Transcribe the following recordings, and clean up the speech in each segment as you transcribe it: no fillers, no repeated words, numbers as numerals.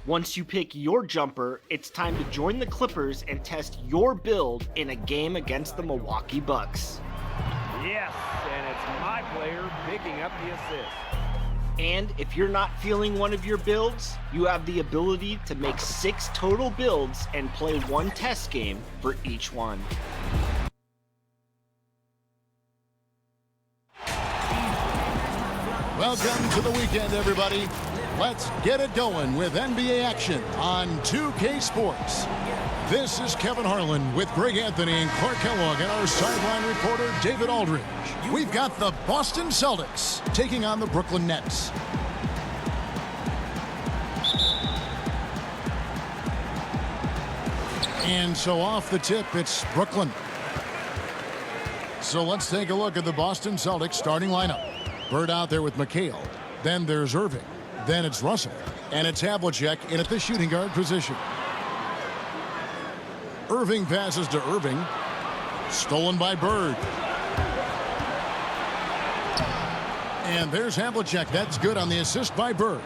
Once you pick your jumper, it's time to join the Clippers and test your build in a game against the Milwaukee Bucks. Yes, and it's my player picking up the assist. And if you're not feeling one of your builds, you have the ability to make 6 total builds and play one test game for each one. Welcome to the weekend, everybody. Let's get it going with NBA action on 2K Sports. This is Kevin Harlan with Greg Anthony and Clark Kellogg and our sideline reporter David Aldridge. We've got the Boston Celtics taking on the Brooklyn Nets. And so off the tip, it's Brooklyn. So let's take a look at the Boston Celtics starting lineup. Bird out there with McHale. Then there's Irving. Then it's Russell. And it's Havlicek in at the shooting guard position. Irving passes to Irving. Stolen by Bird. And there's Havlicek. That's good on the assist by Bird.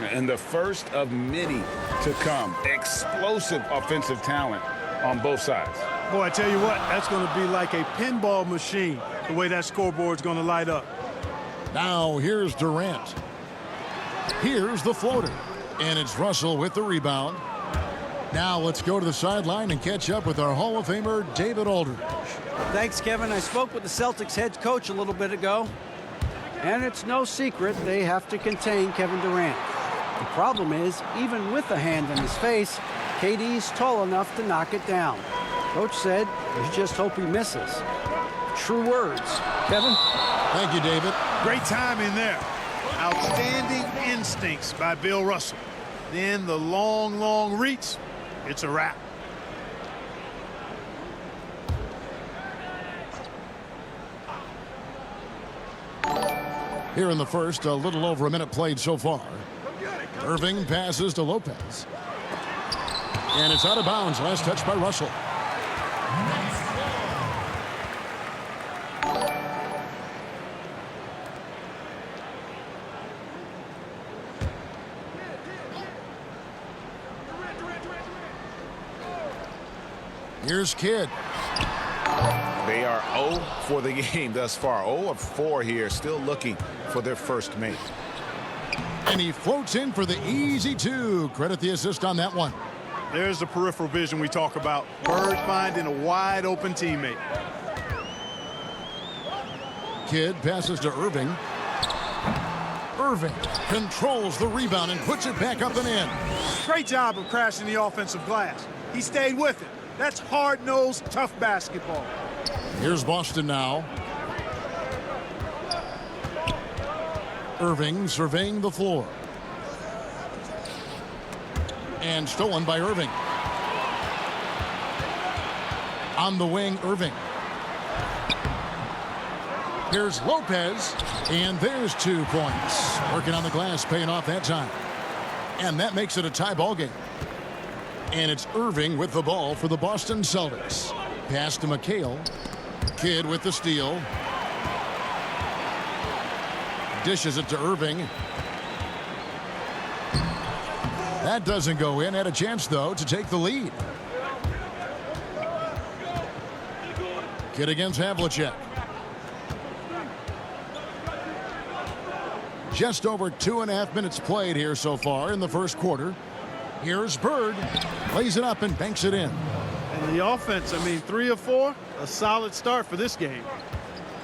And the first of many to come. Explosive offensive talent on both sides. Boy, I tell you what, that's going to be like a pinball machine, the way that scoreboard's going to light up. Now here's Durant. Here's the floater. And it's Russell with the rebound. Now let's go to the sideline and catch up with our Hall of Famer, David Aldridge. Thanks, Kevin. I spoke with the Celtics head coach a little bit ago. And it's no secret they have to contain Kevin Durant. The problem is, even with a hand in his face, KD's tall enough to knock it down. Coach said, "You just hope he misses." True words. Kevin? Thank you, David. Great timing there. Outstanding instincts by Bill Russell. Then the long reach. It's a wrap. Here in the first, a little over a minute played so far. Irving passes to Lopez. And it's out of bounds. Last touch by Russell. Here's Kidd. They are 0 for the game thus far. 0 of 4 here, still looking for their first mate. And he floats in for the easy 2. Credit the assist on that one. There's the peripheral vision we talk about. Bird finding a wide open teammate. Kidd passes to Irving. Irving controls the rebound and puts it back up and in. Great job of crashing the offensive glass. He stayed with it. That's hard-nosed, tough basketball. Here's Boston now. Irving surveying the floor. And stolen by Irving. On the wing, Irving. Here's Lopez. And there's 2 points. Working on the glass, paying off that time. And that makes it a tie ball game. And it's Irving with the ball for the Boston Celtics. Pass to McHale. Kidd with the steal. Dishes it to Irving. That doesn't go in. Had a chance, though, to take the lead. Kidd against Havlicek. Just over 2.5 minutes played here so far in the first quarter. Here's Bird. Lays it up and banks it in. And the offense, 3 of 4, a solid start for this game.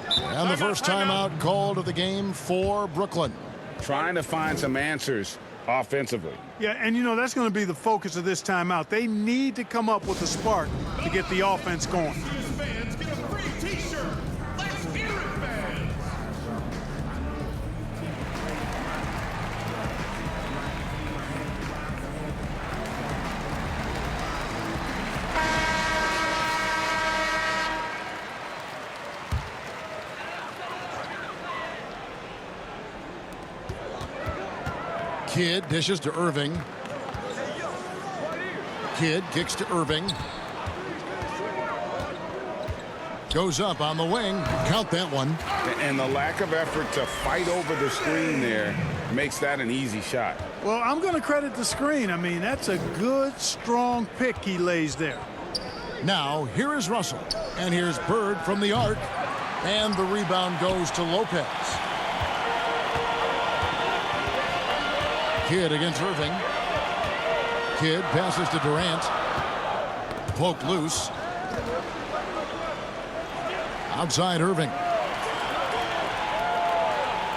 And the first timeout called of the game for Brooklyn. Trying to find some answers offensively. Yeah, and that's going to be the focus of this timeout. They need to come up with a spark to get the offense going. Fans get a free t-shirt. Let's hear it, fans. Kidd dishes to Irving. Kidd kicks to Irving. Goes up on the wing. Count that one. And the lack of effort to fight over the screen there makes that an easy shot. Well, I'm going to credit the screen. I mean, that's a good, strong pick he lays there. Now, here is Russell. And here's Bird from the arc. And the rebound goes to Lopez. Kidd against Irving. Kidd passes to Durant. Poked loose. Outside Irving.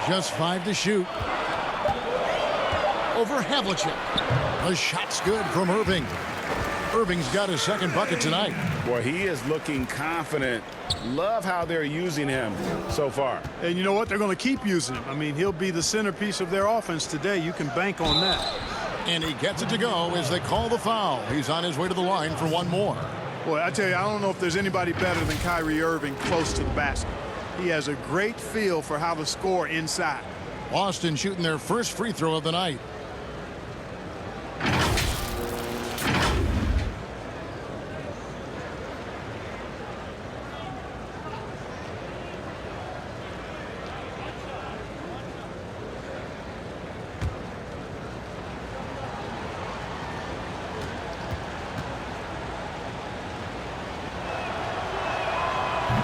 Just 5 to shoot. Over Havlicek. The shot's good from Irving. Irving's got his second bucket tonight. Boy, he is looking confident. Love how they're using him so far. And you know what? They're going to keep using him. I mean, he'll be the centerpiece of their offense today. You can bank on that. And he gets it to go as they call the foul. He's on his way to the line for one more. Boy, I tell you, I don't know if there's anybody better than Kyrie Irving close to the basket. He has a great feel for how to score inside. Boston shooting their first free throw of the night.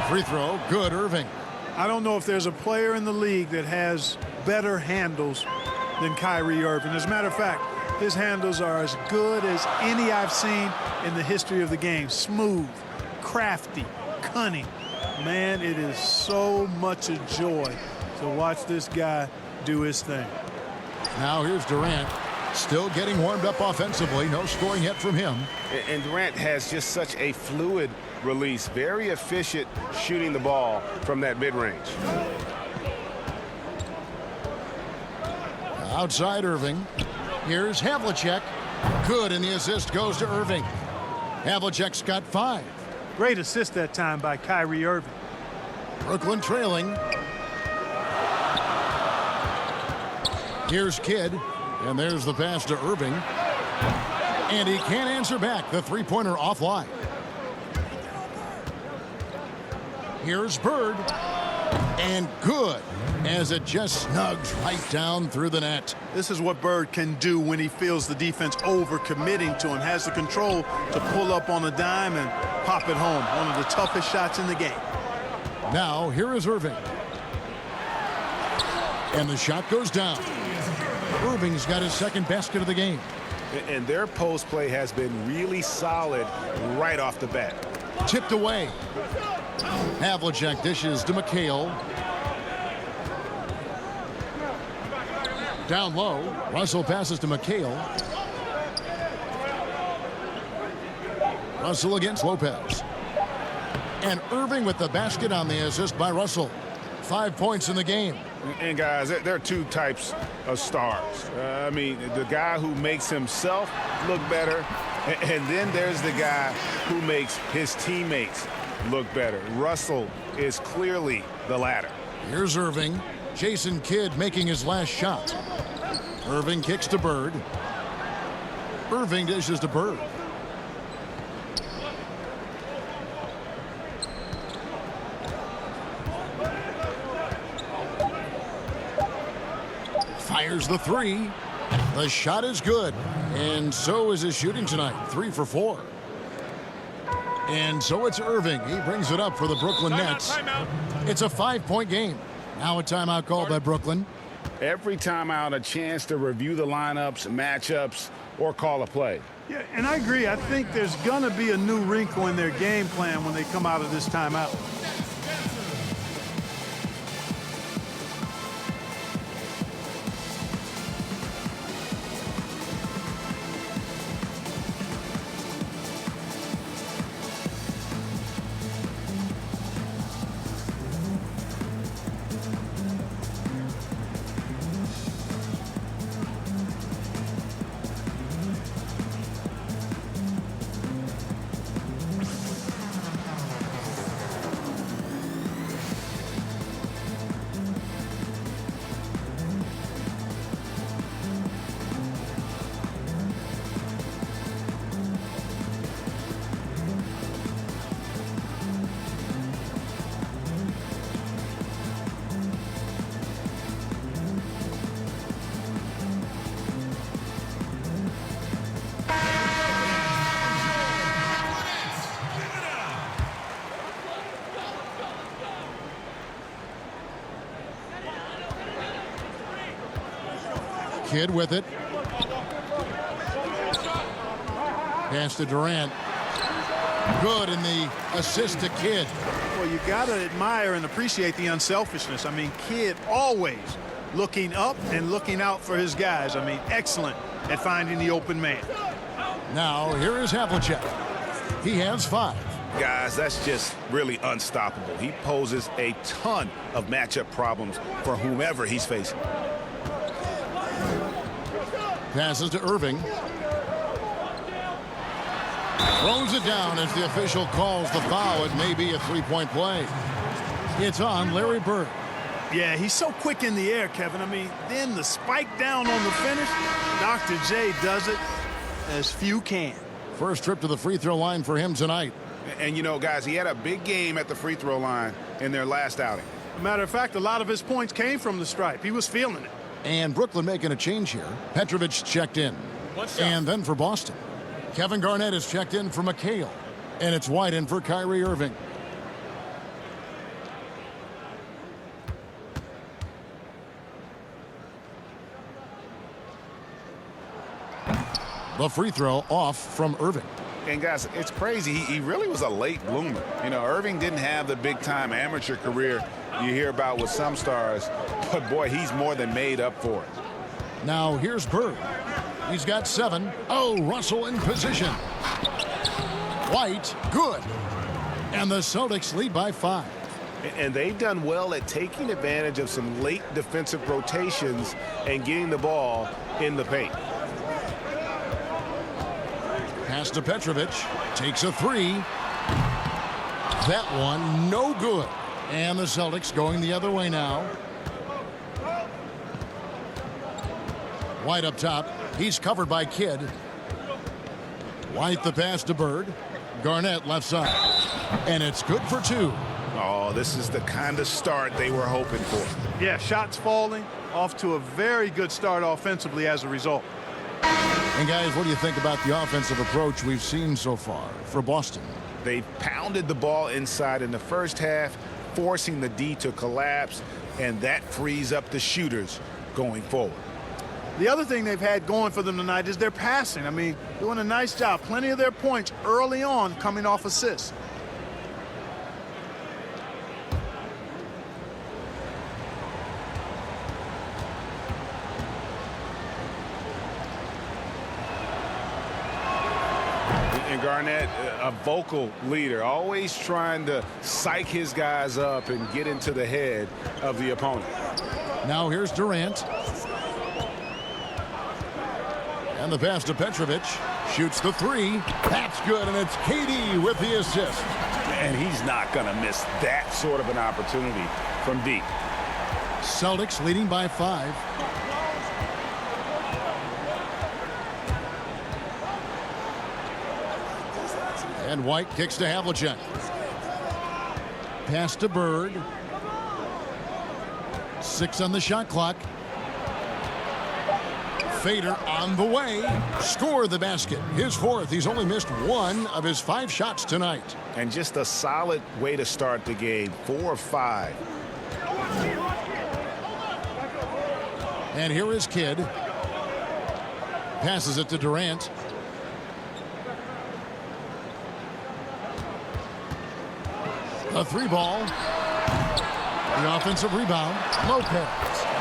Free throw, good, Irving. I don't know if there's a player in the league that has better handles than Kyrie Irving. As a matter of fact, his handles are as good as any I've seen in the history of the game. Smooth, crafty, cunning. Man, it is so much a joy to watch this guy do his thing. Now here's Durant. Still getting warmed up offensively. No scoring yet from him. And Durant has just such a fluid release. Very efficient shooting the ball from that mid-range. Outside Irving. Here's Havlicek. Good, and the assist goes to Irving. Havlicek's got 5. Great assist that time by Kyrie Irving. Brooklyn trailing. Here's Kidd. And there's the pass to Irving. And he can't answer back. The three-pointer offline. Here's Bird. And good, as it just snugs right down through the net. This is what Bird can do when he feels the defense over-committing to him. Has the control to pull up on a dime and pop it home. One of the toughest shots in the game. Now, here is Irving. And the shot goes down. Irving's got his second basket of the game. And their post play has been really solid right off the bat. Tipped away. Havlicek dishes to McHale. Down low. Russell passes to McHale. Russell against Lopez. And Irving with the basket on the assist by Russell. 5 points in the game. And guys, there are two types of stars. I mean, the guy who makes himself look better, and then there's the guy who makes his teammates look better. Russell is clearly the latter. Here's Irving. Jason Kidd making his last shot. Irving kicks to Bird. Irving dishes to Bird. Fires the three. The shot is good. And so is his shooting tonight. 3 for 4. And so it's Irving. He brings it up for the Brooklyn Nets. Timeout. It's a 5-point game. Now a timeout called by Brooklyn. Every timeout, a chance to review the lineups, matchups, or call a play. Yeah, and I agree. I think there's going to be a new wrinkle in their game plan when they come out of this timeout. Kidd with it. Pass to Durant. Good in the assist to Kidd. Well, you got to admire and appreciate the unselfishness. I mean, Kidd always looking up and looking out for his guys. I mean, excellent at finding the open man. Now, here is Havlicek. He has 5. Guys, that's just really unstoppable. He poses a ton of matchup problems for whomever he's facing. Passes to Irving. Throws it down as the official calls the foul. It may be a three-point play. It's on Larry Bird. Yeah, he's so quick in the air, Kevin. I mean, then the spike down on the finish. Dr. J does it as few can. First trip to the free throw line for him tonight. And, you know, guys, he had a big game at the free throw line in their last outing. As a matter of fact, a lot of his points came from the stripe. He was feeling it. And Brooklyn making a change here. Petrovic checked in. And then for Boston, Kevin Garnett is checked in for McHale. And it's White in for Kyrie Irving. The free throw off from Irving. And, guys, it's crazy. He really was a late bloomer. You know, Irving didn't have the big-time amateur career you hear about with some stars. But, boy, he's more than made up for it. Now, here's Bird. He's got 7. Oh, Russell in position. White, good. And the Celtics lead by 5. And they've done well at taking advantage of some late defensive rotations and getting the ball in the paint. Pass to Petrovic. Takes a 3. That one, no good. And the Celtics going the other way now. White up top. He's covered by Kidd. White the pass to Bird. Garnett left side. And it's good for 2. Oh, this is the kind of start they were hoping for. Yeah, shots falling. Off to a very good start offensively as a result. And guys, what do you think about the offensive approach we've seen so far for Boston? They pounded the ball inside in the first half, forcing the D to collapse, and that frees up the shooters going forward. The other thing they've had going for them tonight is their passing. I mean, doing a nice job. Plenty of their points early on coming off assists. And Garnett, a vocal leader, always trying to psych his guys up and get into the head of the opponent. Now here's Durant. And the pass to Petrovic. Shoots the 3. That's good, and it's KD with the assist. And he's not going to miss that sort of an opportunity from deep. Celtics leading by 5. And White kicks to Havlicek. Pass to Bird. 6 on the shot clock. Fader on the way. Score the basket. His 4th. He's only missed 1 of his 5 shots tonight. And just a solid way to start the game. 4 of 5. And here is Kidd. Passes it to Durant. A 3 ball. The offensive rebound. Lopez.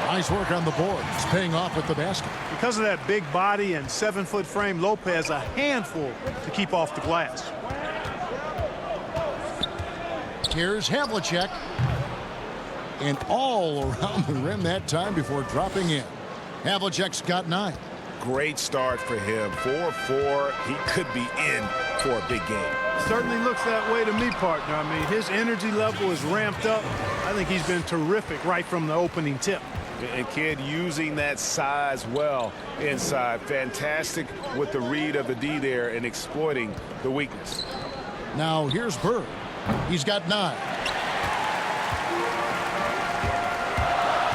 Nice work on the boards. Paying off with the basket. Because of that big body and 7-foot frame, Lopez a handful to keep off the glass. Here's Havlicek. And all around the rim that time before dropping in. Havlicek's got 9. Great start for him. 4-4. He could be in for a big game. Certainly looks that way to me, partner. I mean, his energy level is ramped up. I think he's been terrific right from the opening tip. And Kidd using that size well inside. Fantastic with the read of the D there and exploiting the weakness. Now here's Bird. He's got 9.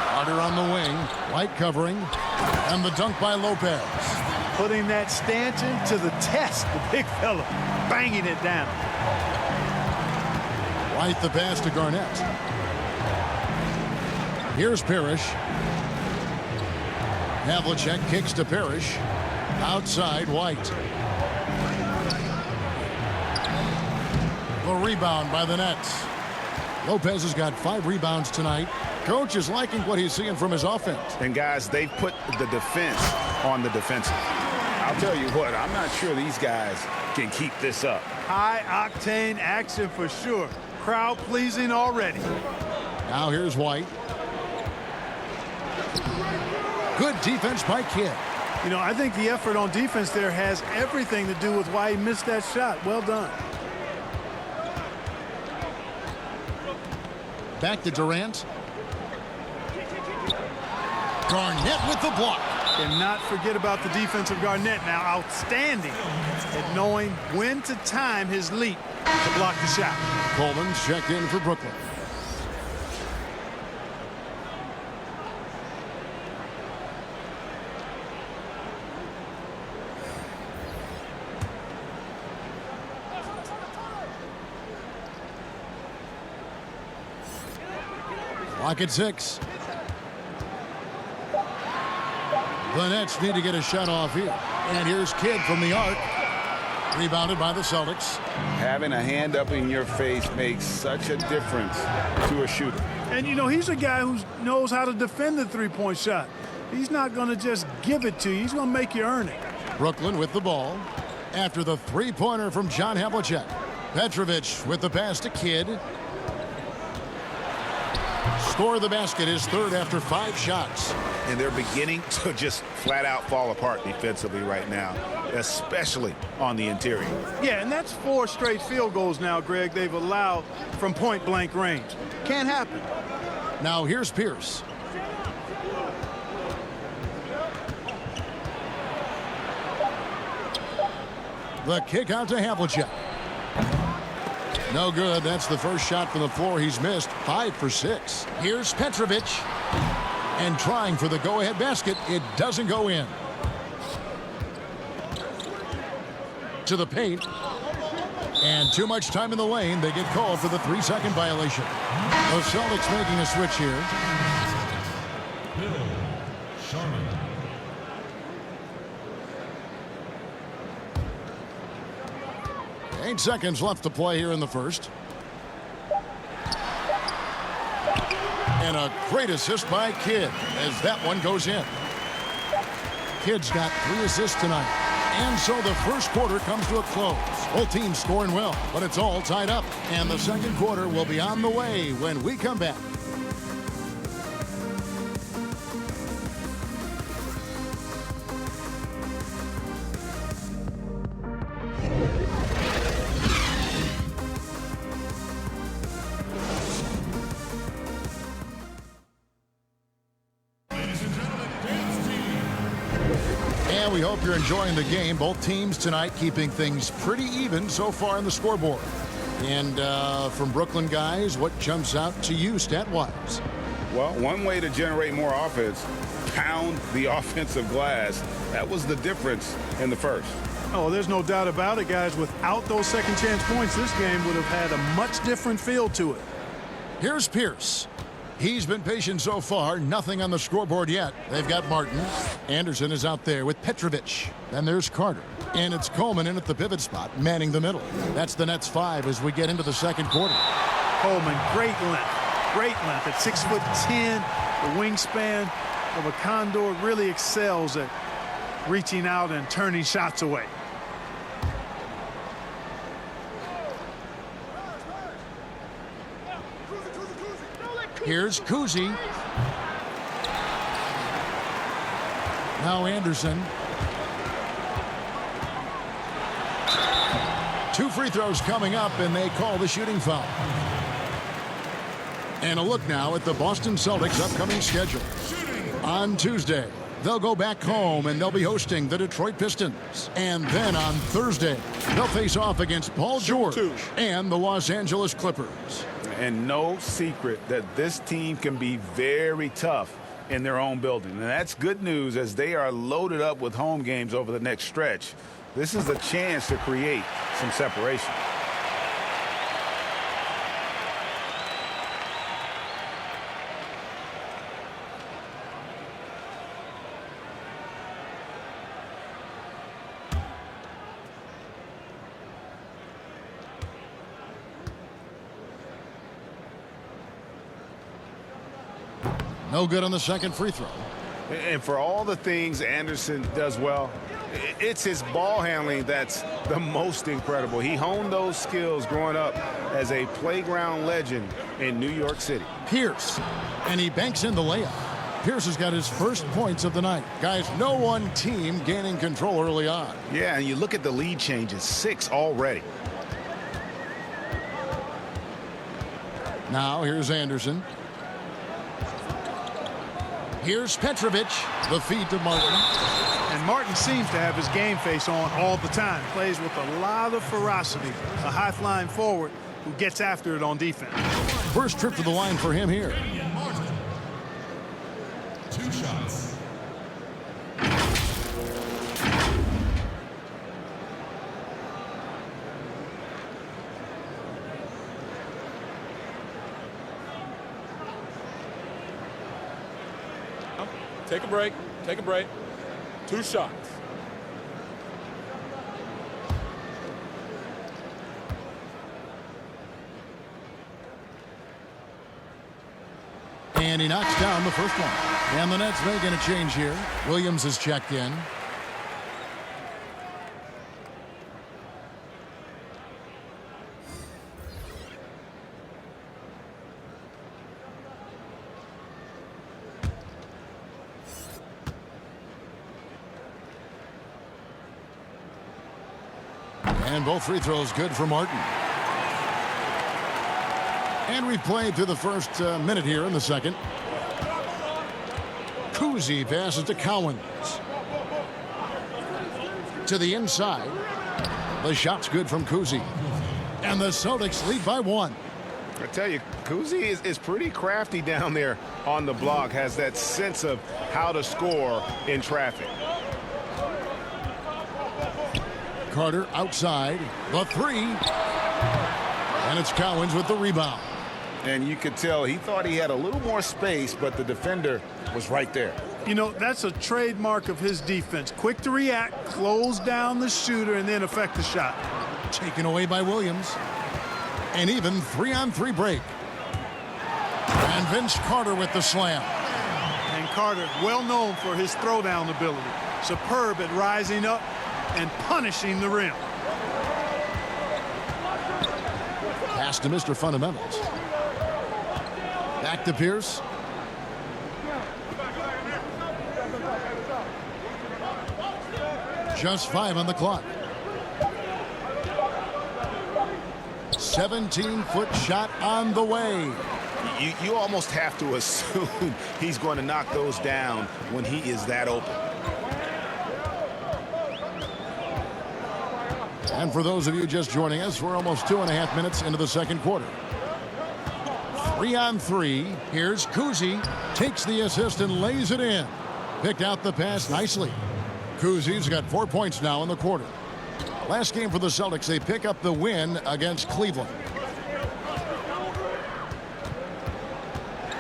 Carter on the wing. White covering. And the dunk by Lopez. Putting that stanchion to the test. The big fella banging it down. White the pass to Garnett. Here's Parrish. Havlicek kicks to Parrish. Outside, White. The rebound by the Nets. Lopez has got 5 rebounds tonight. Coach is liking what he's seeing from his offense. And guys, they've put the defense on the defensive. I'll tell you what, I'm not sure these guys can keep this up. High-octane action for sure. Crowd pleasing already. Now here's White. Good defense by Kidd. You know, I think the effort on defense there has everything to do with why he missed that shot. Well done. Back to Durant. Garnett with the block. Cannot forget about the defense of Garnett now. Outstanding at knowing when to time his leap to block the shot. Coleman's checked in for Brooklyn. Clock at 6. The Nets need to get a shot off here. And here's Kidd from the arc. Rebounded by the Celtics. Having a hand up in your face makes such a difference to a shooter. And, you know, he's a guy who knows how to defend the three-point shot. He's not going to just give it to you. He's going to make you earn it. Brooklyn with the ball. After the three-pointer from John Havlicek. Petrovic with the pass to Kidd. Score the basket, his third after 5 shots. And they're beginning to just flat out fall apart defensively right now, especially on the interior. Yeah, and that's 4 straight field goals now, Greg, they've allowed from point-blank range. Can't happen. Now here's Pierce. The kick out to Havlicek. No good. That's the first shot from the floor he's missed. 5 for 6. Here's Petrovic. And trying for the go-ahead basket. It doesn't go in. To the paint. And too much time in the lane. They get called for the 3-second violation. The Celtics making a switch here. 8 seconds left to play here in the first. And a great assist by Kidd as that one goes in. Kidd's got 3 assists tonight. And so the first quarter comes to a close. Both teams scoring well, but it's all tied up. And the second quarter will be on the way when we come back. We hope you're enjoying the game. Both teams tonight keeping things pretty even so far in the scoreboard. And from Brooklyn guys, what jumps out to you stat-wise? Well, one way to generate more offense, pound the offensive glass. That was the difference in the first. Oh, there's no doubt about it, guys. Without those second chance points, this game would have had a much different feel to it. Here's Pierce. He's been patient so far. Nothing on the scoreboard yet. They've got Martin. Anderson is out there with Petrovic. Then there's Carter. And it's Coleman in at the pivot spot, manning the middle. That's the Nets 5 as we get into the second quarter. Coleman, great length. Great length at 6'10". The wingspan of a Condor really excels at reaching out and turning shots away. Here's Kuzi. Now Anderson. 2 free throws coming up, and they call the shooting foul. And a look now at the Boston Celtics' upcoming schedule. On Tuesday, they'll go back home, and they'll be hosting the Detroit Pistons. And then on Thursday, they'll face off against Paul George and the Los Angeles Clippers. And no secret that this team can be very tough in their own building. And that's good news as they are loaded up with home games over the next stretch. This is a chance to create some separation. No good on the second free throw. And for all the things Anderson does well, it's his ball handling that's the most incredible. He honed those skills growing up as a playground legend in New York City. Pierce, and he banks in the layup. Pierce has got his first points of the night. Guys, no one team gaining control early on. Yeah, and you look at the lead changes, 6 already. Now here's Anderson. Here's Petrovic. The feed to Martin. And Martin seems to have his game face on all the time. Plays with a lot of ferocity. A high-flying forward who gets after it on defense. First trip to the line for him here. 2 shots. Take a break. Take a break. 2 shots. And he knocks down the first one. And the Nets making a change here. Williams is checked in. And both free throws good for Martin. And we've played through the first minute here in the second. Cousy passes to Cowens. To the inside. The shot's good from Cousy. And the Celtics lead by 1. I tell you, Cousy is pretty crafty down there on the block. Has that sense of how to score in traffic. Carter outside. The 3. And it's Cowens with the rebound. And you could tell he thought he had a little more space, but the defender was right there. You know, that's a trademark of his defense. Quick to react, close down the shooter, and then affect the shot. Taken away by Williams. And even 3-on-3 break. And Vince Carter with the slam. And Carter, well known for his throwdown ability. Superb at rising up and punishing the rim. Pass to Mr. Fundamentals. Back to Pierce. Just 5 on the clock. 17-foot shot on the way. You almost have to assume he's going to knock those down when he is that open. And for those of you just joining us, we're almost 2.5 minutes into the second quarter. 3-on-3. Here's Cousy. Takes the assist and lays it in. Picked out the pass nicely. Cousy's got 4 points now in the quarter. Last game for the Celtics, they pick up the win against Cleveland.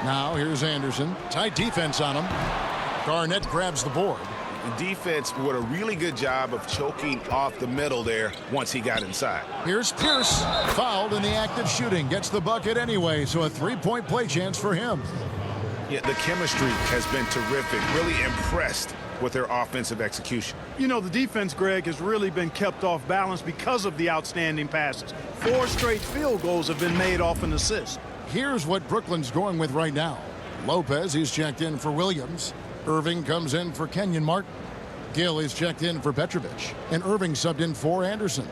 Now here's Anderson. Tight defense on him. Garnett grabs the board. The defense did a really good job of choking off the middle there once he got inside. Here's Pierce. Fouled in the act of shooting. Gets the bucket anyway, so a 3-point play chance for him. Yeah, the chemistry has been terrific. Really impressed with their offensive execution. You know, the defense, Greg, has really been kept off balance because of the outstanding passes. 4 straight field goals have been made off an assist. Here's what Brooklyn's going with right now. Lopez, he's checked in for Williams. Irving comes in for Kenyon Martin. Gill is checked in for Petrovic. And Irving subbed in for Anderson.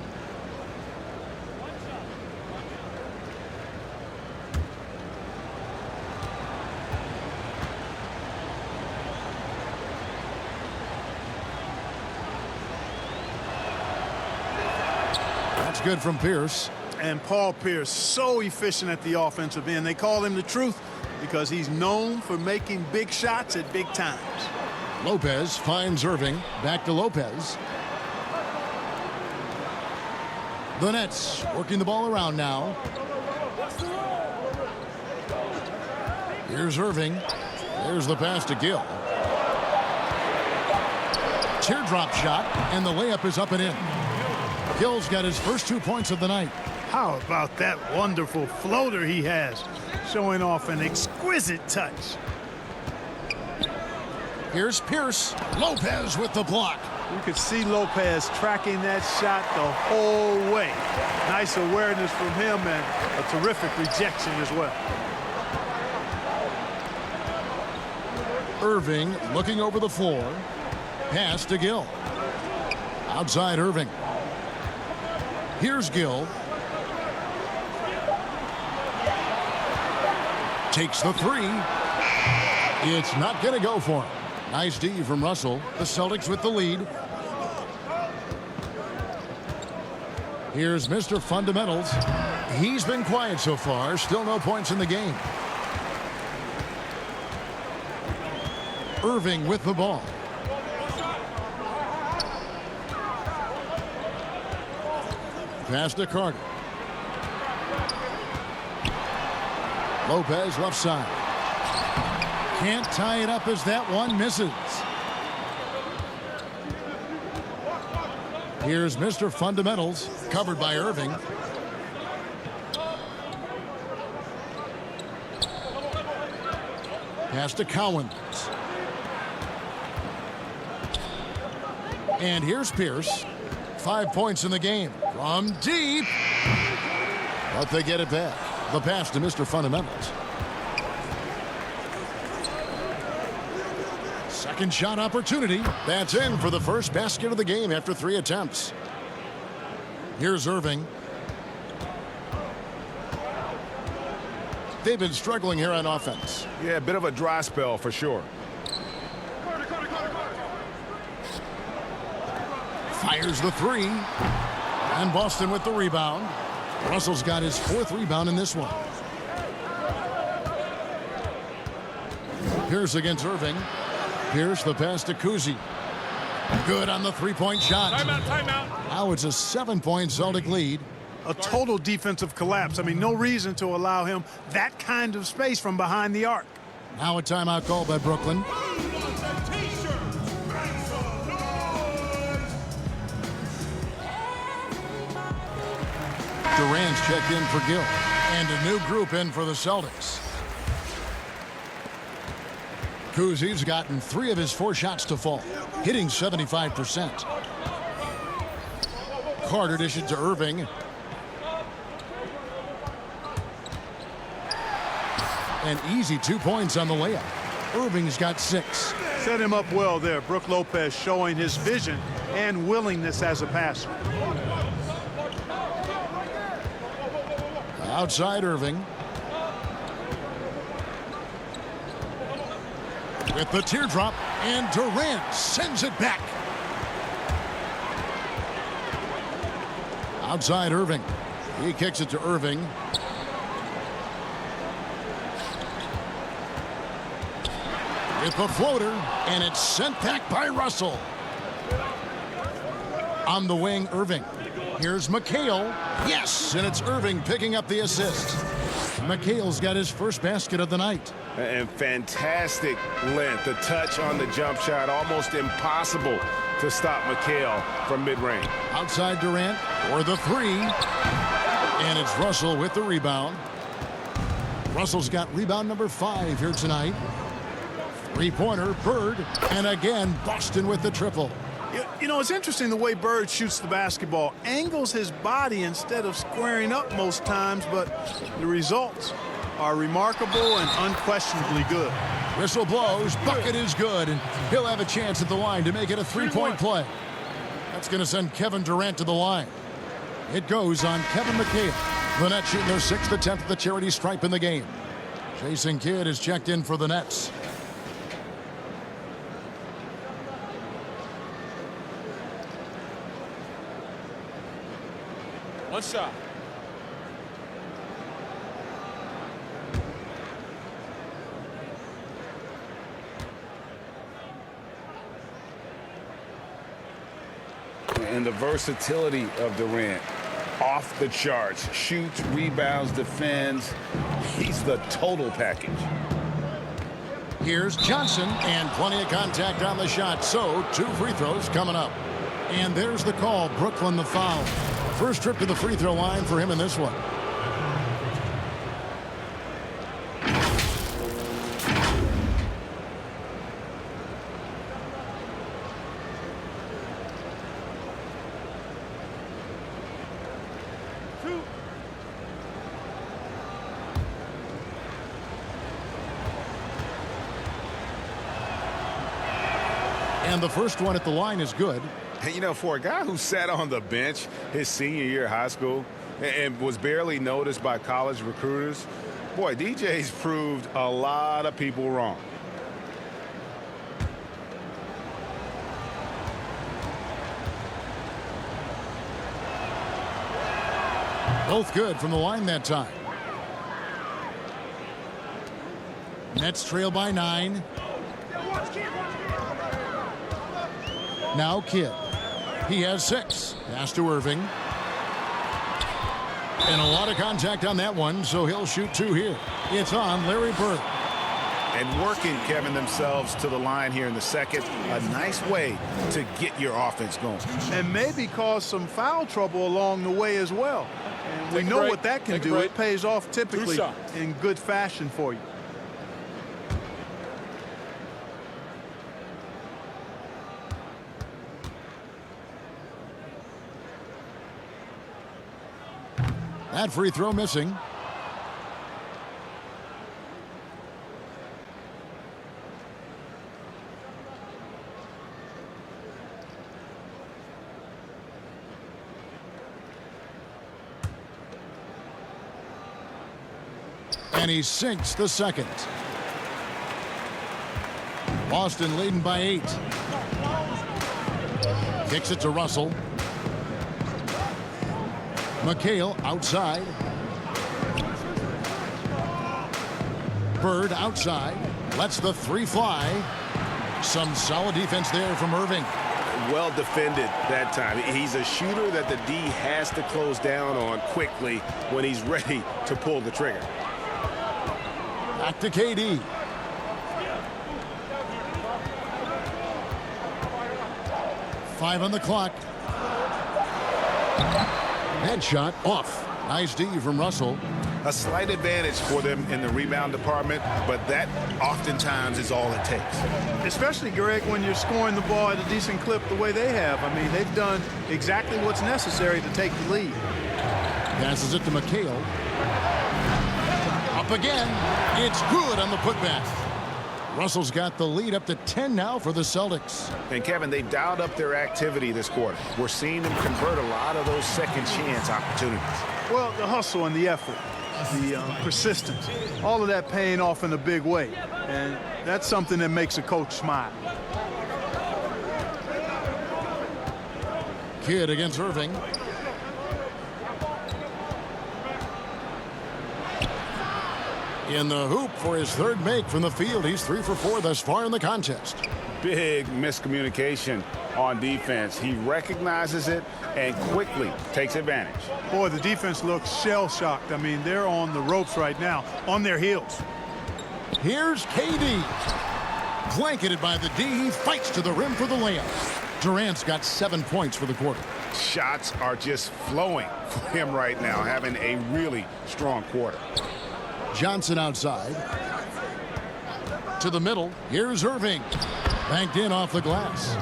That's good from Pierce. And Paul Pierce, so efficient at the offensive end. They call him the truth because he's known for making big shots at big times. Lopez finds Irving. Back to Lopez. The Nets working the ball around now. Here's Irving. There's the pass to Gill. Teardrop shot, and the layup is up and in. Gill's got his first 2 points of the night. How about that wonderful floater he has, showing off an exquisite touch. Here's Pierce. Lopez with the block. You could see Lopez tracking that shot the whole way. Nice awareness from him and a terrific rejection as well. Irving looking over the floor. Pass to Gill. Outside Irving. Here's Gill. Takes the three. It's not going to go for him. Nice D from Russell. The Celtics with the lead. Here's Mr. Fundamentals. He's been quiet so far. Still no points in the game. Irving with the ball. Pass to Carter. Lopez left side. Can't tie it up as that one misses. Here's Mr. Fundamentals, covered by Irving. Pass to Cowens. And here's Pierce. 5 points in the game from deep. But they get it back. The pass to Mr. Fundamentals. Second shot opportunity. That's in for the first basket of the game after 3 attempts. Here's Irving. They've been struggling here on offense. Yeah, a bit of a dry spell for sure. Fires the three. And Boston with the rebound. Russell's got his 4th rebound in this one. Pierce against Irving. Pierce the pass to Kuzi. Good on the 3-point shot. Timeout. Now it's a 7-point Celtic lead. A total defensive collapse. I mean, no reason to allow him that kind of space from behind the arc. Now a timeout call by Brooklyn. Durant's checked in for Gill. And a new group in for the Celtics. Kuzi's gotten 3 of his 4 shots to fall, hitting 75%. Carter dishes to Irving. An easy 2 points on the layup. Irving's got 6. Set him up well there. Brook Lopez showing his vision and willingness as a passer. Outside Irving. With the teardrop, and Durant sends it back. Outside Irving. He kicks it to Irving. With the floater, and it's sent back by Russell. On the wing, Irving. Here's McHale. Yes, and it's Irving picking up the assist. McHale's got his first basket of the night. And fantastic length. The touch on the jump shot, almost impossible to stop McHale from mid-range. Outside Durant for the 3. And it's Russell with the rebound. Russell's got rebound number 5 here tonight. 3-pointer, Bird, and again, Boston with the triple. You know, it's interesting the way Bird shoots the basketball. Angles his body instead of squaring up most times, but the results are remarkable and unquestionably good. Whistle blows, bucket is good, and he'll have a chance at the line to make it a 3-point play. That's going to send Kevin Durant to the line. It goes on Kevin McHale. The Nets shooting their 6th attempt at the charity stripe in the game. Jason Kidd is checked in for the Nets. One shot. And the versatility of Durant, off the charts. Shoots, rebounds, defends. He's the total package. Here's Johnson, and plenty of contact on the shot. So 2 free throws coming up. And there's the call. Brooklyn the foul. First trip to the free throw line for him in this one. And the first one at the line is good. And, you know, for a guy who sat on the bench his senior year of high school and was barely noticed by college recruiters, boy, DJ's proved a lot of people wrong. Both good from the line that time. Nets trail by 9. Now Kidd. He has 6. Pass to Irving. And a lot of contact on that one, so he'll shoot 2 here. It's on Larry Bird. And working, Kevin, themselves to the line here in the second. A nice way to get your offense going. And maybe cause some foul trouble along the way as well. And we know what that can do. It pays off typically in good fashion for you. That free throw missing. And he sinks the second. Boston leading by 8. Kicks it to Russell. McHale outside. Bird outside. Lets the 3 fly. Some solid defense there from Irving. Well defended that time. He's a shooter that the D has to close down on quickly when he's ready to pull the trigger. Back to KD. Five on the clock. Headshot off. Nice D from Russell. A slight advantage for them in the rebound department, but that oftentimes is all it takes. Especially, Greg, when you're scoring the ball at a decent clip the way they have. I mean, they've done exactly what's necessary to take the lead. Passes it to McHale. Up again. It's good on the putback. Russell's got the lead up to 10 now for the Celtics. And, Kevin, they've dialed up their activity this quarter. We're seeing them convert a lot of those second chance opportunities. Well, the hustle and the effort, the persistence, all of that paying off in a big way. And that's something that makes a coach smile. Kidd against Irving. In the hoop for his third make from the field. He's 3 for 4 thus far in the contest. Big miscommunication on defense. He recognizes it and quickly takes advantage. Boy, the defense looks shell-shocked. I mean, they're on the ropes right now, on their heels. Here's KD. Blanketed by the D. He fights to the rim for the layup. Durant's got 7 points for the quarter. Shots are just flowing for him right now, having a really strong quarter. Johnson outside. To the middle. Here's Irving. Banked in off the glass.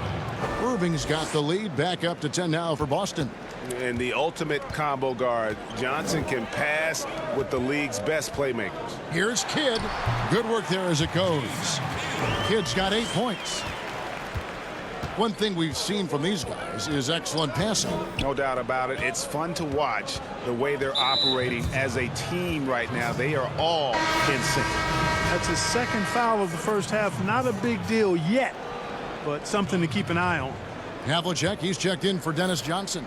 Irving's got the lead. Back up to 10 now for Boston. And the ultimate combo guard. Johnson can pass with the league's best playmakers. Here's Kidd. Good work there as it goes. Kidd's got 8 points. One thing we've seen from these guys is excellent passing. No doubt about it. It's fun to watch the way they're operating as a team right now. They are all in sync. That's his second foul of the first half. Not a big deal yet, but something to keep an eye on. Havlicek, he's checked in for Dennis Johnson.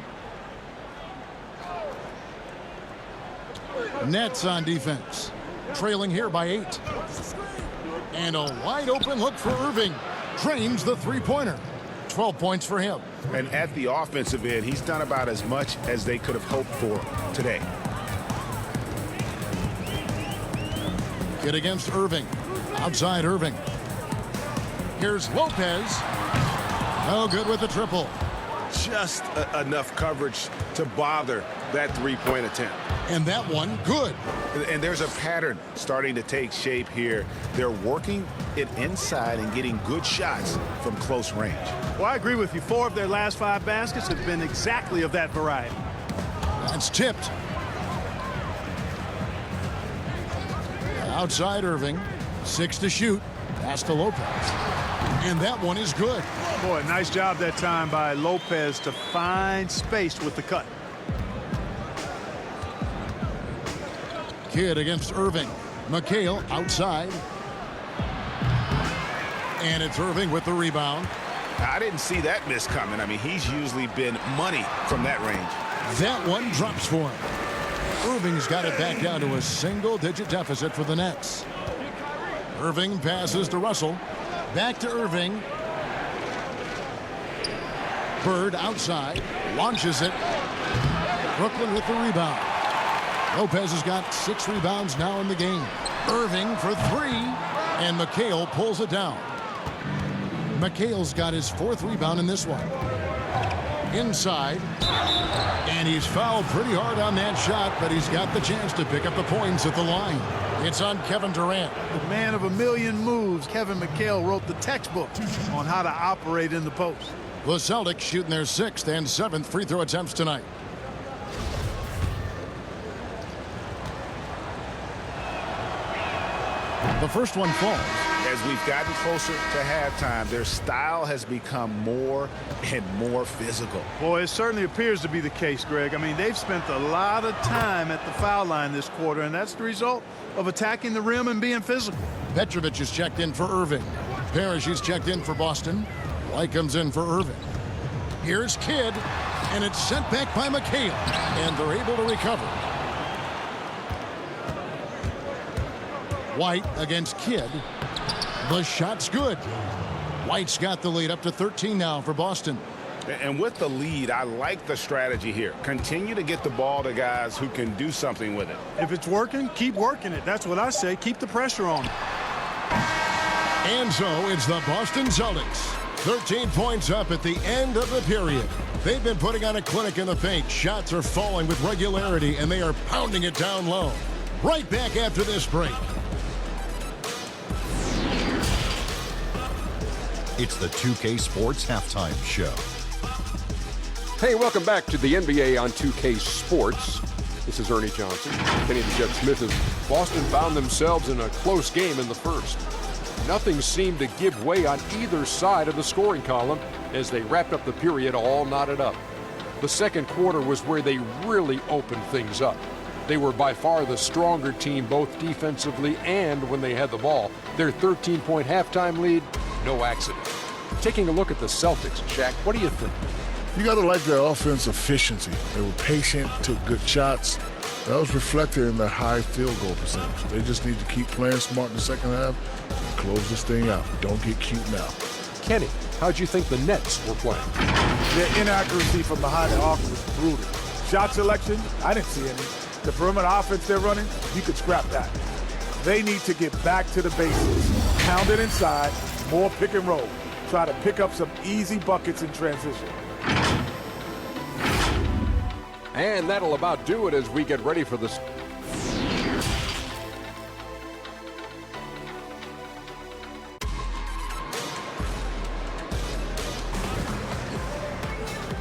Nets on defense. Trailing here by 8. And a wide open look for Irving. Drains the three-pointer. 12 points for him. And at the offensive end, he's done about as much as they could have hoped for today. Kidd against Irving. Outside Irving. Here's Lopez. No good with the triple. Just enough coverage to bother that three-point attempt. And that one, good. And there's a pattern starting to take shape here. They're working it inside and getting good shots from close range. Well, I agree with you. 4 of their last 5 baskets have been exactly of that variety. That's tipped. Outside Irving. 6 to shoot. Pass to Lopez. And that one is good. Boy, nice job that time by Lopez to find space with the cut. Kidd against Irving. McHale outside. And it's Irving with the rebound. I didn't see that miss coming. I mean, he's usually been money from that range. That one drops for him. Irving's got it back down to a single-digit deficit for the Nets. Irving passes to Russell. Back to Irving. Bird outside. Launches it. Brooklyn with the rebound. Lopez has got 6 rebounds now in the game. Irving for 3. And McHale pulls it down. McHale's got his 4th rebound in this one. Inside. And he's fouled pretty hard on that shot, but he's got the chance to pick up the points at the line. It's on Kevin Durant. The man of a million moves, Kevin McHale, wrote the textbook on how to operate in the post. The Celtics shooting their 6th and 7th free throw attempts tonight. The first one falls. As we've gotten closer to halftime, their style has become more and more physical. Boy, it certainly appears to be the case, Greg. I mean, they've spent a lot of time at the foul line this quarter, and that's the result of attacking the rim and being physical. Petrovic is checked in for Irving. Parrish is checked in for Boston. White comes in for Irving. Here's Kidd, and it's sent back by McHale, and they're able to recover. White against Kidd. The shot's good. White's got the lead up to 13 now for Boston. And with the lead, I like the strategy here. Continue to get the ball to guys who can do something with it. If it's working, keep working it. That's what I say. Keep the pressure on. And so it's the Boston Celtics. 13 points up at the end of the period. They've been putting on a clinic in the paint. Shots are falling with regularity, and they are pounding it down low. Right back after this break. It's the 2K Sports Halftime Show. Hey, welcome back to the NBA on 2K Sports. This is Ernie Johnson. Kenny the Jet Smith. As Boston found themselves in a close game in the first. Nothing seemed to give way on either side of the scoring column as they wrapped up the period all knotted up. The second quarter was where they really opened things up. They were by far the stronger team both defensively and when they had the ball. Their 13-point halftime lead, no accident. Taking a look at the Celtics, Shaq, what do you think? You got to like their offense efficiency. They were patient, took good shots. That was reflected in their high field goal percentage. They just need to keep playing smart in the second half and close this thing out. Don't get cute now. Kenny, how'd you think the Nets were playing? Their inaccuracy from behind the arc was brutal. Shot selection, I didn't see any. The perimeter offense they're running, you could scrap that. They need to get back to the basics. Pound it inside, more pick and roll. Try to pick up some easy buckets in transition. And that'll about do it as we get ready for this.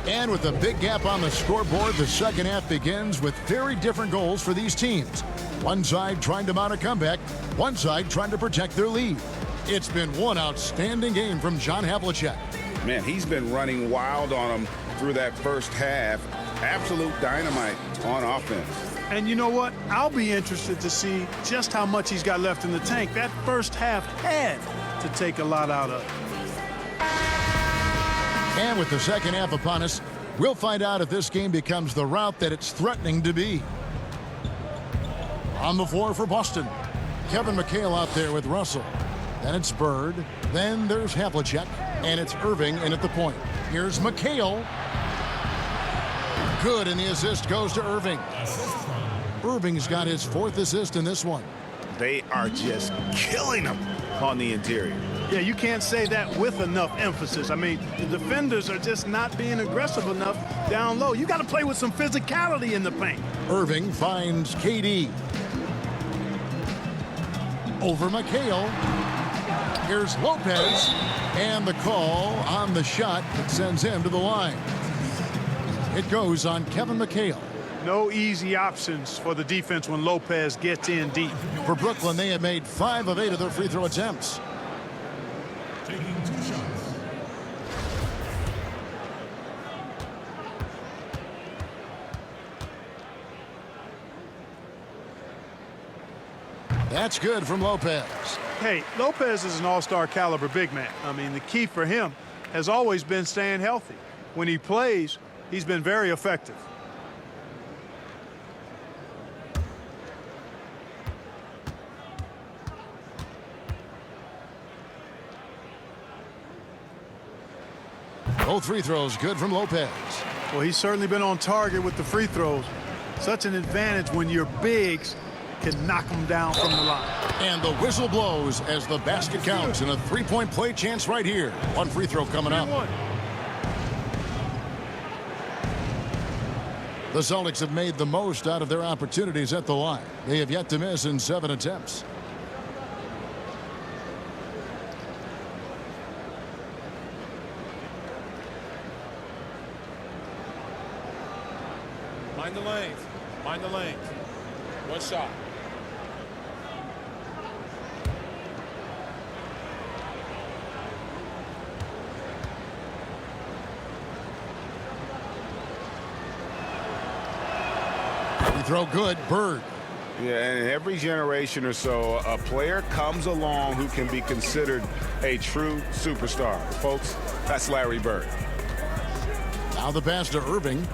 And with a big gap on the scoreboard, the second half begins with very different goals for these teams. One side trying to mount a comeback, one side trying to protect their lead. It's been one outstanding game from John Havlicek. Man, he's been running wild on them through that first half. Absolute dynamite on offense. And you know what? I'll be interested to see just how much he's got left in the tank. That first half had to take a lot out of it. And with the second half upon us, we'll find out if this game becomes the route that it's threatening to be. On the floor for Boston, Kevin McHale out there with Russell. Then it's Bird. Then there's Havlicek. And it's Irving in at the point. Here's McHale. Good, and the assist goes to Irving. Irving's got his 4th assist in this one. They are just killing them on the interior. Yeah, you can't say that with enough emphasis. I mean, the defenders are just not being aggressive enough down low. You got to play with some physicality in the paint. Irving finds KD. Over McHale. Here's Lopez. And the call on the shot that sends him to the line. It goes on Kevin McHale. No easy options for the defense when Lopez gets in deep. For Brooklyn, they have made 5 of 8 of their free throw attempts. Taking 2 shots. That's good from Lopez. Hey, Lopez is an all-star caliber big man. I mean, the key for him has always been staying healthy. When he plays, he's been very effective. Both free throws good from Lopez. Well, he's certainly been on target with the free throws. Such an advantage when your bigs can knock them down from the line. And the whistle blows as the basket counts and a 3-point play chance right here. One free throw coming up. The Celtics have made the most out of their opportunities at the line. They have yet to miss in 7 attempts. Mind the lanes. Mind the lanes. One shot. Free throw good. Bird. Yeah, and every generation or so, a player comes along who can be considered a true superstar. Folks, that's Larry Bird. Now the pass to Irving.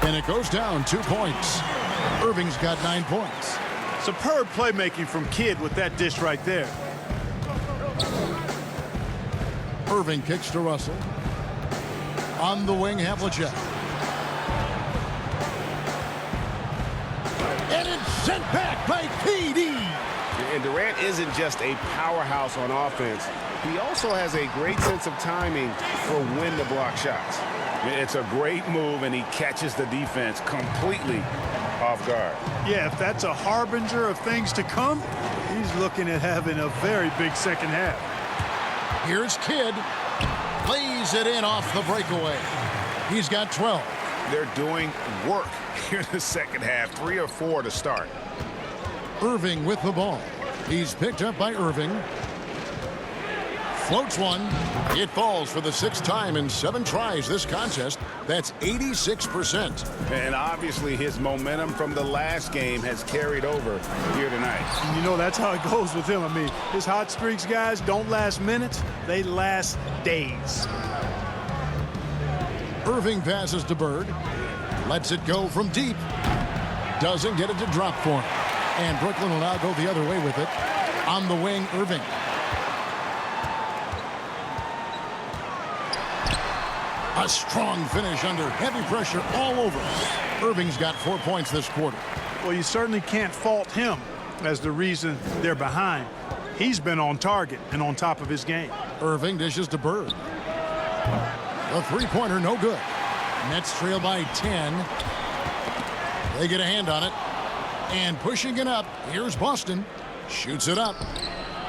And it goes down 2 points. Irving's got 9 points. Superb playmaking from Kidd with that dish right there. Irving kicks to Russell. On the wing, Havlicek. And it's sent back by KD. And Durant isn't just a powerhouse on offense. He also has a great sense of timing for when to block shots. It's a great move, and he catches the defense completely off guard. Yeah, if that's a harbinger of things to come, he's looking at having a very big second half. Here's Kidd. Lays it in off the breakaway. He's got 12. They're doing work here in the second half, 3 or 4 to start. Irving with the ball. He's picked up by Irving. Floats one. It falls for the 6th time in 7 tries this contest. That's 86%. And obviously his momentum from the last game has carried over here tonight. And you know, that's how it goes with him. I mean, his hot streaks, guys, don't last minutes. They last days. Irving passes to Bird. Lets it go from deep. Doesn't get it to drop for him. And Brooklyn will now go the other way with it. On the wing, Irving. A strong finish under heavy pressure all over. Irving's got 4 points this quarter. Well, you certainly can't fault him as the reason they're behind. He's been on target and on top of his game. Irving dishes to Bird. The three-pointer no good. Nets trail by 10. They get a hand on it. And pushing it up, here's Boston. Shoots it up.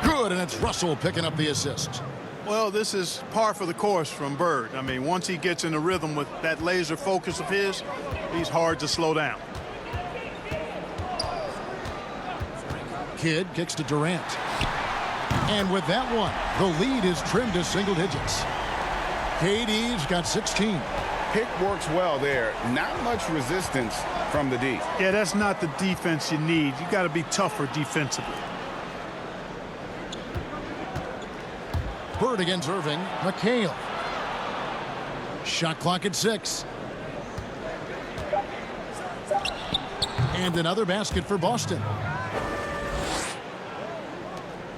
Good, and it's Russell picking up the assist. Well, this is par for the course from Bird. I mean, once he gets in the rhythm with that laser focus of his, he's hard to slow down. Kidd kicks to Durant. And with that one, the lead is trimmed to single digits. KD's got 16. Pick works well there. Not much resistance from the D. Yeah, that's not the defense you need. You got to be tougher defensively. Bird against Irving. McHale. Shot clock at 6. And another basket for Boston.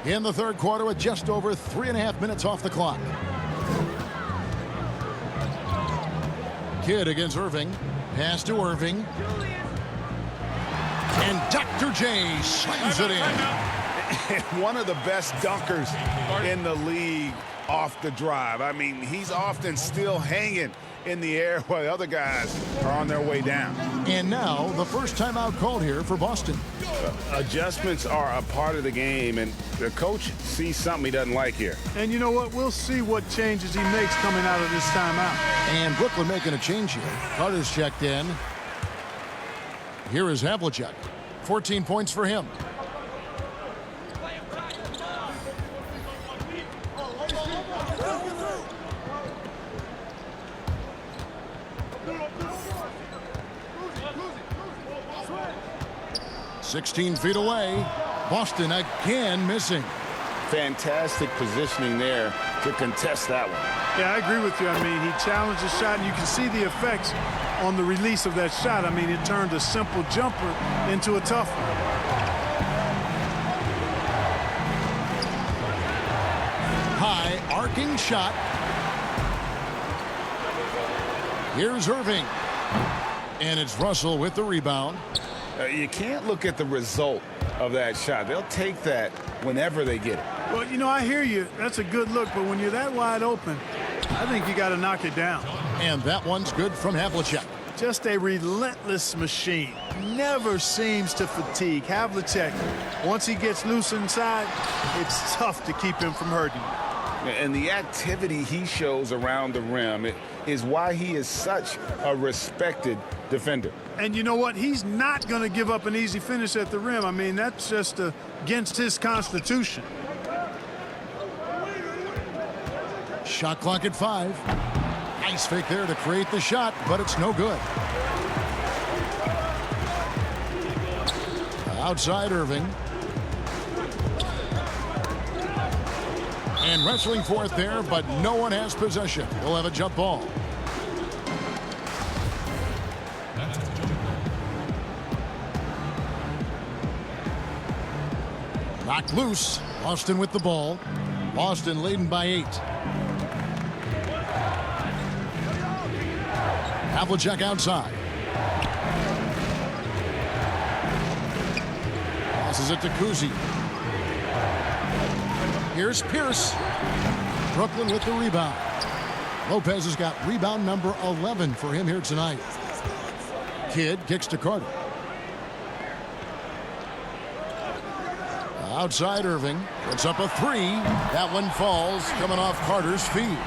In the third quarter with just over 3.5 minutes off the clock. Kidd against Irving. Pass to Irving. And Dr. J slams it in. One of the best dunkers in the league off the drive. I mean, he's often still hanging in the air while the other guys are on their way down. And now the first timeout called here for Boston. Adjustments are a part of the game, and the coach sees something he doesn't like here. And you know what? We'll see what changes he makes coming out of this timeout. And Brooklyn making a change here. Carter's checked in. Here is Havlicek. 14 points for him. "16 feet away." Boston again missing. Fantastic positioning there to contest that one. Yeah, I agree with you. I mean, he challenged the shot, and you can see the effects on the release of that shot. I mean, it turned a simple jumper into a tough one. High arcing shot. Here's Irving. And it's Russell with the rebound. You can't look at the result of that shot. They'll take that whenever they get it. Well, you know, I hear you. That's a good look, but when you're that wide open, I think you got to knock it down. And that one's good from Havlicek. Just a relentless machine. Never seems to fatigue. Havlicek, once he gets loose inside, it's tough to keep him from hurting you. And the activity he shows around the rim is why he is such a respected defender. And you know what? He's not going to give up an easy finish at the rim. I mean, that's just against his constitution. Shot clock at 5. Nice fake there to create the shot, but it's no good. Outside Irving. And wrestling for it there, but no one has possession. We'll have a jump ball. Knocked loose. Boston with the ball. Boston leading by 8. Havlicek outside. Passes it to Kuzi. Here's Pierce. Brooklyn with the rebound. Lopez has got rebound number 11 for him here tonight. Kidd kicks to Carter. Outside Irving. Puts up a 3. That one falls coming off Carter's feet.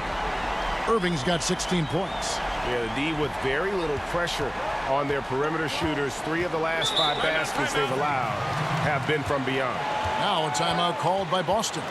Irving's got 16 points. Yeah, the D with very little pressure on their perimeter shooters. 3 of the last 5 baskets they've allowed have been from beyond. Now a timeout called by Boston.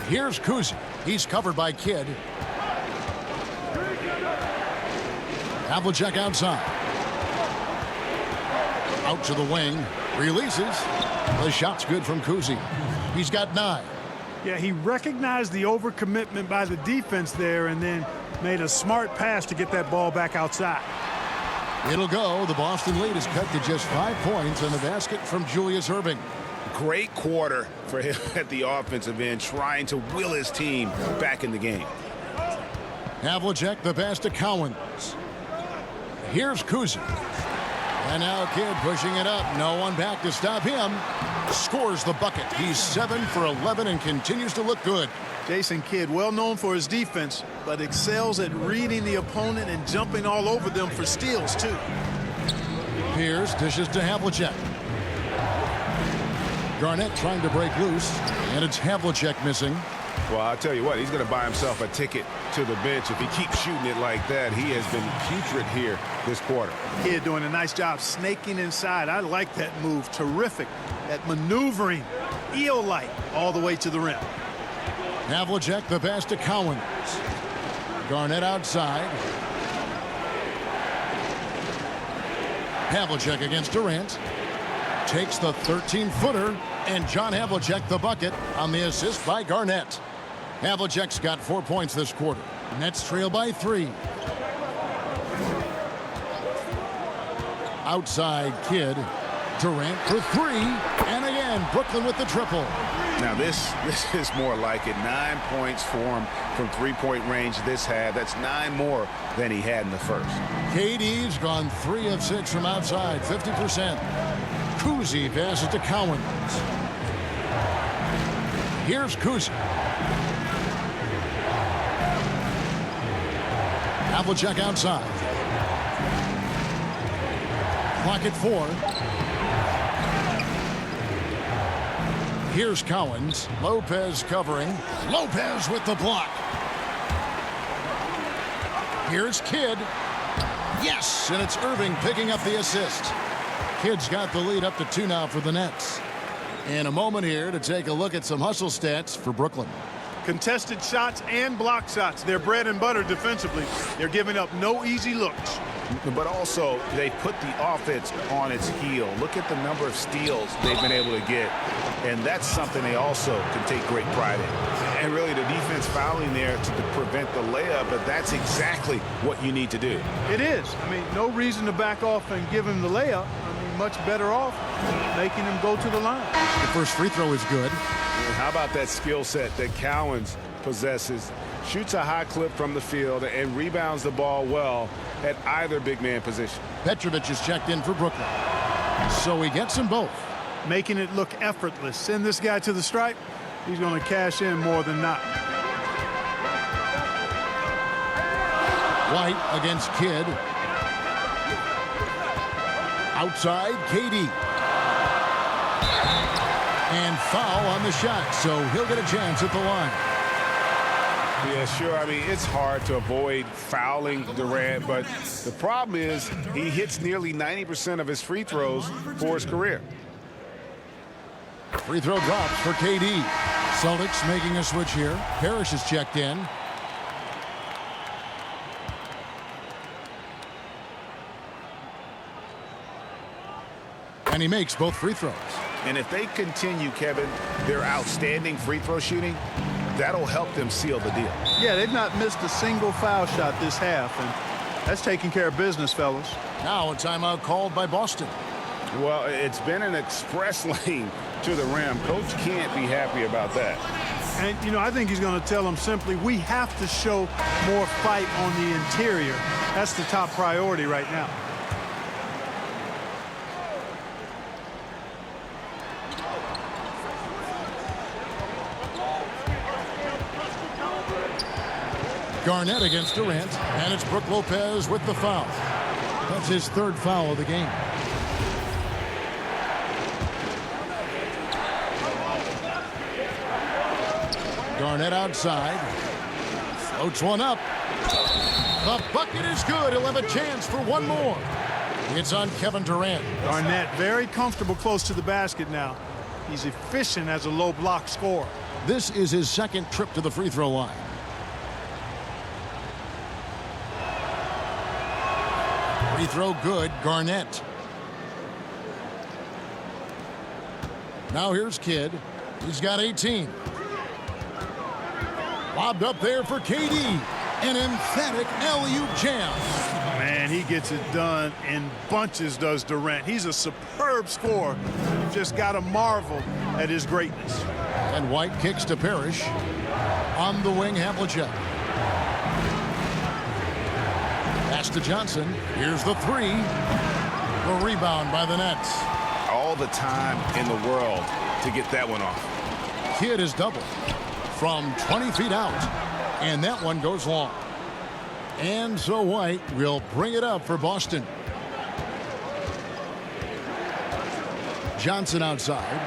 Here's Kuzi. He's covered by Kidd. Havlicek outside. Out to the wing. Releases. The shot's good from Kuzi. He's got 9. Yeah, he recognized the overcommitment by the defense there and then made a smart pass to get that ball back outside. It'll go. The Boston lead is cut to just 5 points and the basket from Julius Irving. Great quarter for him at the offensive end, trying to will his team back in the game. Havlicek, the pass to Cowens. Here's Kuzi. And now Kidd pushing it up. No one back to stop him. Scores the bucket. He's 7 for 11 and continues to look good. Jason Kidd, well known for his defense, but excels at reading the opponent and jumping all over them for steals, too. Pierce dishes to Havlicek. Garnett trying to break loose, and it's Havlicek missing. Well, I'll tell you what, he's going to buy himself a ticket to the bench. If he keeps shooting it like that, he has been putrid here this quarter. Kidd doing a nice job snaking inside. I like that move. Terrific. That maneuvering, eel-like, all the way to the rim. Havlicek, the pass to Cowens. Garnett outside. Havlicek against Durant. takes the 13-footer, and John Havlicek the bucket on the assist by Garnett. Havlicek's got 4 points this quarter. Nets trail by 3. Outside Kidd. Durant for 3, and again Brooklyn with the triple. Now this is more like it. 9 points for him from three-point range this half. That's 9 more than he had in the first. KD's gone 3 of 6 from outside, 50%. Kuzi passes to Cowens. Here's Kuzi. Havlicek outside. Clock at 4. Here's Cowens. Lopez covering. Lopez with the block. Here's Kidd. Yes, and it's Irving picking up the assist. Kidd's got the lead up to 2 now for the Nets. In a moment here to take a look at some hustle stats for Brooklyn. Contested shots and block shots. They're bread and butter defensively. They're giving up no easy looks. But also, they put the offense on its heel. Look at the number of steals they've been able to get. And that's something they also can take great pride in. And really, the defense fouling there to prevent the layup, but that's exactly what you need to do. It is. I mean, no reason to back off and give him the layup. I mean, much better off making him go to the line. The first free throw is good. And how about that skill set that Cowens possesses? Shoots a high clip from the field and rebounds the ball well at either big man position. Petrovic is checked in for Brooklyn. So he gets them both. Making it look effortless. Send this guy to the stripe. He's going to cash in more than not. White against Kidd. Outside, KD. And foul on the shot, so he'll get a chance at the line. Yeah, sure. I mean, it's hard to avoid fouling Durant, but the problem is he hits nearly 90% of his free throws for his career. Free throw drops for KD. Celtics making a switch here. Parrish is checked in. And he makes both free throws. And if they continue, Kevin, their outstanding free throw shooting, that'll help them seal the deal. Yeah, they've not missed a single foul shot this half, and that's taking care of business, fellas. Now a timeout called by Boston. Well, it's been an express lane to the rim. Coach can't be happy about that. And, you know, I think he's going to tell them simply, we have to show more fight on the interior. That's the top priority right now. Garnett against Durant, and it's Brook Lopez with the foul. That's his 3rd foul of the game. Garnett outside. Floats one up. The bucket is good. He'll have a chance for one more. It's on Kevin Durant. Garnett very comfortable close to the basket now. He's efficient as a low block scorer. This is his 2nd trip to the free throw line. Free throw good, Garnett. Now here's Kidd. He's got 18. Lobbed up there for KD. An emphatic alley-oop jam. Man, he gets it done in bunches, does Durant. He's a superb scorer. You just got to marvel at his greatness. And White kicks to Parrish. On the wing, Havlicek. Pass to Johnson. Here's the 3. The rebound by the Nets. All the time in the world to get that one off. Kidd is doubled from 20 feet out. And that one goes long. And so White will bring it up for Boston. Johnson outside.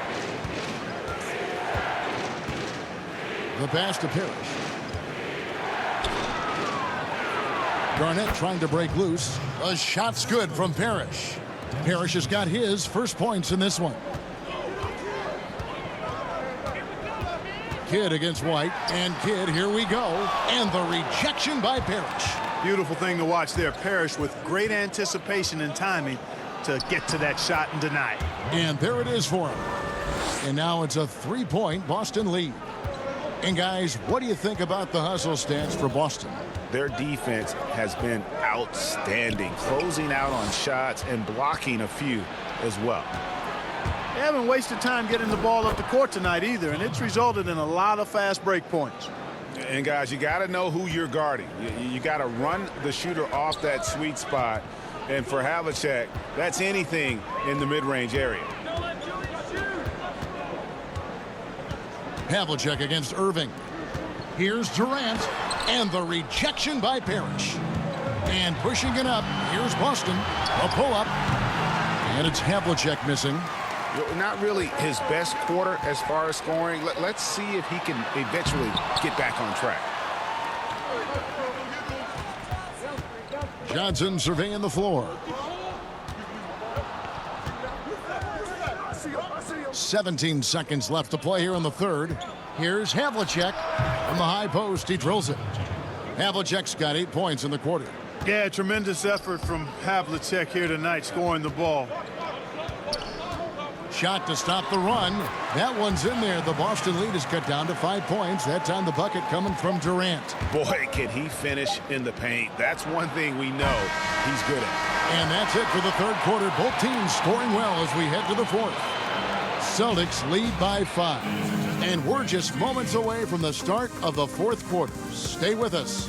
The pass to Parrish. Garnett trying to break loose. A shot's good from Parrish. Parrish has got his first points in this one. Kidd against White, and Kidd, here we go. And the rejection by Parrish. Beautiful thing to watch there. Parrish with great anticipation and timing to get to that shot and deny it. And there it is for him. And now it's a 3-point Boston lead. And guys, what do you think about the hustle stance for Boston? Their defense has been outstanding, closing out on shots and blocking a few as well. They haven't wasted time getting the ball up the court tonight either, and it's resulted in a lot of fast break points. And guys, you got to know who you're guarding. You got to run the shooter off that sweet spot. And for Havlicek, that's anything in the mid-range area. Havlicek against Irving. Here's Durant, and the rejection by Parrish. And pushing it up, here's Boston. A pull-up, and it's Havlicek missing. Not really his best quarter as far as scoring. Let's see if he can eventually get back on track. Johnson surveying the floor. 17 seconds left to play here in the third. Here's Havlicek from the high post. He drills it. Havlicek's got 8 points in the quarter. Yeah, tremendous effort from Havlicek here tonight, scoring the ball. Shot to stop the run. That one's in there. The Boston lead is cut down to 5 points. That time the bucket coming from Durant. Boy, can he finish in the paint. That's one thing we know he's good at. And that's it for the third quarter. Both teams scoring well as we head to the fourth. Celtics lead by 5. And we're just moments away from the start of the fourth quarter. Stay with us.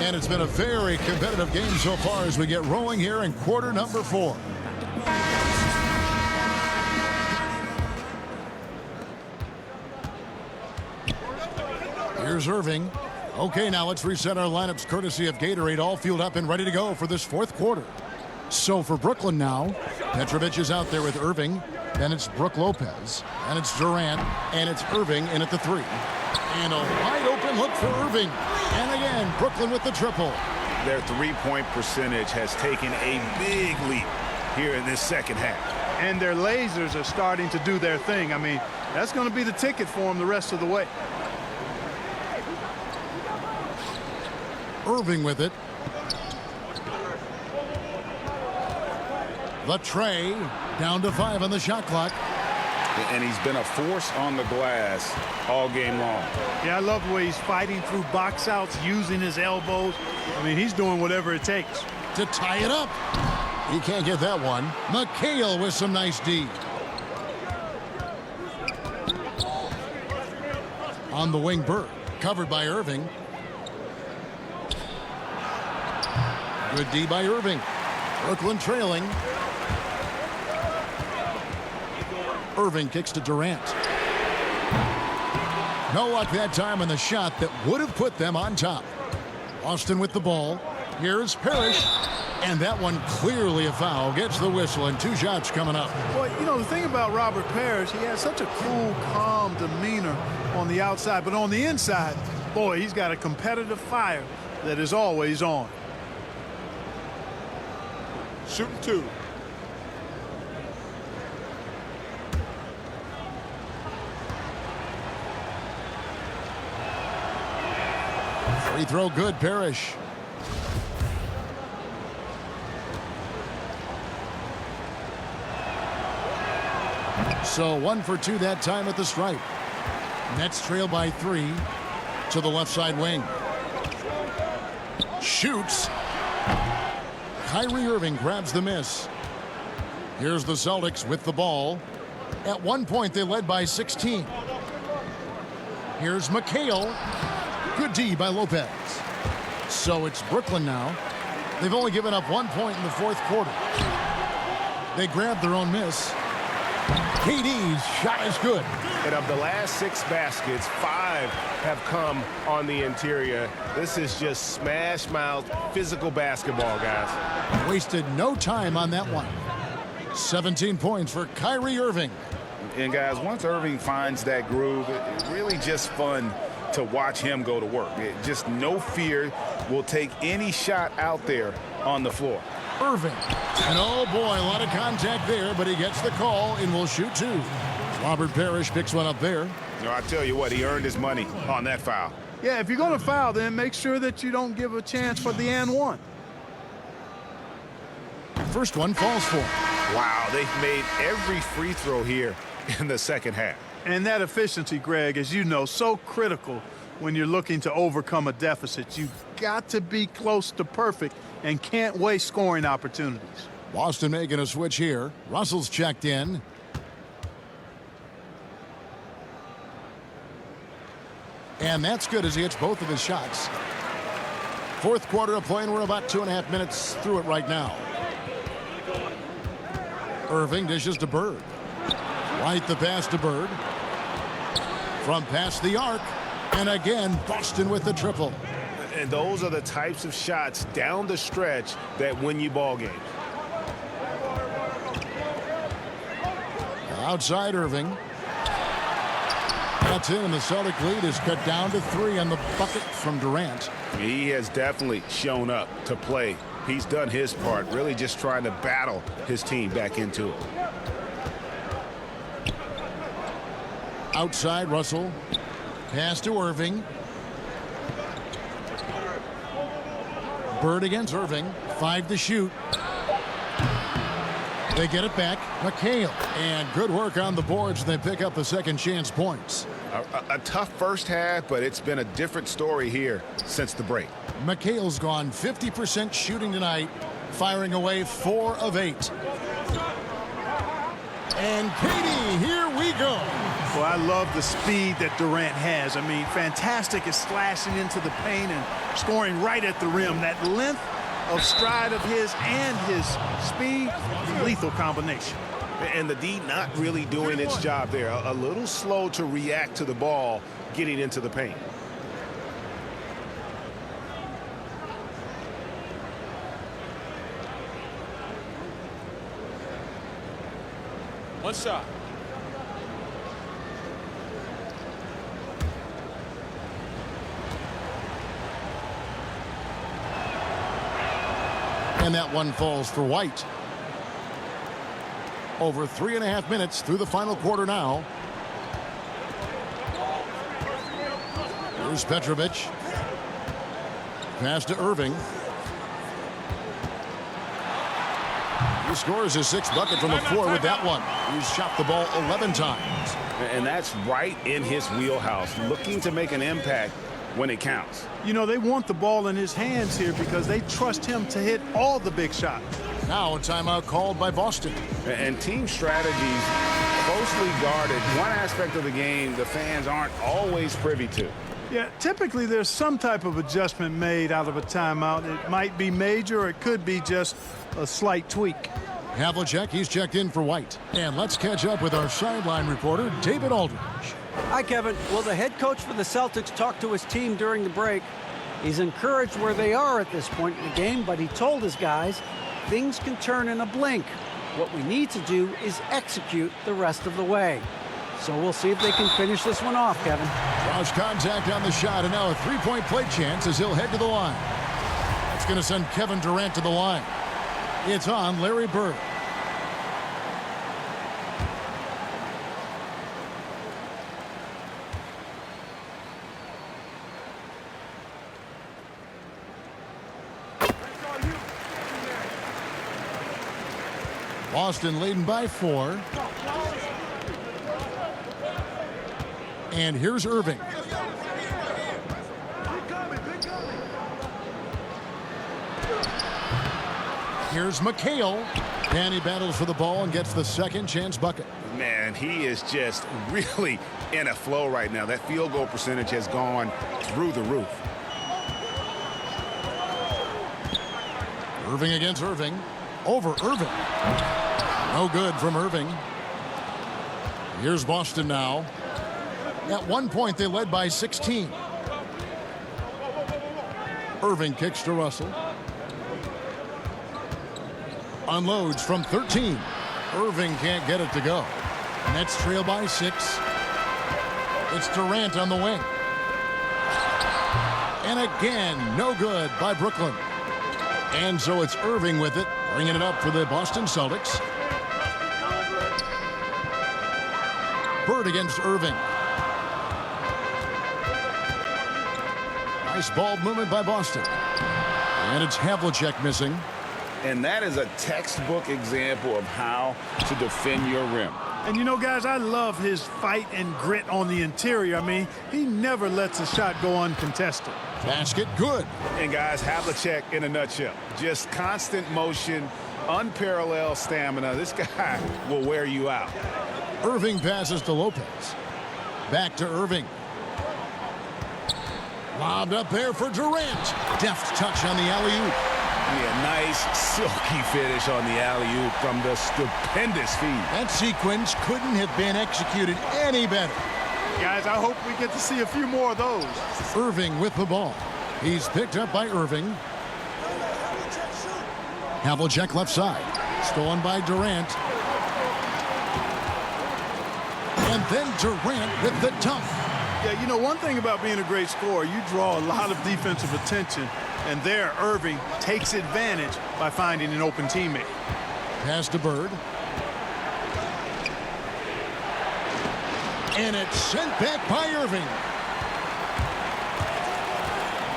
And it's been a very competitive game so far as we get rolling here in quarter number 4. Here's Irving. Okay, now let's reset our lineups courtesy of Gatorade, all fueled up and ready to go for this fourth quarter. So for Brooklyn now, Petrovic is out there with Irving. Then it's Brook Lopez. And it's Durant. And it's Irving in at the 3. And a wide open look for Irving. And again, Brooklyn with the triple. Their three-point percentage has taken a big leap here in this second half. And their lasers are starting to do their thing. I mean, that's going to be the ticket for them the rest of the way. Irving with it. The tray, down to 5 on the shot clock. And he's been a force on the glass all game long. Yeah, I love the way he's fighting through box outs, using his elbows. I mean, he's doing whatever it takes. To tie it up. He can't get that one. McHale with some nice D. On the wing, Bird. Covered by Irving. Good D by Irving. Brooklyn trailing. Irving kicks to Durant. No luck that time on the shot that would have put them on top. Austin with the ball. Here's Parrish. And that one clearly a foul. Gets the whistle and 2 shots coming up. Well, you know, the thing about Robert Parrish, he has such a cool, calm demeanor on the outside. But on the inside, boy, he's got a competitive fire that is always on. Shooting 2. Free throw good, Parrish. So 1 for 2 that time at the stripe. Nets trail by 3 to the left side wing. Shoots. Kyrie Irving grabs the miss. Here's the Celtics with the ball. At one point, they led by 16. Here's McHale. Good D by Lopez. So it's Brooklyn now. They've only given up 1 point in the fourth quarter. They grabbed their own miss. KD's shot is good. And of the last 6 baskets, 5 have come on the interior. This is just smash mouth physical basketball, guys. Wasted no time on that one. 17 points for Kyrie Irving. And guys, once Irving finds that groove, it's really just fun to watch him go to work. Just no fear, will take any shot out there on the floor. Irving. And oh boy, a lot of contact there, but he gets the call and will shoot two. Robert Parrish picks one up there. No, I tell you what, he earned his money on that foul. Yeah, if you're going to foul, then make sure that you don't give a chance for the and one. First one falls for him. Wow, they've made every free throw here in the second half. And that efficiency, Greg, as you know, so critical when you're looking to overcome a deficit. You've got to be close to perfect and can't waste scoring opportunities. Boston making a switch here. Russell's checked in. And that's good as he hits both of his shots. Fourth quarter of play, and we're about 2.5 minutes through it right now. Irving dishes to Bird. White the pass to Bird. From past the arc. And again, Boston with the triple. And those are the types of shots down the stretch that win you ball games. Outside Irving. That's in, and the Celtic lead is cut down to 3 on the bucket from Durant. He has definitely shown up to play. He's done his part, really just trying to battle his team back into it. Outside Russell. Pass to Irving. Bird against Irving. 5 to shoot. They get it back. McHale. And good work on the boards. They pick up the second chance points. A tough first half, but it's been a different story here since the break. McHale's gone 50% shooting tonight, firing away 4 of 8. And Katie, here we go. Well, I love the speed that Durant has. I mean, fantastic at slashing into the paint and scoring right at the rim. That length of stride of his and his speed, lethal combination. And the D not really doing its job there. A little slow to react to the ball getting into the paint. One shot. And that one falls for White. Over 3.5 minutes through the final quarter now. Here's Petrovic. Pass to Irving. He scores his 6th bucket from the floor with that one. He's shot the ball 11 times. And that's right in his wheelhouse, looking to make an impact when it counts. You know, they want the ball in his hands here because they trust him to hit all the big shots. Now a timeout called by Boston. And team strategies closely guarded. One aspect of the game the fans aren't always privy to. Yeah, typically there's some type of adjustment made out of a timeout. It might be major or it could be just a slight tweak. Havlicek, he's checked in for White. And let's catch up with our sideline reporter, David Aldridge. Hi, Kevin. Well, the head coach for the Celtics talked to his team during the break. He's encouraged where they are at this point in the game, but he told his guys things can turn in a blink. What we need to do is execute the rest of the way. So we'll see if they can finish this one off, Kevin. Cross contact on the shot, and now a three-point play chance as he'll head to the line. That's going to send Kevin Durant to the line. It's on Larry Bird. Boston leading by 4. And here's Irving. Here's McHale. And he battles for the ball and gets the second chance bucket. Man, he is just really in a flow right now. That field goal percentage has gone through the roof. Irving against Irving. Over Irving. No good from Irving. Here's Boston now. At one point, they led by 16. Irving kicks to Russell. Unloads from 13. Irving can't get it to go. Nets trail by 6. It's Durant on the wing. And again, no good by Brooklyn. And so it's Irving with it, bringing it up for the Boston Celtics. Bird against Irving. Nice ball movement by Boston. And it's Havlicek missing. And that is a textbook example of how to defend your rim. And you know, guys, I love his fight and grit on the interior. I mean, he never lets a shot go uncontested. Basket good. And guys, Havlicek in a nutshell. Just constant motion, unparalleled stamina. This guy will wear you out. Irving passes to Lopez. Back to Irving. Lobbed up there for Durant. Deft touch on the alley-oop. Yeah, nice silky finish on the alley-oop from the stupendous feed. That sequence couldn't have been executed any better. Guys, I hope we get to see a few more of those. Irving with the ball. He's picked up by Irving. Havlicek left side. Stolen by Durant. And then Durant with the dunk. Yeah, you know, one thing about being a great scorer, you draw a lot of defensive attention. And there, Irving takes advantage by finding an open teammate. Pass to Bird. And it's sent back by Irving.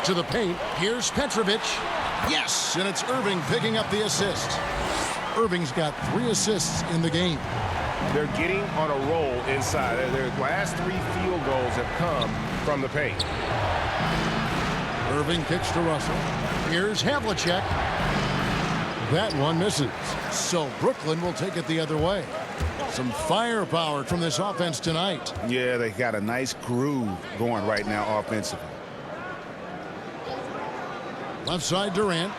To the paint. Here's Petrovic. Yes, and it's Irving picking up the assist. Irving's got 3 assists in the game. They're getting on a roll inside. Their last 3 field goals have come from the paint. Irving kicks to Russell. Here's Havlicek. That one misses. So Brooklyn will take it the other way. Some firepower from this offense tonight. Yeah, they got a nice groove going right now offensively. Left side Durant.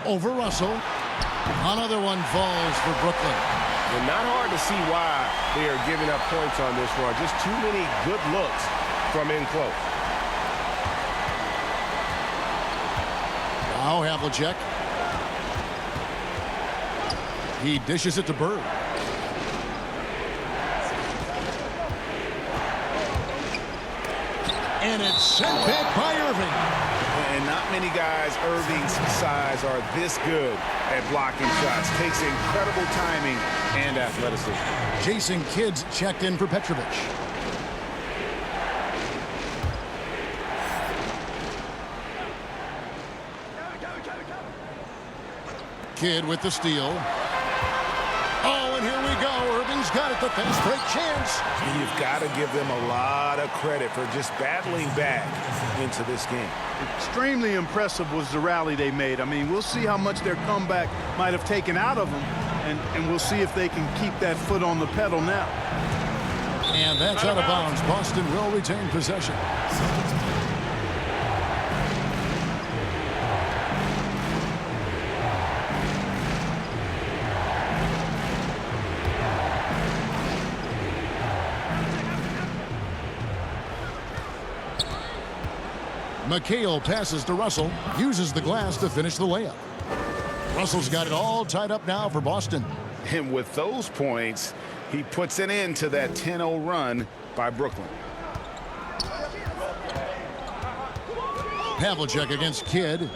Over Russell. Another one falls for Brooklyn. And not hard to see why they are giving up points on this run. Just too many good looks from in close. Now Havlicek. He dishes it to Bird. And it's sent back by Irving. And not many guys Irving's size are this good at blocking shots. Takes incredible timing and athleticism. Jason Kidd's checked in for Petrovic. Kidd with the steal. Oh, and here we go. Irving's got it. The fast break chance. And you've got to give them a lot of credit for just battling back into this game. Extremely impressive was the rally they made. I mean, we'll see how much their comeback might have taken out of them, and we'll see if they can keep that foot on the pedal now. And that's out of bounds. Boston will retain possession. McHale passes to Russell, uses the glass to finish the layup. Russell's got it all tied up now for Boston. And with those points, he puts an end to that 10-0 run by Brooklyn. Havlicek against Kidd.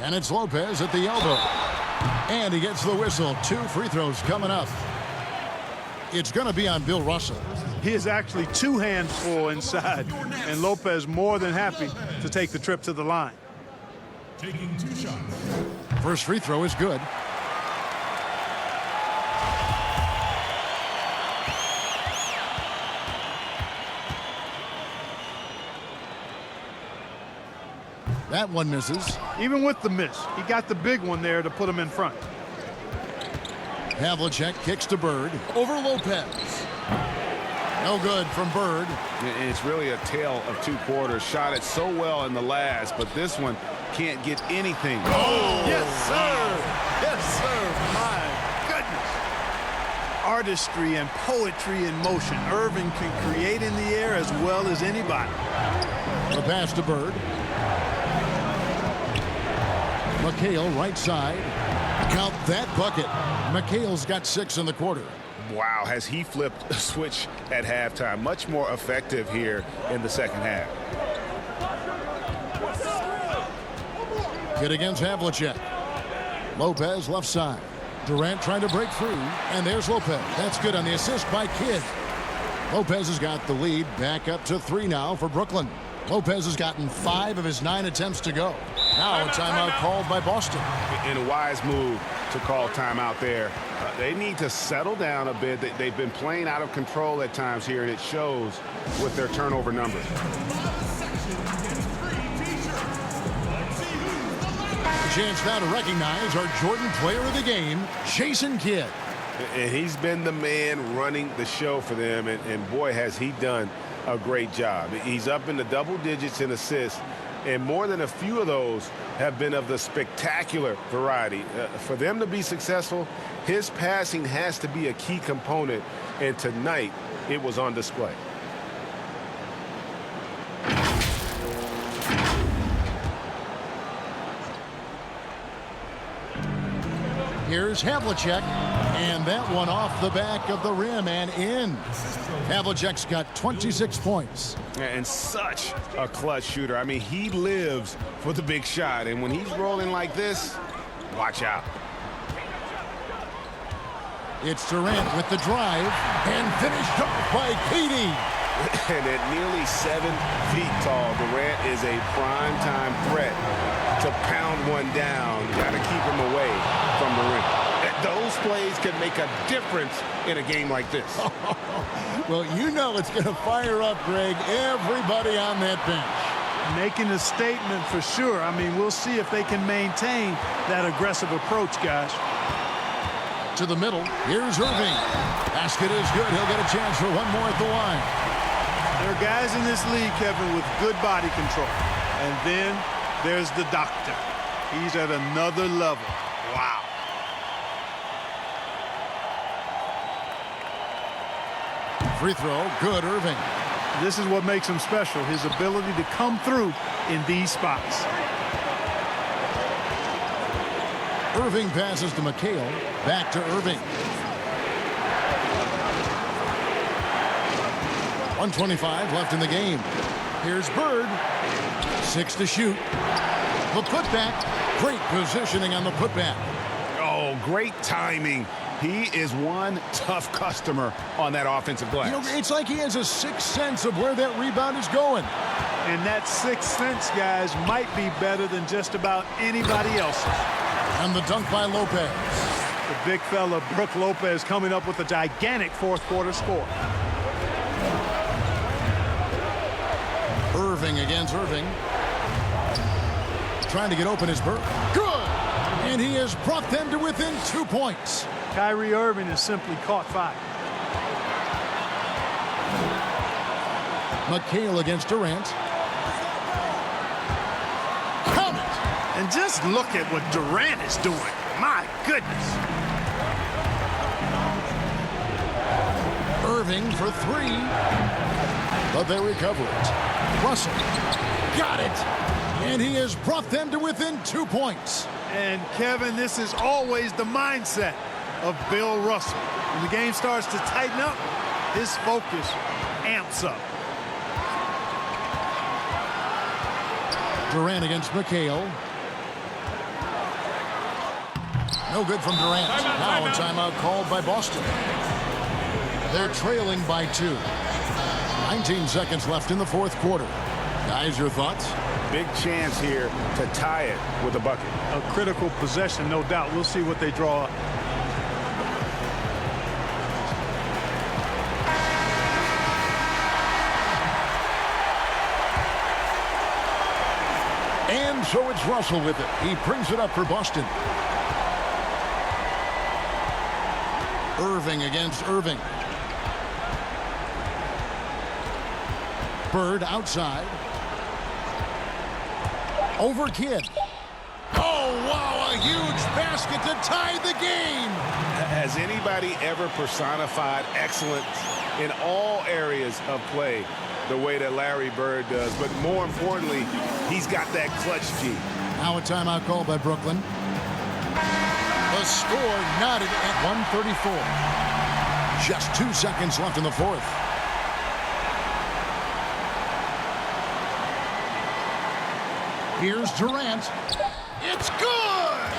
And it's Lopez at the elbow. And he gets the whistle. 2 free throws coming up. It's going to be on Bill Russell. He is actually 2 hands full inside, and Lopez more than happy to take the trip to the line. Taking 2 shots. First free throw is good. That one misses. Even with the miss, he got the big one there to put him in front. Havlicek kicks to Bird. Over Lopez. No good from Bird. It's really a tale of 2 quarters. Shot it so well in the last, but this one can't get anything. Oh, yes, sir. Yes, sir. My goodness. Artistry and poetry in motion. Irving can create in the air as well as anybody. The pass to Bird. McHale right side. Count that bucket. McHale's got 6 in the quarter. Wow, has he flipped a switch at halftime. Much more effective here in the second half. Good against Havlicek. Lopez left side. Durant trying to break through, and there's Lopez. That's good on the assist by Kidd. Lopez has got the lead back up to 3 now for Brooklyn. Lopez has gotten 5 of his 9 attempts to go. Now a timeout called by Boston. In a wise move to call timeout there. They need to settle down a bit. They've been playing out of control at times here, and it shows with their turnover numbers. Chance now to recognize our Jordan player of the game, Jason Kidd. And he's been the man running the show for them, and boy, has he done a great job. He's up in the double digits in assists, and more than a few of those have been of the spectacular variety. For them to be successful, his passing has to be a key component, and tonight it was on display. Here's Havlicek, and that one off the back of the rim and in. Havlicek's got 26 points. And such a clutch shooter. I mean, he lives for the big shot, and when he's rolling like this, watch out. It's Durant with the drive, and finished off by KD. And at nearly 7 feet tall, Durant is a prime-time threat to pound one down. Got to keep him away from the rim. Those plays can make a difference in a game like this. Well, you know it's going to fire up, Greg, everybody on that bench. Making a statement for sure. I mean, we'll see if they can maintain that aggressive approach, guys. To the middle, here's Irving. Basket is good. He'll get a chance for one more at the line. There are guys in this league, Kevin, with good body control. And then there's the doctor. He's at another level. Wow. Free throw, good, Irving. This is what makes him special, his ability to come through in these spots. Irving passes to McHale. Back to Irving. 1:25 left in the game. Here's Bird. 6 to shoot. The putback. Great positioning on the putback. Oh, great timing. He is one tough customer on that offensive glass. You know, it's like he has a sixth sense of where that rebound is going. And that sixth sense, guys, might be better than just about anybody else's. And the dunk by Lopez. The big fella, Brook Lopez, coming up with a gigantic fourth-quarter score. Irving against Irving. Trying to get open is Bird. Good! And he has brought them to within 2 points. Kyrie Irving has simply caught fire. McHale against Durant. Count it! And just look at what Durant is doing. My goodness. Irving for 3. But they recover it. Russell got it. And he has brought them to within 2 points. And Kevin, this is always the mindset of Bill Russell. When the game starts to tighten up, his focus amps up. Durant against McHale. No good from Durant. Now a timeout called by Boston. They're trailing by 2. 19 seconds left in the fourth quarter. Guys, your thoughts? Big chance here to tie it with a bucket. A critical possession, no doubt. We'll see what they draw up. And so it's Russell with it. He brings it up for Boston. Irving against Irving. Bird outside. Over Kidd. Oh, wow, a huge basket to tie the game. Has anybody ever personified excellence in all areas of play the way that Larry Bird does? But more importantly, he's got that clutch G. Now a timeout call by Brooklyn. The score knotted at 134. Just 2 seconds left in the fourth. Here's Durant. It's good!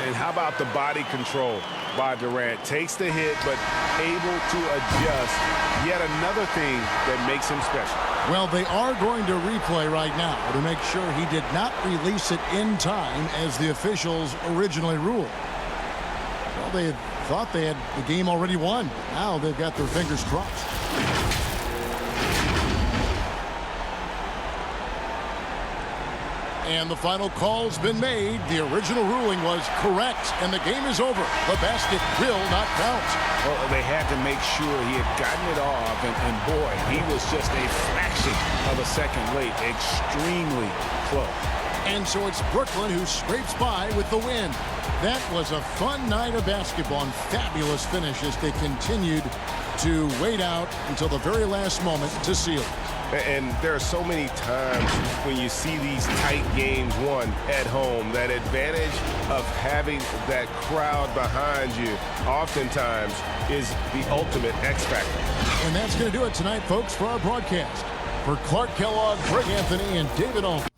And how about the body control by Durant? Takes the hit, but able to adjust. Yet another thing that makes him special. Well, they are going to replay right now to make sure he did not release it in time as the officials originally ruled. Well, they thought they had the game already won. Now they've got their fingers crossed. And the final call's been made. The original ruling was correct, and the game is over. The basket will not count. Well, they had to make sure he had gotten it off, and boy, he was just a fraction of a second late. Extremely close. And so it's Brooklyn who scrapes by with the win. That was a fun night of basketball and fabulous finish as they continued to wait out until the very last moment to seal it. And there are so many times when you see these tight games won at home, that advantage of having that crowd behind you oftentimes is the ultimate X factor. And that's going to do it tonight, folks, for our broadcast. For Clark Kellogg, Greg Anthony, and David Aldridge.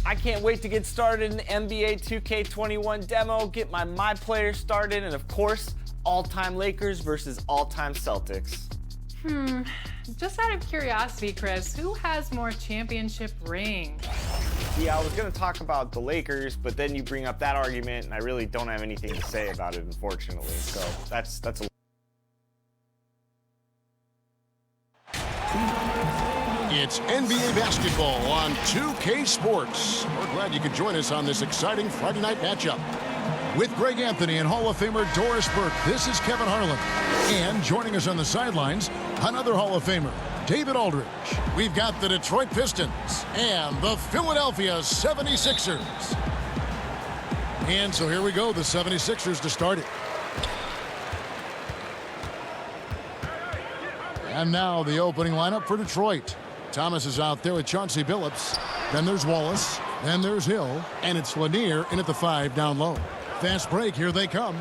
I can't wait to get started in the NBA 2K21 demo, get my player started, and of course, all-time Lakers versus all-time Celtics. Just out of curiosity, Chris, who has more championship rings? Yeah, I was gonna talk about the Lakers, but then you bring up that argument, and I really don't have anything to say about it, unfortunately. So that's a It's NBA basketball on 2K Sports. We're glad you could join us on this exciting Friday night matchup. With Greg Anthony and Hall of Famer Doris Burke, this is Kevin Harlan. And joining us on the sidelines, another Hall of Famer, David Aldridge. We've got the Detroit Pistons and the Philadelphia 76ers. And so here we go, the 76ers to start it. And now the opening lineup for Detroit. Thomas is out there with Chauncey Billups. Then there's Wallace. Then there's Hill. And it's Lanier in at the 5 down low. Fast break. Here they come.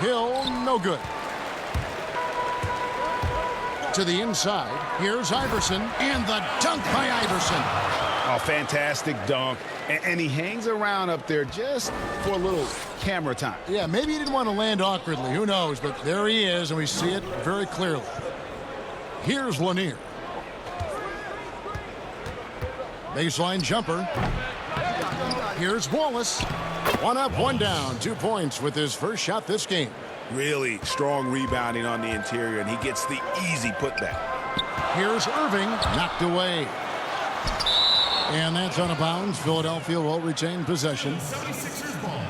Hill, no good. To the inside. Here's Iverson. And the dunk by Iverson. Oh, fantastic dunk. And he hangs around up there just for a little camera time. Yeah, maybe he didn't want to land awkwardly. Who knows? But there he is, and we see it very clearly. Here's Lanier. Baseline jumper. Here's Wallace. 1 up, 1 down. 2 points with his first shot this game. Really strong rebounding on the interior, and he gets the easy putback. Here's Irving. Knocked away. And that's out of bounds. Philadelphia will retain possession. 76ers ball.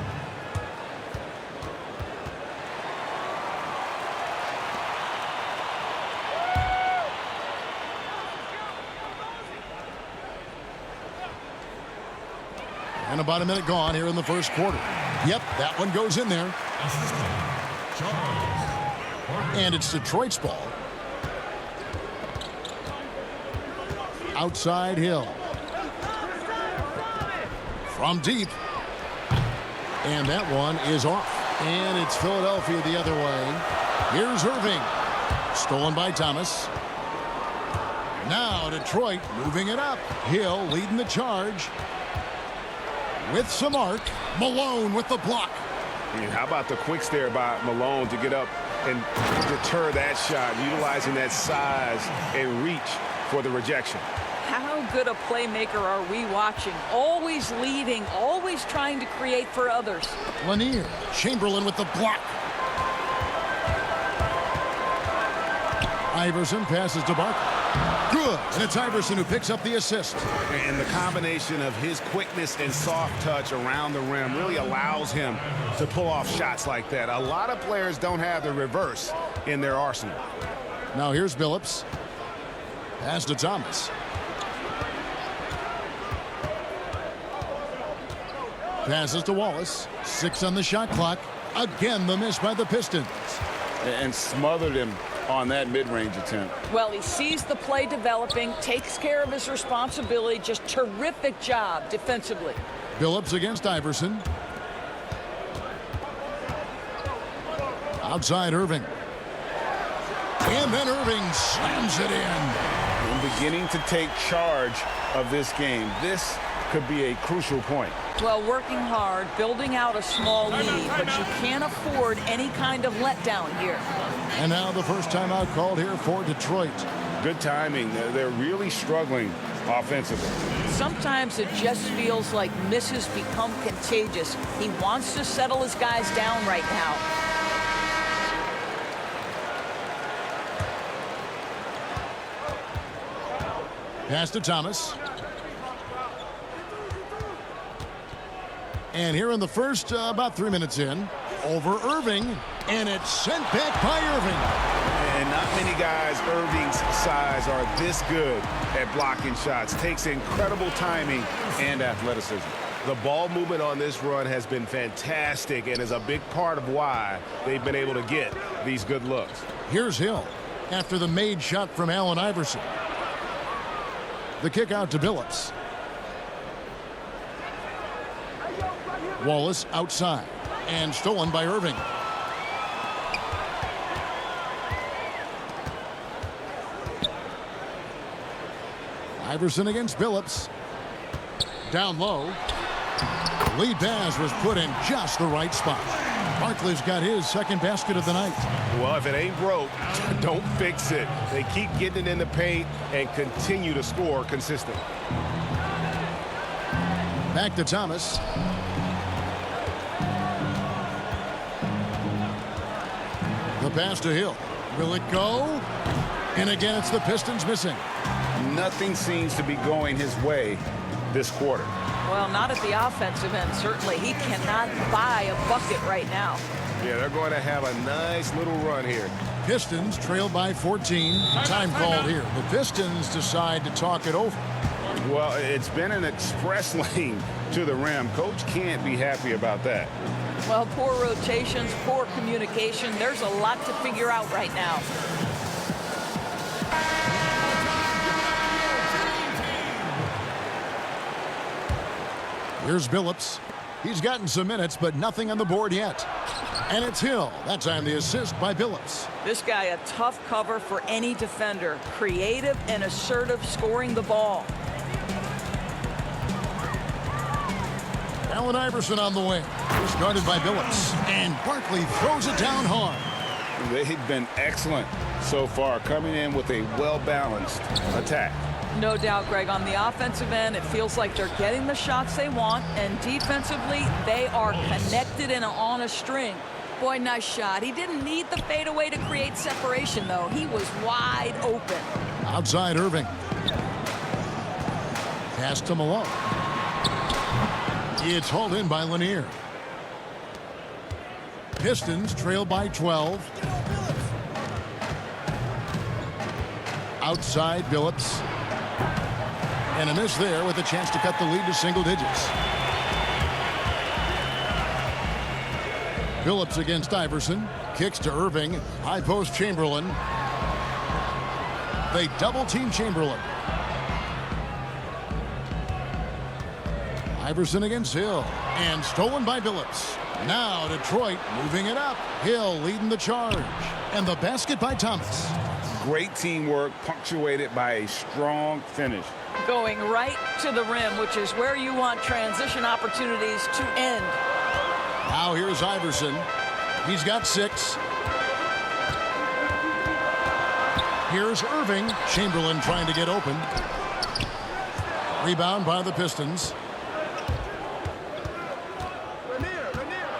And about a minute gone here in the first quarter. Yep, that one goes in there. And it's Detroit's ball. Outside Hill. From deep. And that one is off. And it's Philadelphia the other way. Here's Irving. Stolen by Thomas. Now Detroit moving it up. Hill leading the charge. With some arc. Malone with the block. And how about the quick stare by Malone to get up and deter that shot, utilizing that size and reach for the rejection. How good a playmaker are we watching? Always leading, always trying to create for others. Lanier, Chamberlain with the block. Iverson passes to Barkley. Good, and it's Iverson who picks up the assist. And the combination of his quickness and soft touch around the rim really allows him to pull off shots like that. A lot of players don't have the reverse in their arsenal. Now here's Billups. Pass to Thomas. Passes to Wallace. 6 on the shot clock. Again, the miss by the Pistons. And smothered him on that mid-range attempt. Well, he sees the play developing, takes care of his responsibility. Just terrific job defensively. Billups against Iverson. Outside Irving. And then Irving slams it in. And beginning to take charge of this game. This could be a crucial point. Well, working hard, building out a small lead, but you can't afford any kind of letdown here. And now the first timeout called here for Detroit. Good timing. They're really struggling offensively. Sometimes it just feels like misses become contagious. He wants to settle his guys down right now. Pass to Thomas. And here in the first, about 3 minutes in, over Irving, and it's sent back by Irving. And not many guys Irving's size are this good at blocking shots. Takes incredible timing and athleticism. The ball movement on this run has been fantastic and is a big part of why they've been able to get these good looks. Here's Hill after the made shot from Allen Iverson. The kick out to Billups. Wallace outside and stolen by Irving. Iverson against Billups. Down low. Lead pass was put in just the right spot. Barkley's got his second basket of the night. Well, if it ain't broke, don't fix it. They keep getting it in the paint and continue to score consistently. Back to Thomas. The pass to Hill. Will it go? And again, it's the Pistons missing. Nothing seems to be going his way this quarter. Well, not at the offensive end, certainly. He cannot buy a bucket right now. Yeah, they're going to have a nice little run here. Pistons trail by 14. Time called here. The Pistons decide to talk it over. Well, it's been an express lane to the rim. Coach can't be happy about that. Well, poor rotations, poor communication. There's a lot to figure out right now. Here's Billups. He's gotten some minutes, but nothing on the board yet. And it's Hill. That time the assist by Billups. This guy a tough cover for any defender. Creative and assertive scoring the ball. Allen Iverson on the wing. Was guarded by Billups. And Barkley throws it down hard. They've been excellent so far, coming in with a well-balanced attack. No doubt, Greg. On the offensive end, it feels like they're getting the shots they want, and defensively, they are connected and on a string. Boy, nice shot. He didn't need the fadeaway to create separation, though. He was wide open. Outside Irving. Pass to Malone. It's hauled in by Lanier. Pistons trail by 12. Outside Billups. And a miss there with a chance to cut the lead to single digits. Phillips against Iverson. Kicks to Irving. High post Chamberlain. They double team Chamberlain. Iverson against Hill. And stolen by Phillips. Now Detroit moving it up. Hill leading the charge. And the basket by Thomas. Great teamwork punctuated by a strong finish. Going right to the rim, which is where you want transition opportunities to end. Now here's Iverson. He's got 6. Here's Irving. Chamberlain trying to get open. Rebound by the Pistons.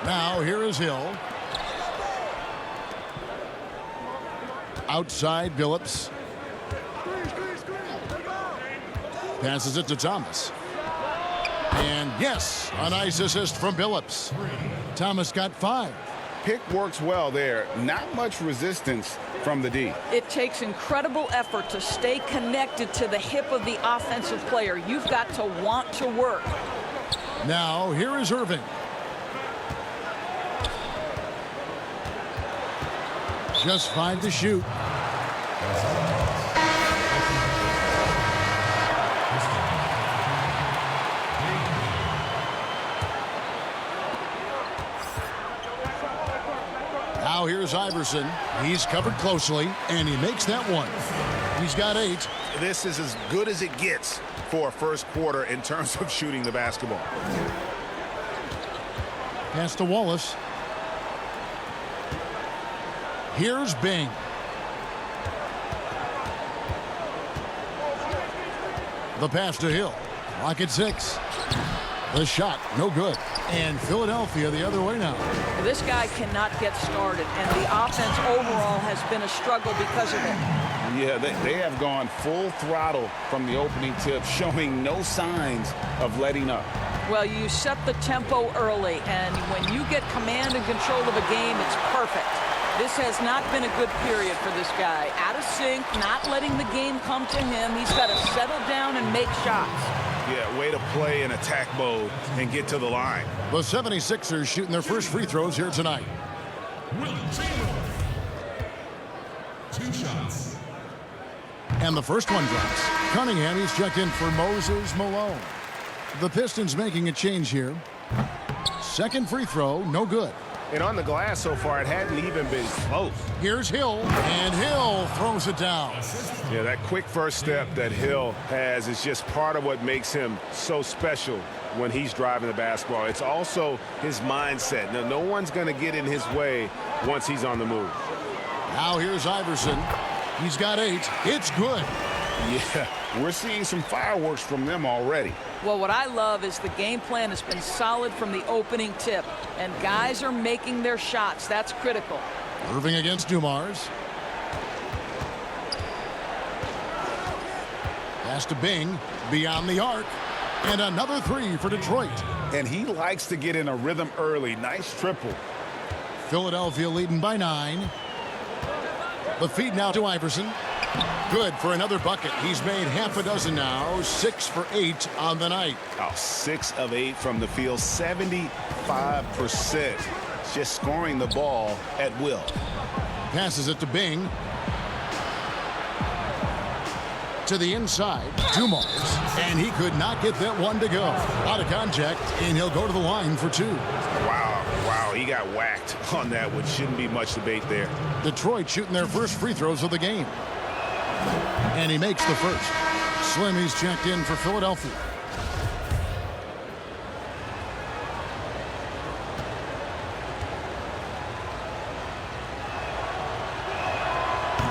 Now here is Hill. Outside Phillips. Passes it to Thomas. And yes, a nice assist from Phillips. Thomas got 5. Pick works well there. Not much resistance from the D. It takes incredible effort to stay connected to the hip of the offensive player. You've got to want to work. Now here is Irving. Just 5 to shoot. Now here's Iverson. He's covered closely, and he makes that one. He's got 8. This is as good as it gets for a first quarter in terms of shooting the basketball. Pass to Wallace. Here's Bing. The pass to Hill. Clock at 6. The shot, no good. And Philadelphia the other way now. This guy cannot get started, and the offense overall has been a struggle because of it. Yeah, they have gone full throttle from the opening tip, showing no signs of letting up. Well, you set the tempo early, and when you get command and control of a game, it's perfect. This has not been a good period for this guy. Out of sync, not letting the game come to him. He's got to settle down and make shots. Yeah, way to play in attack mode and get to the line. The 76ers shooting their first free throws here tonight. Two shots. And the first one drops. Cunningham, he's checked in for Moses Malone. The Pistons making a change here. Second free throw, no good. And on the glass so far, it hadn't even been close. Here's Hill, and Hill throws it down. Yeah, that quick first step that Hill has is just part of what makes him so special when he's driving the basketball. It's also his mindset. Now, no one's going to get in his way once he's on the move. Now here's Iverson. He's got 8. It's good. Yeah, we're seeing some fireworks from them already. Well, what I love is the game plan has been solid from the opening tip, and guys are making their shots. That's critical. Irving against Dumars. Pass to Bing, beyond the arc, and another 3 for Detroit. And he likes to get in a rhythm early. Nice triple. Philadelphia leading by 9. The feed now to Iverson. Good for another bucket. He's made half a dozen now. 6 for 8 on the night. Oh, 6 of 8 from the field. 75%. Just scoring the ball at will. Passes it to Bing. To the inside. Dumars. And he could not get that one to go. Out of contact, and he'll go to the line for 2. Wow, he got whacked on that one. Shouldn't be much debate there. Detroit shooting their first free throws of the game. And he makes the first. Slim, he's checked in for Philadelphia.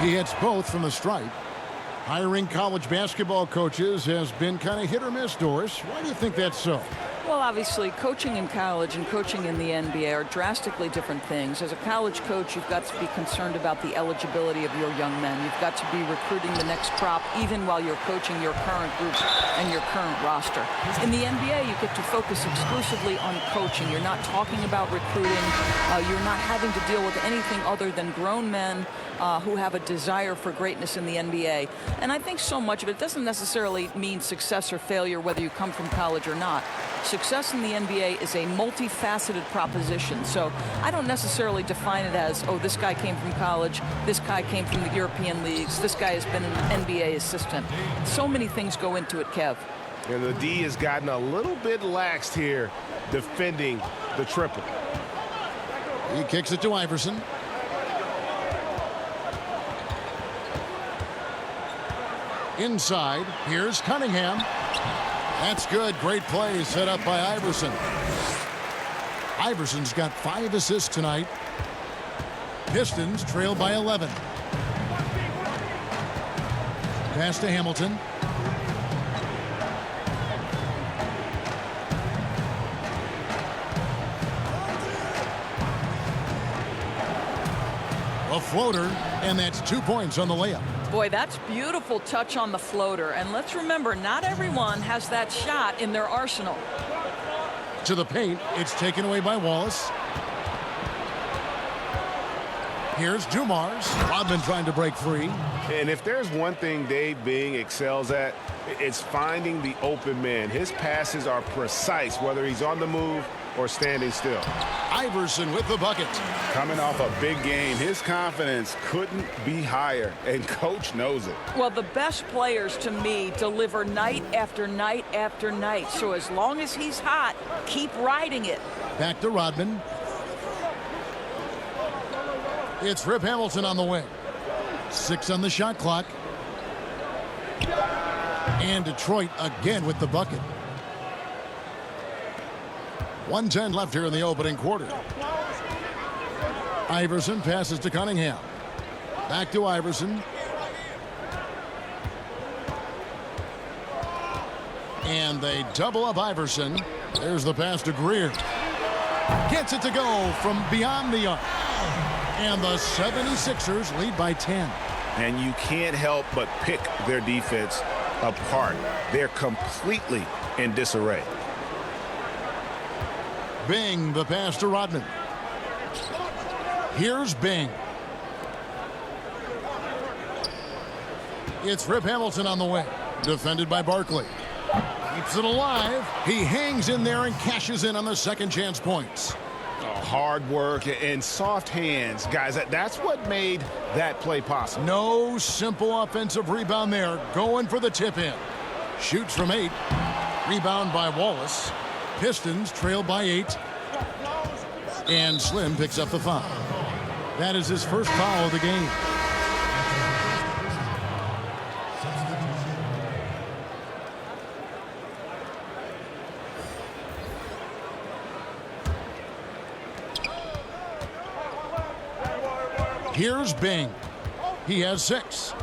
He hits both from the stripe. Hiring college basketball coaches has been kind of hit or miss, Doris. Why do you think that's so? Well, obviously, coaching in college and coaching in the NBA are drastically different things. As a college coach, you've got to be concerned about the eligibility of your young men. You've got to be recruiting the next crop, even while you're coaching your current group and your current roster. In the NBA, you get to focus exclusively on coaching. You're not talking about recruiting. You're not having to deal with anything other than grown men who have a desire for greatness in the NBA. And I think so much of it doesn't necessarily mean success or failure, whether you come from college or not. success in the NBA is a multifaceted proposition. So I don't necessarily define it as, oh, this guy came from college, this guy came from the European leagues, this guy has been an NBA assistant. So many things go into it, Kev. And the D has gotten a little bit laxed here defending the triple. He kicks it to Iverson. Inside, here's Cunningham. That's good. Great play set up by Iverson. Iverson's got 5 assists tonight. Pistons trail by 11. Pass to Hamilton. A floater, and that's 2 points on the layup. Boy, that's beautiful touch on the floater. And let's remember, not everyone has that shot in their arsenal. To the paint, it's taken away by Wallace. Here's Dumars. Rodman trying to break free. And if there's one thing Dave Bing excels at, it's finding the open man. His passes are precise, whether he's on the move or standing still. Iverson with the bucket. Coming off a big game, his confidence couldn't be higher, and coach knows it. Well, the best players to me deliver night after night after night. So as long as he's hot, keep riding it. Back to Rodman. It's Rip Hamilton on the wing. 6 on the shot clock. And Detroit again with the bucket. 1:10 left here in the opening quarter. Iverson passes to Cunningham. Back to Iverson. And they double up Iverson. There's the pass to Greer. Gets it to go from beyond the arc. And the 76ers lead by 10. And you can't help but pick their defense apart. They're completely in disarray. Bing, the pass to Rodman. Here's Bing. It's Rip Hamilton on the wing. Defended by Barkley. Keeps it alive. He hangs in there and cashes in on the second chance points. Hard work and soft hands, guys. That's what made that play possible. No simple offensive rebound there. Going for the tip in. Shoots from 8. Rebound by Wallace. Pistons trail by 8. And Slim picks up the foul. That is his first foul of the game. Here's Bing. He has 6.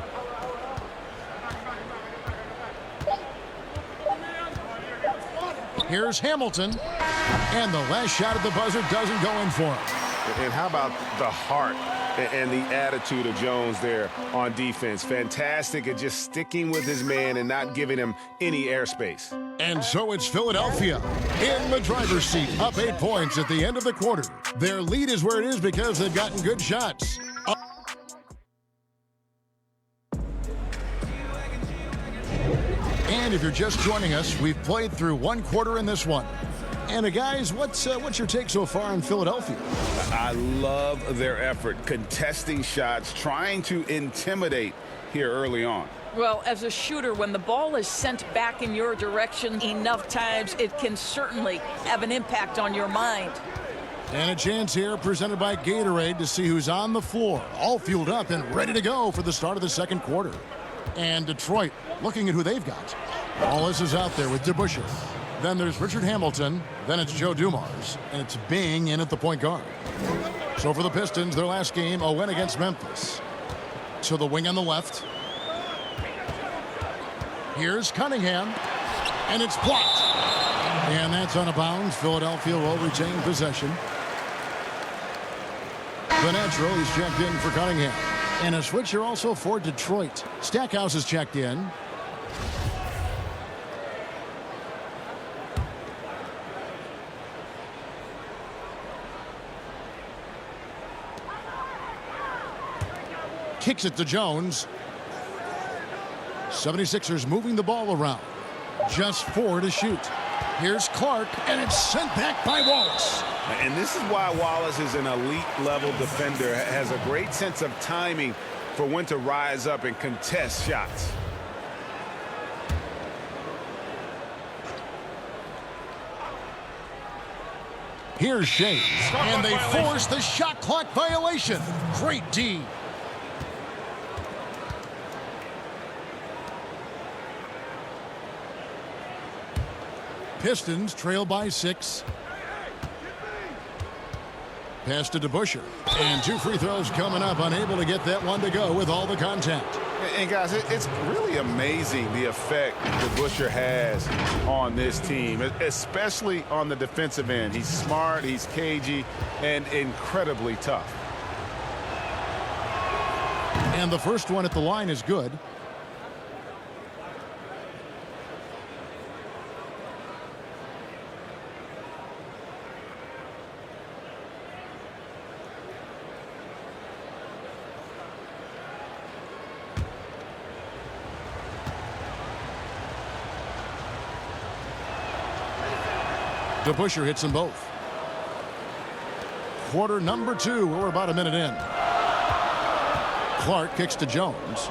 Here's Hamilton. And the last shot at the buzzer doesn't go in for him. And how about the heart and the attitude of Jones there on defense? Fantastic at just sticking with his man and not giving him any airspace. And so it's Philadelphia in the driver's seat, up 8 points at the end of the quarter. Their lead is where it is because they've gotten good shots. And if you're just joining us, we've played through 1 quarter in this one. And guys, what's your take so far on Philadelphia? I love their effort, contesting shots, trying to intimidate here early on. Well, as a shooter, when the ball is sent back in your direction enough times, it can certainly have an impact on your mind. And a chance here presented by Gatorade to see who's on the floor, all fueled up and ready to go for the start of the second quarter. And Detroit looking at who they've got. Wallace is out there with DeBusschere. Then there's Richard Hamilton. Then it's Joe Dumars. And it's Bing in at the point guard. So for the Pistons, their last game, a win against Memphis. To the wing on the left. Here's Cunningham. And it's blocked. And that's out of bounds. Philadelphia will retain possession. The natural is checked in for Cunningham. And a switch here also for Detroit. Stackhouse is checked in. Kicks it to Jones. 76ers moving the ball around. Just 4 to shoot. Here's Clark, and it's sent back by Wallace. And this is why Wallace is an elite-level defender, has a great sense of timing for when to rise up and contest shots. Here's Shea, and they force the shot clock violation. Great D. Pistons trail by 6. Pass to DeBusschere. And 2 free throws coming up. Unable to get that one to go with all the contact. And guys, it's really amazing the effect DeBusschere has on this team, especially on the defensive end. He's smart, he's cagey, and incredibly tough. And the first one at the line is good. DeBusschere hits them both. Quarter number 2. We're about a minute in. Clark kicks to Jones.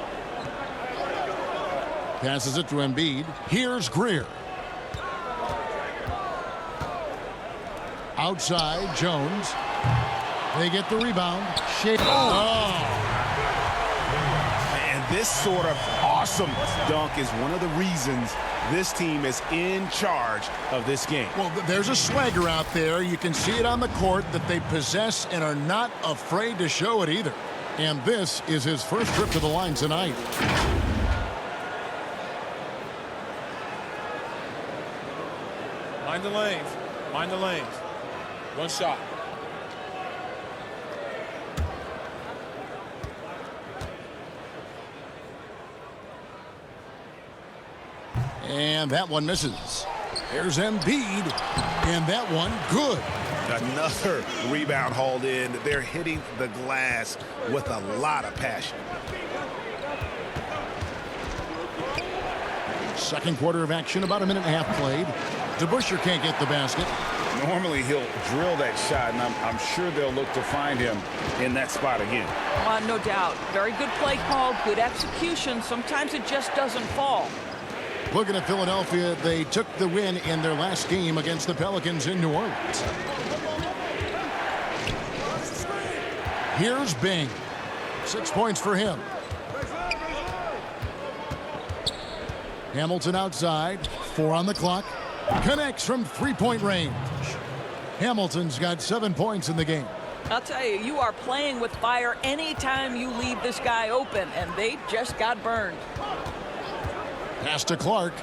Passes it to Embiid. Here's Greer. Outside, Jones. They get the rebound. Shea. And this sort of awesome dunk is one of the reasons this team is in charge of this game. Well, there's a swagger out there. You can see it on the court that they possess and are not afraid to show it either. And this is his first trip to the line tonight. Mind the lanes. Mind the lanes. One shot. And that one misses. There's Embiid. And that one good. Another rebound hauled in. They're hitting the glass with a lot of passion. Second quarter of action, about a minute and a half played. DeBusschere can't get the basket. Normally he'll drill that shot, and I'm sure they'll look to find him in that spot again. No doubt. Very good play call, good execution. Sometimes it just doesn't fall. Looking at Philadelphia, they took the win in their last game against the Pelicans in New Orleans. Here's Bing. 6 points for him. Hamilton outside. 4 on the clock. Connects from three-point range. Hamilton's got 7 points in the game. I'll tell you, you are playing with fire anytime you leave this guy open, and they just got burned. Pass to Clark.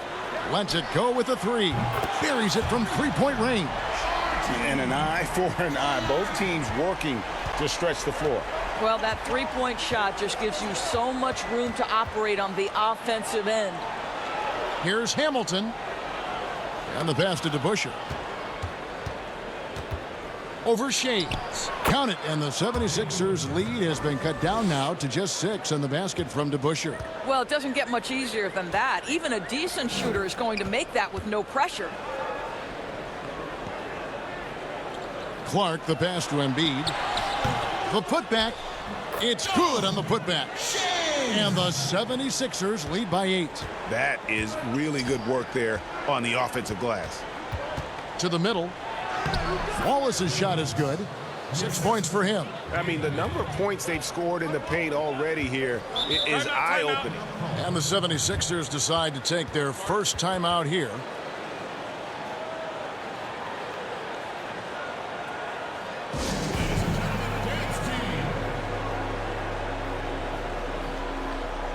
Lets it go with a 3. Buries it from three-point range. And an eye for an eye. Both teams working to stretch the floor. Well, that three-point shot just gives you so much room to operate on the offensive end. Here's Hamilton. And the pass to DeBusschere. Over Shades. Count it, and the 76ers lead has been cut down now to just 6 on the basket from DeBusschere. Well, it doesn't get much easier than that. Even a decent shooter is going to make that with no pressure. Clark, the pass to Embiid. The putback. It's good on the putback. And the 76ers lead by 8. That is really good work there on the offensive glass. To the middle. Wallace's shot is good. 6 points for him. I mean, the number of points they've scored in the paint already here is eye-opening. And the 76ers decide to take their first time out here.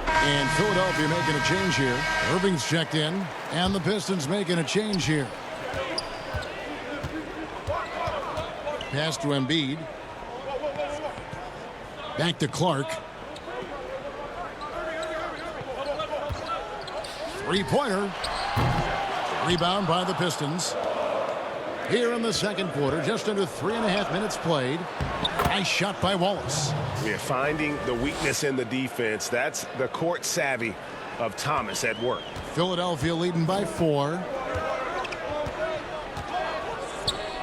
And Philadelphia making a change here. Irving's checked in, and the Pistons making a change here. Pass to Embiid. Back to Clark. Three-pointer. Rebound by the Pistons. Here in the second quarter, just under 3.5 minutes played. Nice shot by Wallace. We're finding the weakness in the defense. That's the court savvy of Thomas at work. Philadelphia leading by 4.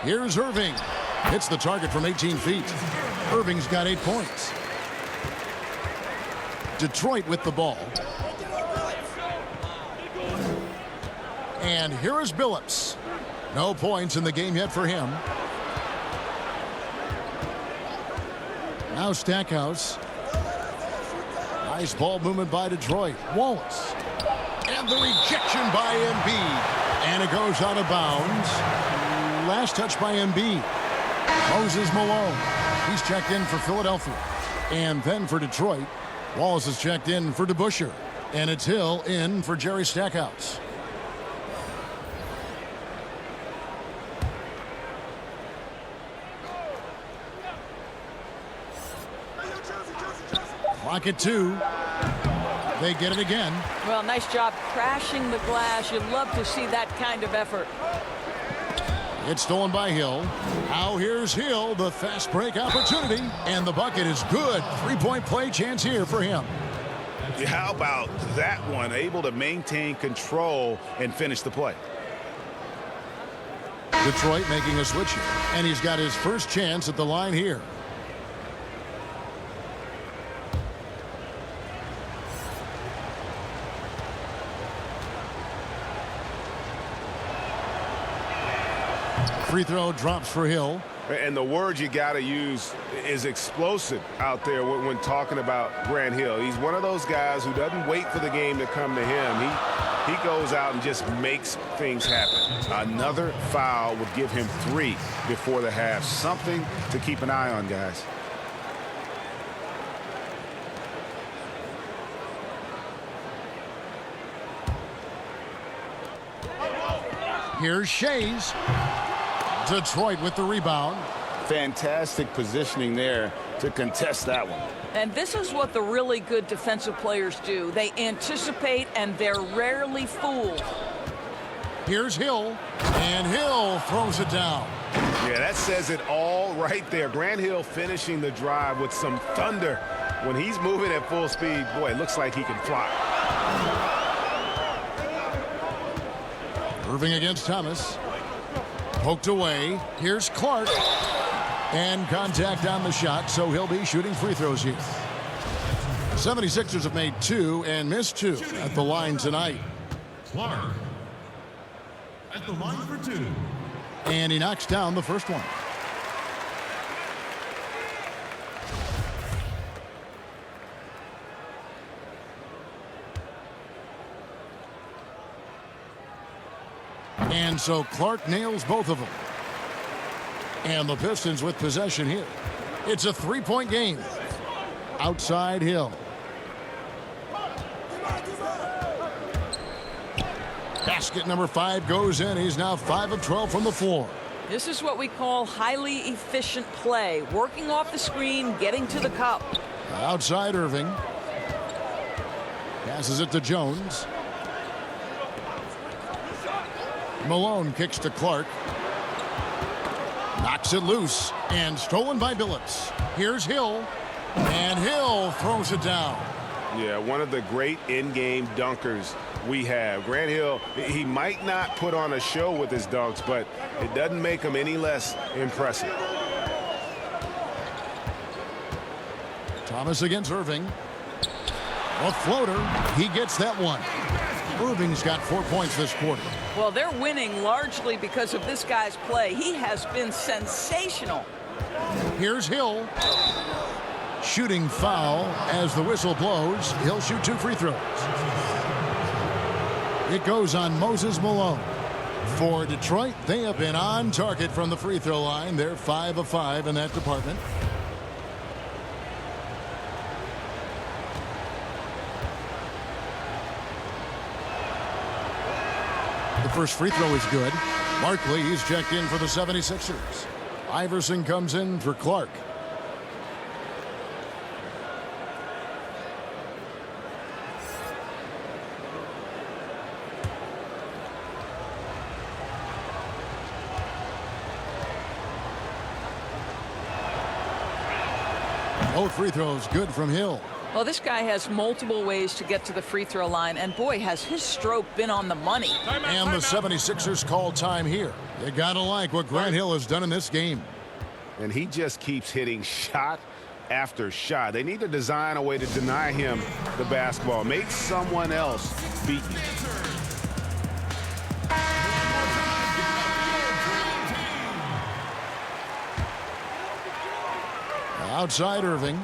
Here's Irving. Hits the target from 18 feet. Irving's got 8 points. Detroit with the ball. And here is Billups. No points in the game yet for him. Now Stackhouse. Nice ball movement by Detroit. Wallace. And the rejection by Embiid. And it goes out of bounds. Last touch by Embiid. Moses Malone. He's checked in for Philadelphia. And then for Detroit, Wallace is checked in for DeBusschere. And it's Hill in for Jerry Stackhouse. Clock at 2. They get it again. Well, nice job crashing the glass. You'd love to see that kind of effort. It's stolen by Hill. Now here's Hill, the fast break opportunity. And the bucket is good. 3-point play chance here for him. How about that one? Able to maintain control and finish the play. Detroit making a switch here. And he's got his first chance at the line here. Free throw drops for Hill. And the word you got to use is explosive out there when talking about Grant Hill. He's one of those guys who doesn't wait for the game to come to him. He goes out and just makes things happen. Another foul would give him 3 before the half. Something to keep an eye on, guys. Here's Shays. Detroit with the rebound. Fantastic positioning there to contest that one. And this is what the really good defensive players do. They anticipate and they're rarely fooled. Here's Hill. And Hill throws it down. Yeah, that says it all right there. Grant Hill finishing the drive with some thunder. When he's moving at full speed, boy, it looks like he can fly. Irving against Thomas. Poked away. Here's Clark. And contact on the shot, so he'll be shooting free throws here. 76ers have made 2 and missed 2 at the line tonight. Clark at the line for 2. And he knocks down the first one. And so Clark nails both of them. And the Pistons with possession here. It's a 3-point game. Outside Hill. Basket number 5 goes in. He's now 5 of 12 from the floor. This is what we call highly efficient play. Working off the screen, getting to the cup. Outside Irving. Passes it to Jones. Malone kicks to Clark. Knocks it loose and stolen by Billups. Here's Hill. And Hill throws it down. Yeah, one of the great in-game dunkers we have. Grant Hill, he might not put on a show with his dunks, but it doesn't make him any less impressive. Thomas against Irving. A floater. He gets that one. Irving's got 4 points this quarter. Well, they're winning largely because of this guy's play. He has been sensational. Here's Hill. Shooting foul as the whistle blows. He'll shoot 2 free throws. It goes on Moses Malone. For Detroit, they have been on target from the free throw line. They're 5 of 5 in that department. The first free throw is good. Barkley is checked in for the 76ers. Iverson comes in for Clark. Both free throws good from Hill. Well, this guy has multiple ways to get to the free throw line, and boy, has his stroke been on the money. And the 76ers call time here. You gotta like what Grant Hill has done in this game. And he just keeps hitting shot after shot. They need to design a way to deny him the basketball. Make someone else beat you. Outside Irving.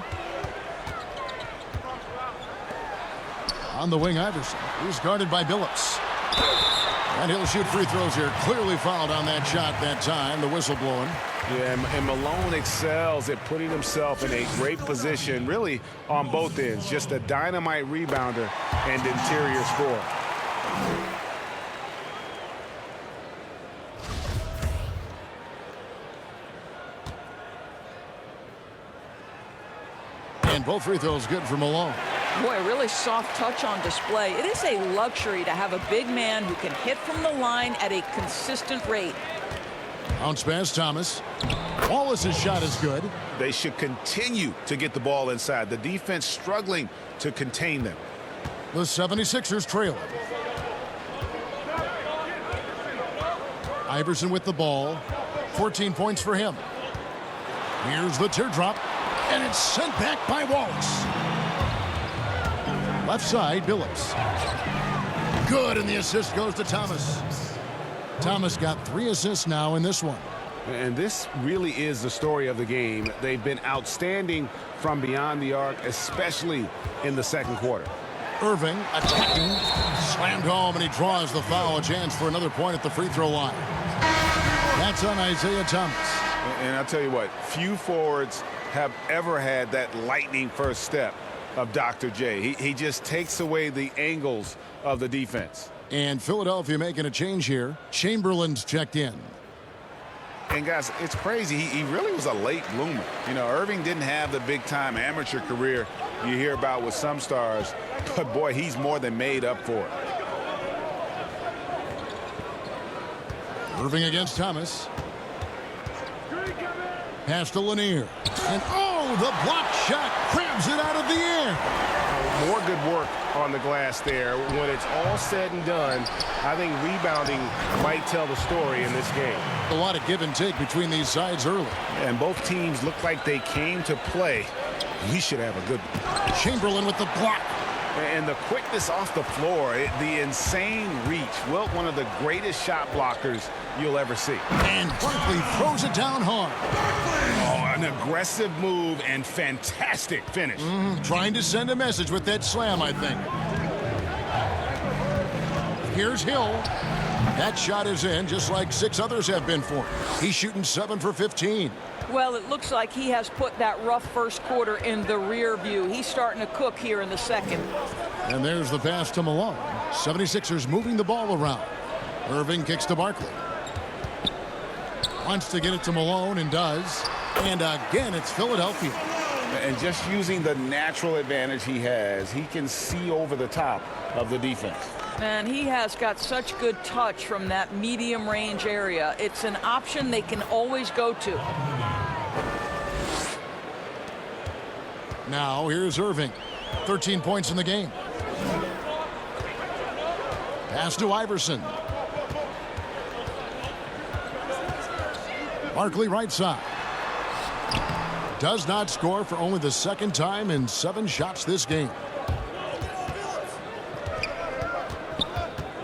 On the wing, Iverson. He's guarded by Billups. And he'll shoot free throws here. Clearly fouled on that shot that time. The whistle blowing. Yeah, and Malone excels at putting himself in a great position, really on both ends. Just a dynamite rebounder and interior scorer. And both free throws good for Malone. Boy, a really soft touch on display. It is a luxury to have a big man who can hit from the line at a consistent rate. Bounce pass, Thomas. Wallace's shot is good. They should continue to get the ball inside. The defense struggling to contain them. The 76ers trailing. Iverson with the ball. 14 points for him. Here's the teardrop. And it's sent back by Wallace. Left side, Billups. Good, and the assist goes to Thomas. Thomas got 3 assists now in this one. And this really is the story of the game. They've been outstanding from beyond the arc, especially in the second quarter. Irving attacking, slammed home, and he draws the foul. A chance for another point at the free throw line. That's on Isaiah Thomas. And I'll tell you what, few forwards have ever had that lightning first step of Dr. J. He just takes away the angles of the defense. And Philadelphia making a change here. Chamberlain's checked in. And guys, it's crazy. He really was a late bloomer. You know, Irving didn't have the big-time amateur career you hear about with some stars, but boy, he's more than made up for it. Irving against Thomas. Pass to Lanier. And oh, the block shot crabs it out of the air. More good work on the glass there. When it's all said and done, I think rebounding might tell the story in this game. A lot of give and take between these sides early. And both teams look like they came to play. We should have a good one. Chamberlain with the block. And the quickness off the floor, the insane reach. Well, one of the greatest shot blockers you'll ever see. And Barkley throws it down hard. Oh, an aggressive move and fantastic finish. Trying to send a message with that slam, I think. Here's Hill. That shot is in, just like 6 others have been for him. He's shooting 7 for 15. Well, it looks like he has put that rough first quarter in the rear view. He's starting to cook here in the second. And there's the pass to Malone. 76ers moving the ball around. Irving kicks to Barkley. Wants to get it to Malone and does. And again, it's Philadelphia. And just using the natural advantage he has, he can see over the top of the defense. And he has got such good touch from that medium range area. It's an option they can always go to. Now here's Irving. 13 points in the game. Pass to Iverson. Barkley right side. Does not score for only the second time in 7 shots this game.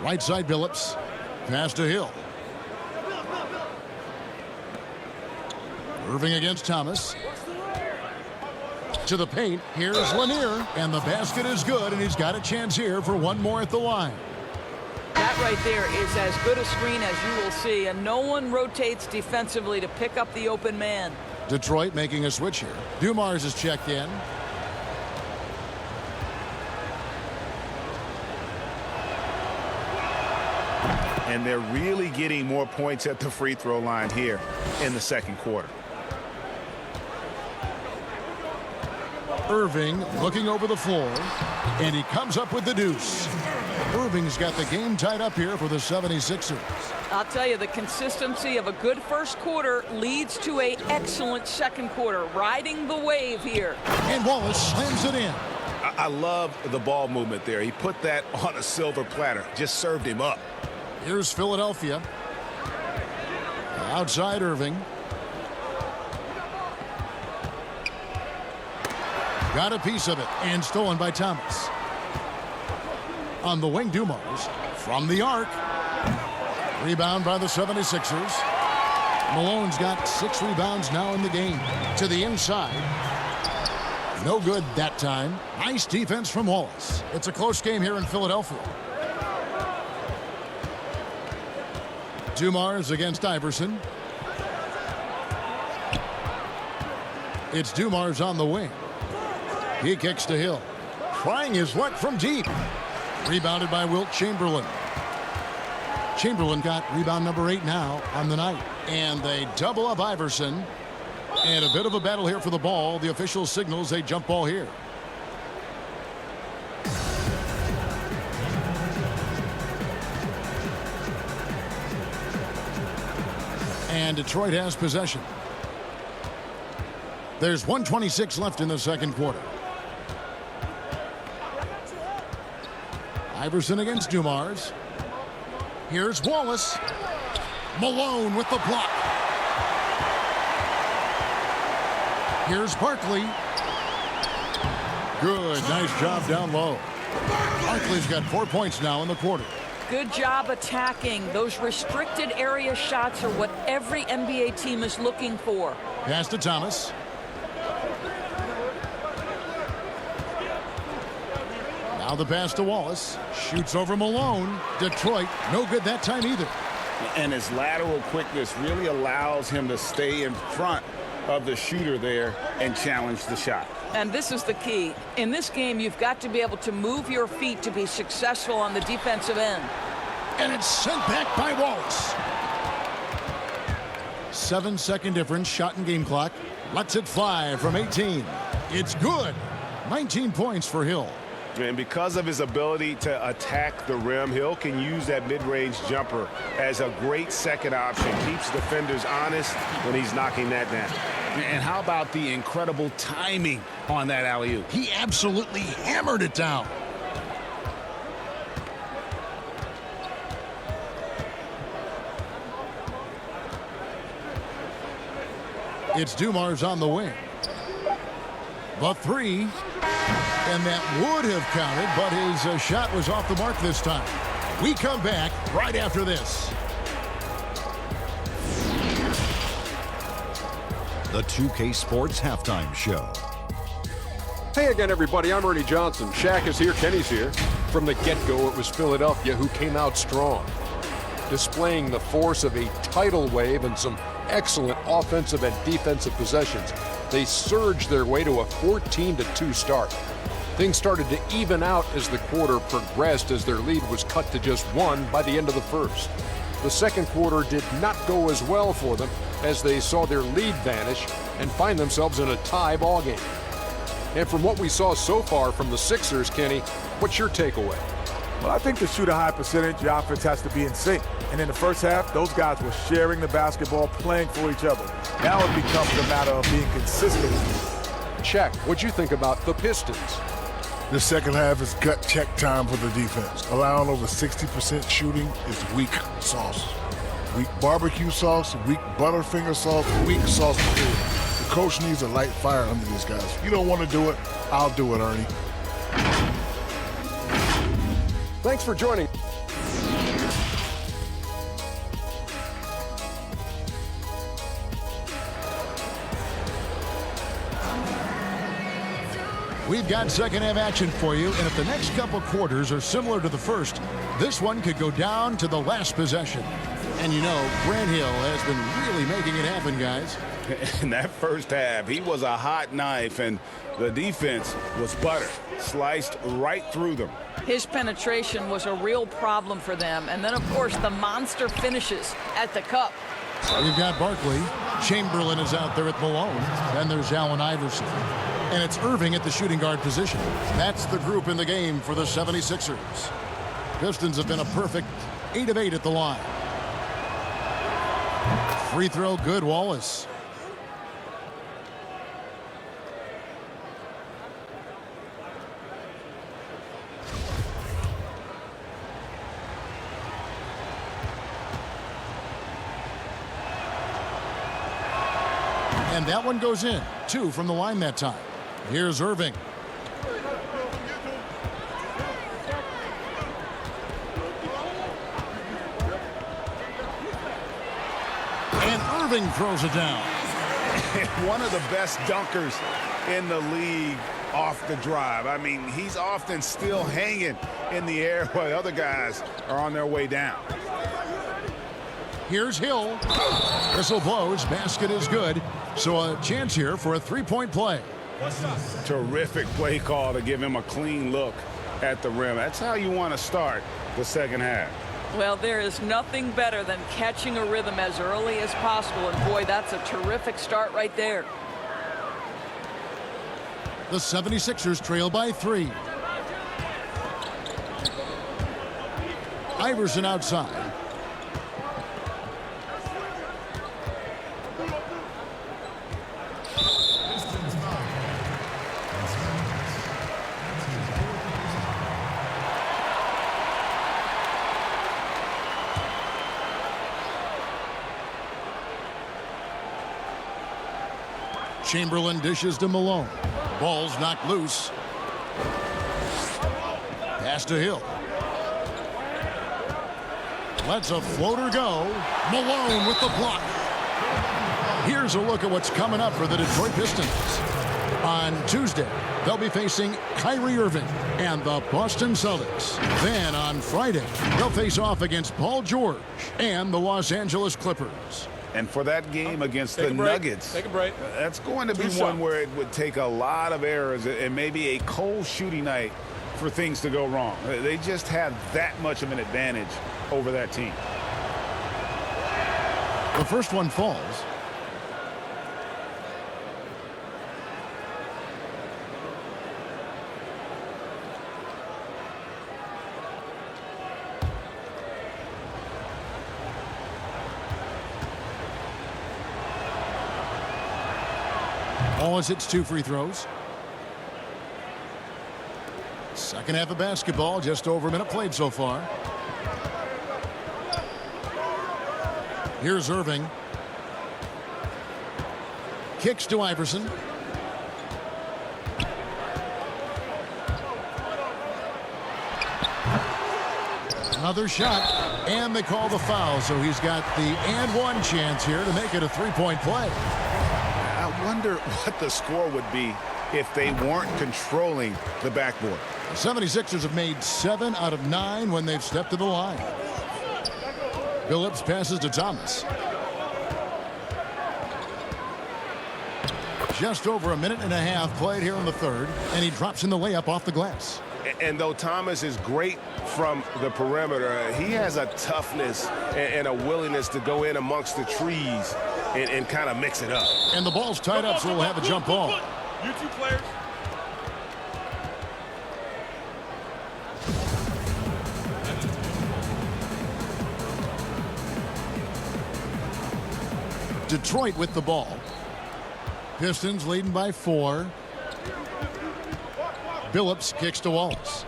Right side Billups. Pass to Hill. Irving against Thomas. To the paint. Here's Lanier. And the basket is good, and he's got a chance here for one more at the line. That right there is as good a screen as you will see, and no one rotates defensively to pick up the open man. Detroit making a switch here. Dumars is checked in. And they're really getting more points at the free throw line here in the second quarter. Irving looking over the floor, and he comes up with the deuce. Irving's got the game tied up here for the 76ers. I'll tell you, the consistency of a good first quarter leads to an excellent second quarter, riding the wave here. And Wallace slams it in. I love the ball movement there. He put that on a silver platter. Just served him up. Here's Philadelphia. Outside Irving. Got a piece of it and stolen by Thomas. On the wing, Dumars from the arc. Rebound by the 76ers. Malone's got 6 rebounds now in the game. To the inside. No good that time. Nice defense from Wallace. It's a close game here in Philadelphia. Dumars against Iverson. It's Dumars on the wing. He kicks to Hill. Trying his luck from deep. Rebounded by Wilt Chamberlain. Chamberlain got rebound number 8 now on the night. And they double up Iverson. And a bit of a battle here for the ball. The official signals a jump ball here. And Detroit has possession. There's 1:26 left in the second quarter. Iverson against Dumars. Here's Wallace. Malone with the block. Here's Barkley. Good. Nice job down low. Barkley's got 4 points now in the quarter. Good job attacking. Those restricted area shots are what every NBA team is looking for. Pass to Thomas. Now the pass to Wallace. Shoots over Malone. Detroit, no good that time either. And his lateral quickness really allows him to stay in front of the shooter there and challenge the shot. And this is the key. In this game, you've got to be able to move your feet to be successful on the defensive end. And it's sent back by Wallace. 7-second difference, shot and game clock. Lets it fly from 18. It's good. 19 points for Hill. And because of his ability to attack the rim, Hill can use that mid-range jumper as a great second option. Keeps defenders honest when he's knocking that down. And how about the incredible timing on that alley-oop? He absolutely hammered it down. It's Dumars on the wing. The 3. And that would have counted, but his shot was off the mark this time. We come back right after this. The 2K Sports Halftime Show. Hey again, everybody. I'm Ernie Johnson. Shaq is here. Kenny's here. From the get-go, it was Philadelphia who came out strong, displaying the force of a tidal wave and some excellent offensive and defensive possessions. They surged their way to a 14-2 start. Things started to even out as the quarter progressed, as their lead was cut to just 1 by the end of the first. The second quarter did not go as well for them, as they saw their lead vanish and find themselves in a tie ball game. And from what we saw so far from the Sixers, Kenny, what's your takeaway? Well, I think to shoot a high percentage, your offense has to be in sync. And in the first half, those guys were sharing the basketball, playing for each other. Now it becomes a matter of being consistent. Check. What'd you think about the Pistons? The second half is gut check time for the defense. Allowing over 60% shooting is weak sauce. Weak barbecue sauce, weak Butterfinger sauce, weak sauce period. The coach needs a light fire under these guys. If you don't want to do it, I'll do it, Ernie. Thanks for joining. We've got second half action for you, and if the next couple quarters are similar to the first, this one could go down to the last possession. And you know, Grant Hill has been really making it happen, guys. In that first half, he was a hot knife, and the defense was butter, sliced right through them. His penetration was a real problem for them. And then, of course, the monster finishes at the cup. We've got Barkley. Chamberlain is out there at Malone. Then there's Allen Iverson. And it's Irving at the shooting guard position. That's the group in the game for the 76ers. Pistons have been a perfect 8 of 8 at the line. Free throw good, Wallace. And that one goes in. 2 from the line that time. Here's Irving. And Irving throws it down. One of the best dunkers in the league off the drive. I mean, he's often still hanging in the air while other guys are on their way down. Here's Hill. Whistle blows. Basket is good. So a chance here for a three-point play. Terrific play call to give him a clean look at the rim. That's how you want to start the second half. Well, there is nothing better than catching a rhythm as early as possible. And boy, that's a terrific start right there. The 76ers trail by 3. Iverson outside. Chamberlain dishes to Malone. Ball's knocked loose. Pass to Hill. Lets a floater go. Malone with the block. Here's a look at what's coming up for the Detroit Pistons. On Tuesday, they'll be facing Kyrie Irving and the Boston Celtics. Then on Friday, they'll face off against Paul George and the Los Angeles Clippers. And for that game against the Nuggets, that's going to be one where it would take a lot of errors and maybe a cold shooting night for things to go wrong. They just have that much of an advantage over that team. The first one falls. Wallace hits 2 free throws. Second half of basketball, just over a minute played so far. Here's Irving. Kicks to Iverson. Another shot, and they call the foul, so he's got the and one chance here to make it a three-point play. I wonder what the score would be if they weren't controlling the backboard. The 76ers have made 7 out of 9 when they've stepped to the line. Phillips passes to Thomas. Just over a minute and a half played here in the third, and he drops in the layup off the glass. And though Thomas is great from the perimeter, he has a toughness and a willingness to go in amongst the trees and kind of mix it up. And the ball's tied up, so we'll have a jump ball. You two players. Detroit with the ball. Pistons leading by 4. Billups kicks to Wallace.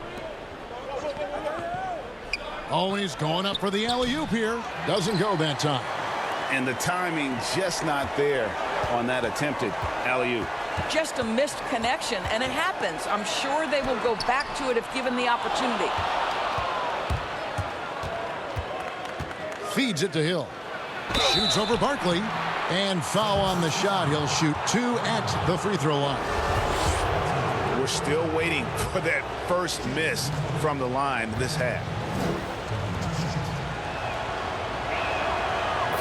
Oh, and he's going up for the alley-oop here. Doesn't go that time. And the timing just not there on that attempted alley-oop. Just a missed connection, and it happens. I'm sure they will go back to it if given the opportunity. Feeds it to Hill. Shoots over Barkley. And foul on the shot. He'll shoot 2 at the free throw line. We're still waiting for that first miss from the line this half.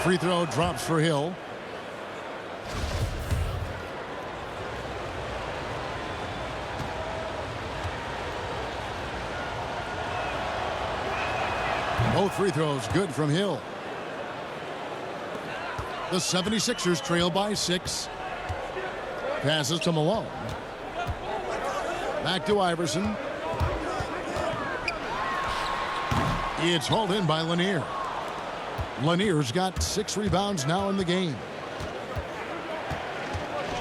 Free throw drops for Hill. Both free throws good from Hill. The 76ers trail by 6. Passes to Malone. Back to Iverson. It's hauled in by Lanier. Lanier's got 6 rebounds now in the game.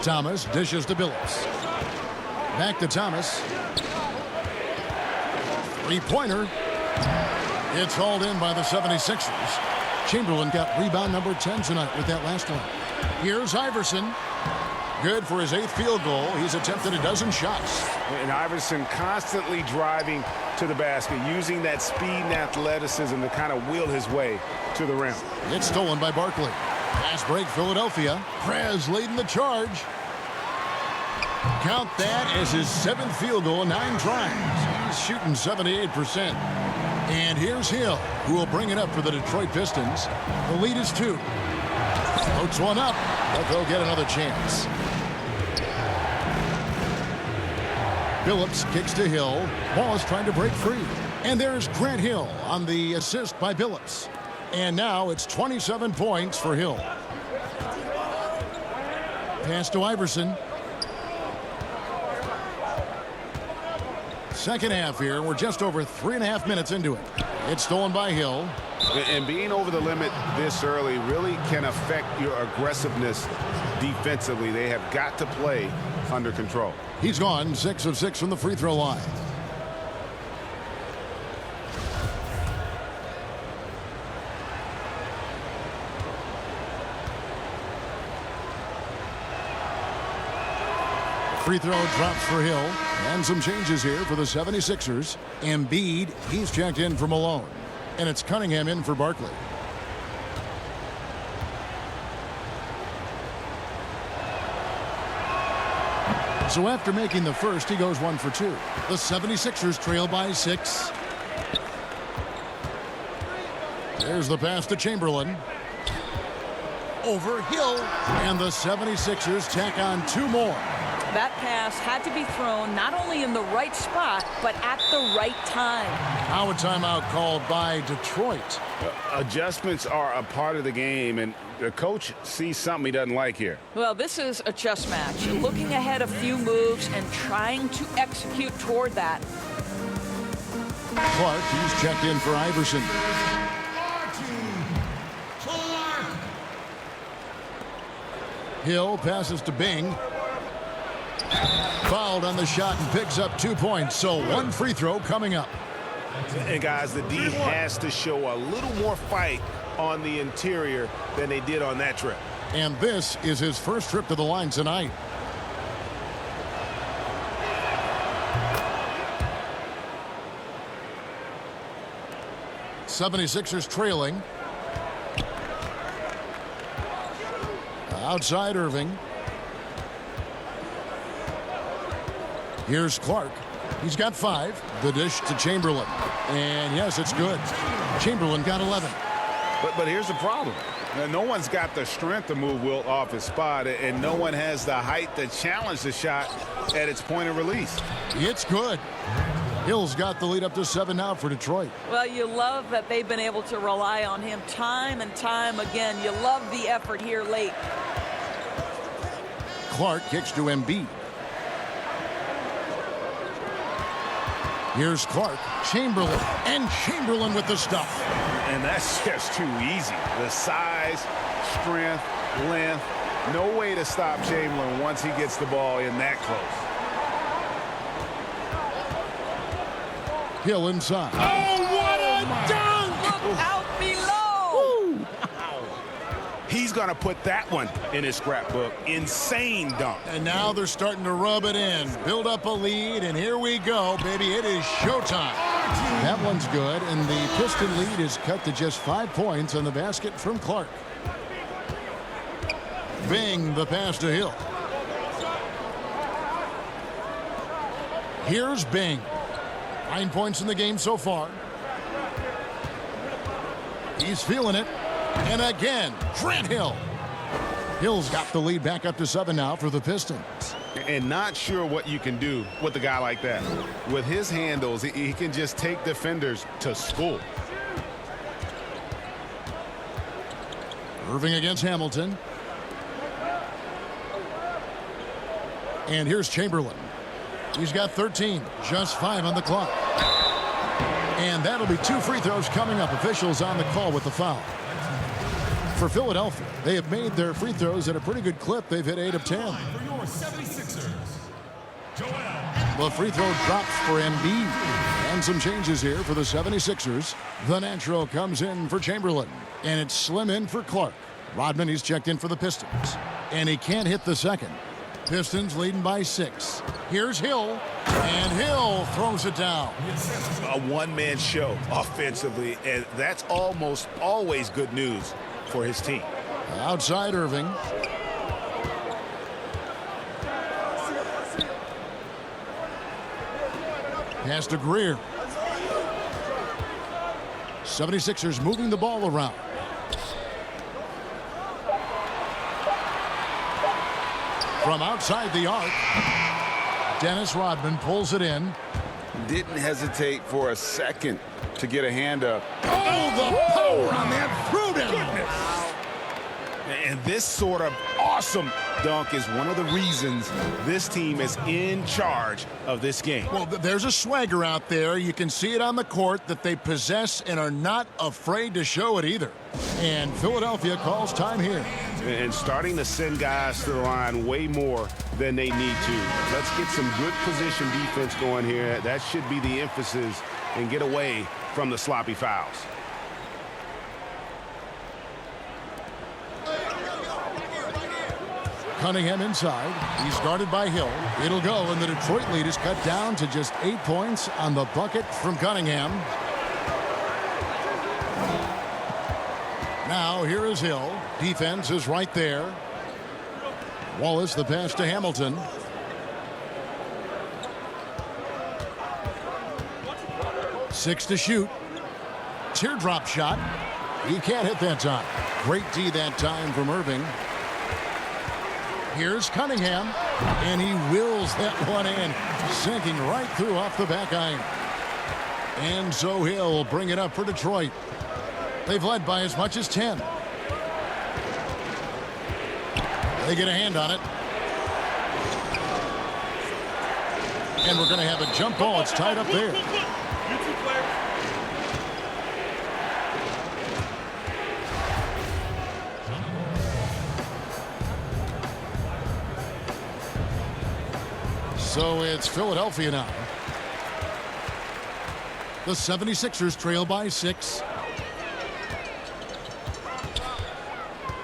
Thomas dishes to Billups. Back to Thomas. Three-pointer. It's hauled in by the 76ers. Chamberlain got rebound number 10 tonight with that last one. Here's Iverson. Good for his 8th field goal. He's attempted a dozen shots. And Iverson constantly driving to the basket, using that speed and athleticism to kind of wheel his way to the rim. It's stolen by Barkley. Fast break, Philadelphia. Prez leading the charge. Count that as his 7th field goal in 9 tries. He's shooting 78%. And here's Hill, who will bring it up for the Detroit Pistons. The lead is 2. Floats one up, but they'll get another chance. Phillips kicks to Hill. Ball is trying to break free. And there's Grant Hill on the assist by Phillips. And now it's 27 points for Hill. Pass to Iverson. Second half here. We're just over 3.5 minutes into it. It's stolen by Hill. And being over the limit this early really can affect your aggressiveness defensively. They have got to play under control. He's gone 6 of 6 from the free throw line. Free throw drops for Hill. And some changes here for the 76ers. Embiid, he's checked in for Malone. And it's Cunningham in for Barkley. So after making the first, he goes 1 for 2. The 76ers trail by 6. There's the pass to Chamberlain. Over Hill. And the 76ers tack on 2 more. That pass had to be thrown not only in the right spot, but at the right time. Now a timeout called by Detroit. Adjustments are a part of the game, and the coach sees something he doesn't like here. Well, this is a chess match. Looking ahead a few moves and trying to execute toward that. Clark, he's checked in for Iverson. Hill passes to Bing. Fouled on the shot and picks up 2 points. So 1 free throw coming up. And guys, the D has to show a little more fight on the interior than they did on that trip. And this is his first trip to the line tonight. '76ers trailing. Outside Irving. Here's Clark. He's got 5. The dish to Chamberlain. And yes, it's good. Chamberlain got 11. But here's the problem. No one's got the strength to move Wilt off his spot, and no one has the height to challenge the shot at its point of release. It's good. Hill's got the lead up to 7 now for Detroit. Well, you love that they've been able to rely on him time and time again. You love the effort here late. Clark kicks to Embiid. Here's Clark, Chamberlain, and Chamberlain with the stuff. And that's just too easy. The size, strength, length, no way to stop Chamberlain once he gets the ball in that close. Hill inside. Oh, what a dunk! Look out below! He's going to put that one in his scrapbook. Insane dunk. And now they're starting to rub it in. Build up a lead, and here we go, baby. It is showtime. That one's good, and the Piston lead is cut to just 5 points on the basket from Clark. Bing, the pass to Hill. Here's Bing. 9 points in the game so far. He's feeling it. And again, Grant Hill. Hill's got the lead back up to 7 now for the Pistons. And not sure what you can do with a guy like that. With his handles, he can just take defenders to school. Irving against Hamilton. And here's Chamberlain. He's got 13, just 5 on the clock. And that'll be 2 free throws coming up. Officials on the call with the foul. For Philadelphia, they have made their free throws at a pretty good clip. They've hit 8 of 10. The free throw drops for Embiid. And some changes here for the 76ers. The natural comes in for Chamberlain. And it's Slim in for Clark. Rodman, he's checked in for the Pistons. And he can't hit the second. Pistons leading by 6. Here's Hill, and Hill throws it down. A one-man show offensively, and that's almost always good news for his team. Outside Irving. Pass to Greer. 76ers moving the ball around. From outside the arc, Dennis Rodman pulls it in. Didn't hesitate for a second to get a hand up. Oh, the power on that throw-down. And this sort of awesome dunk is one of the reasons this team is in charge of this game. Well, there's a swagger out there. You can see it on the court that they possess and are not afraid to show it either. And Philadelphia calls time here. And starting to send guys to the line way more than they need to. Let's get some good position defense going here. That should be the emphasis, and get away from the sloppy fouls. Cunningham inside. He's guarded by Hill. It'll go, and the Detroit lead is cut down to just 8 points on the bucket from Cunningham. Now here is Hill. Defense is right there. Wallace, the pass to Hamilton. Six to shoot. Teardrop shot. He can't hit that time. Great D that time from Irving. Here's Cunningham, and he wills that one in, sinking right through off the back iron. And so Hill will bring it up for Detroit. They've led by as much as 10. They get a hand on it. And we're going to have a jump ball. It's tied up there. So it's Philadelphia now. The 76ers trail by 6.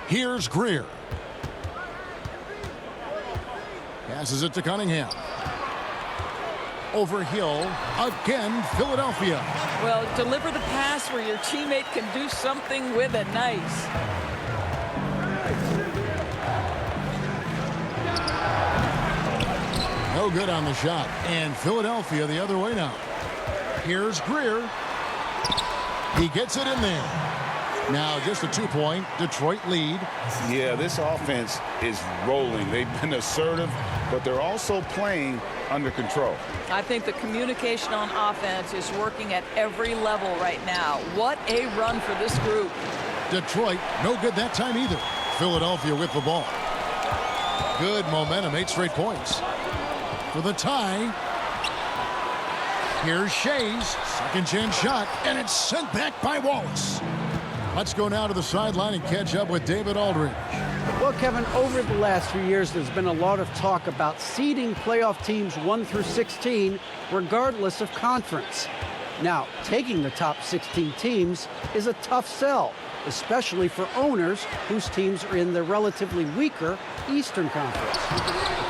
Here's Greer. Passes it to Cunningham. Over Hill. Again, Philadelphia. Well, deliver the pass where your teammate can do something with it. Nice. No good on the shot. And Philadelphia the other way now. Here's Greer. He gets it in there. Now just a 2-point Detroit lead. Yeah, this offense is rolling. They've been assertive, but they're also playing under control. I think the communication on offense is working at every level right now. What a run for this group. Detroit, no good that time either. Philadelphia with the ball. Good momentum, 8 straight points. For the tie. Here's Shea's second chance shot, and it's sent back by Wallace. Let's go now to the sideline and catch up with David Aldridge. Well, Kevin, over the last few years, there's been a lot of talk about seeding playoff teams 1 through 16, regardless of conference. Now, taking the top 16 teams is a tough sell, especially for owners whose teams are in the relatively weaker Eastern Conference.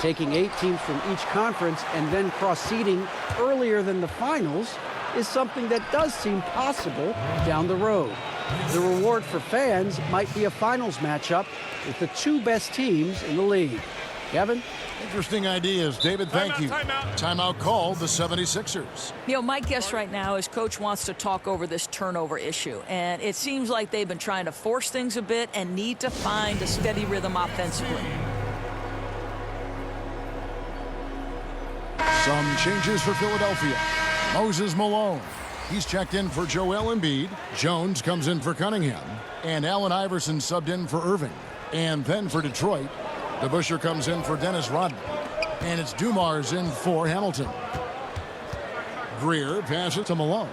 Taking 8 teams from each conference and then cross-seeding earlier than the finals is something that does seem possible down the road. The reward for fans might be a finals matchup with the 2 best teams in the league. Kevin? Interesting ideas. David, thank you. Timeout called the 76ers. You know, my guess right now is Coach wants to talk over this turnover issue. And it seems like they've been trying to force things a bit and need to find a steady rhythm offensively. Some changes for Philadelphia. Moses Malone. He's checked in for Joel Embiid. Jones comes in for Cunningham. And Allen Iverson subbed in for Irving. And then for Detroit, DeBusschere comes in for Dennis Rodman. And it's Dumars in for Hamilton. Greer passes to Malone.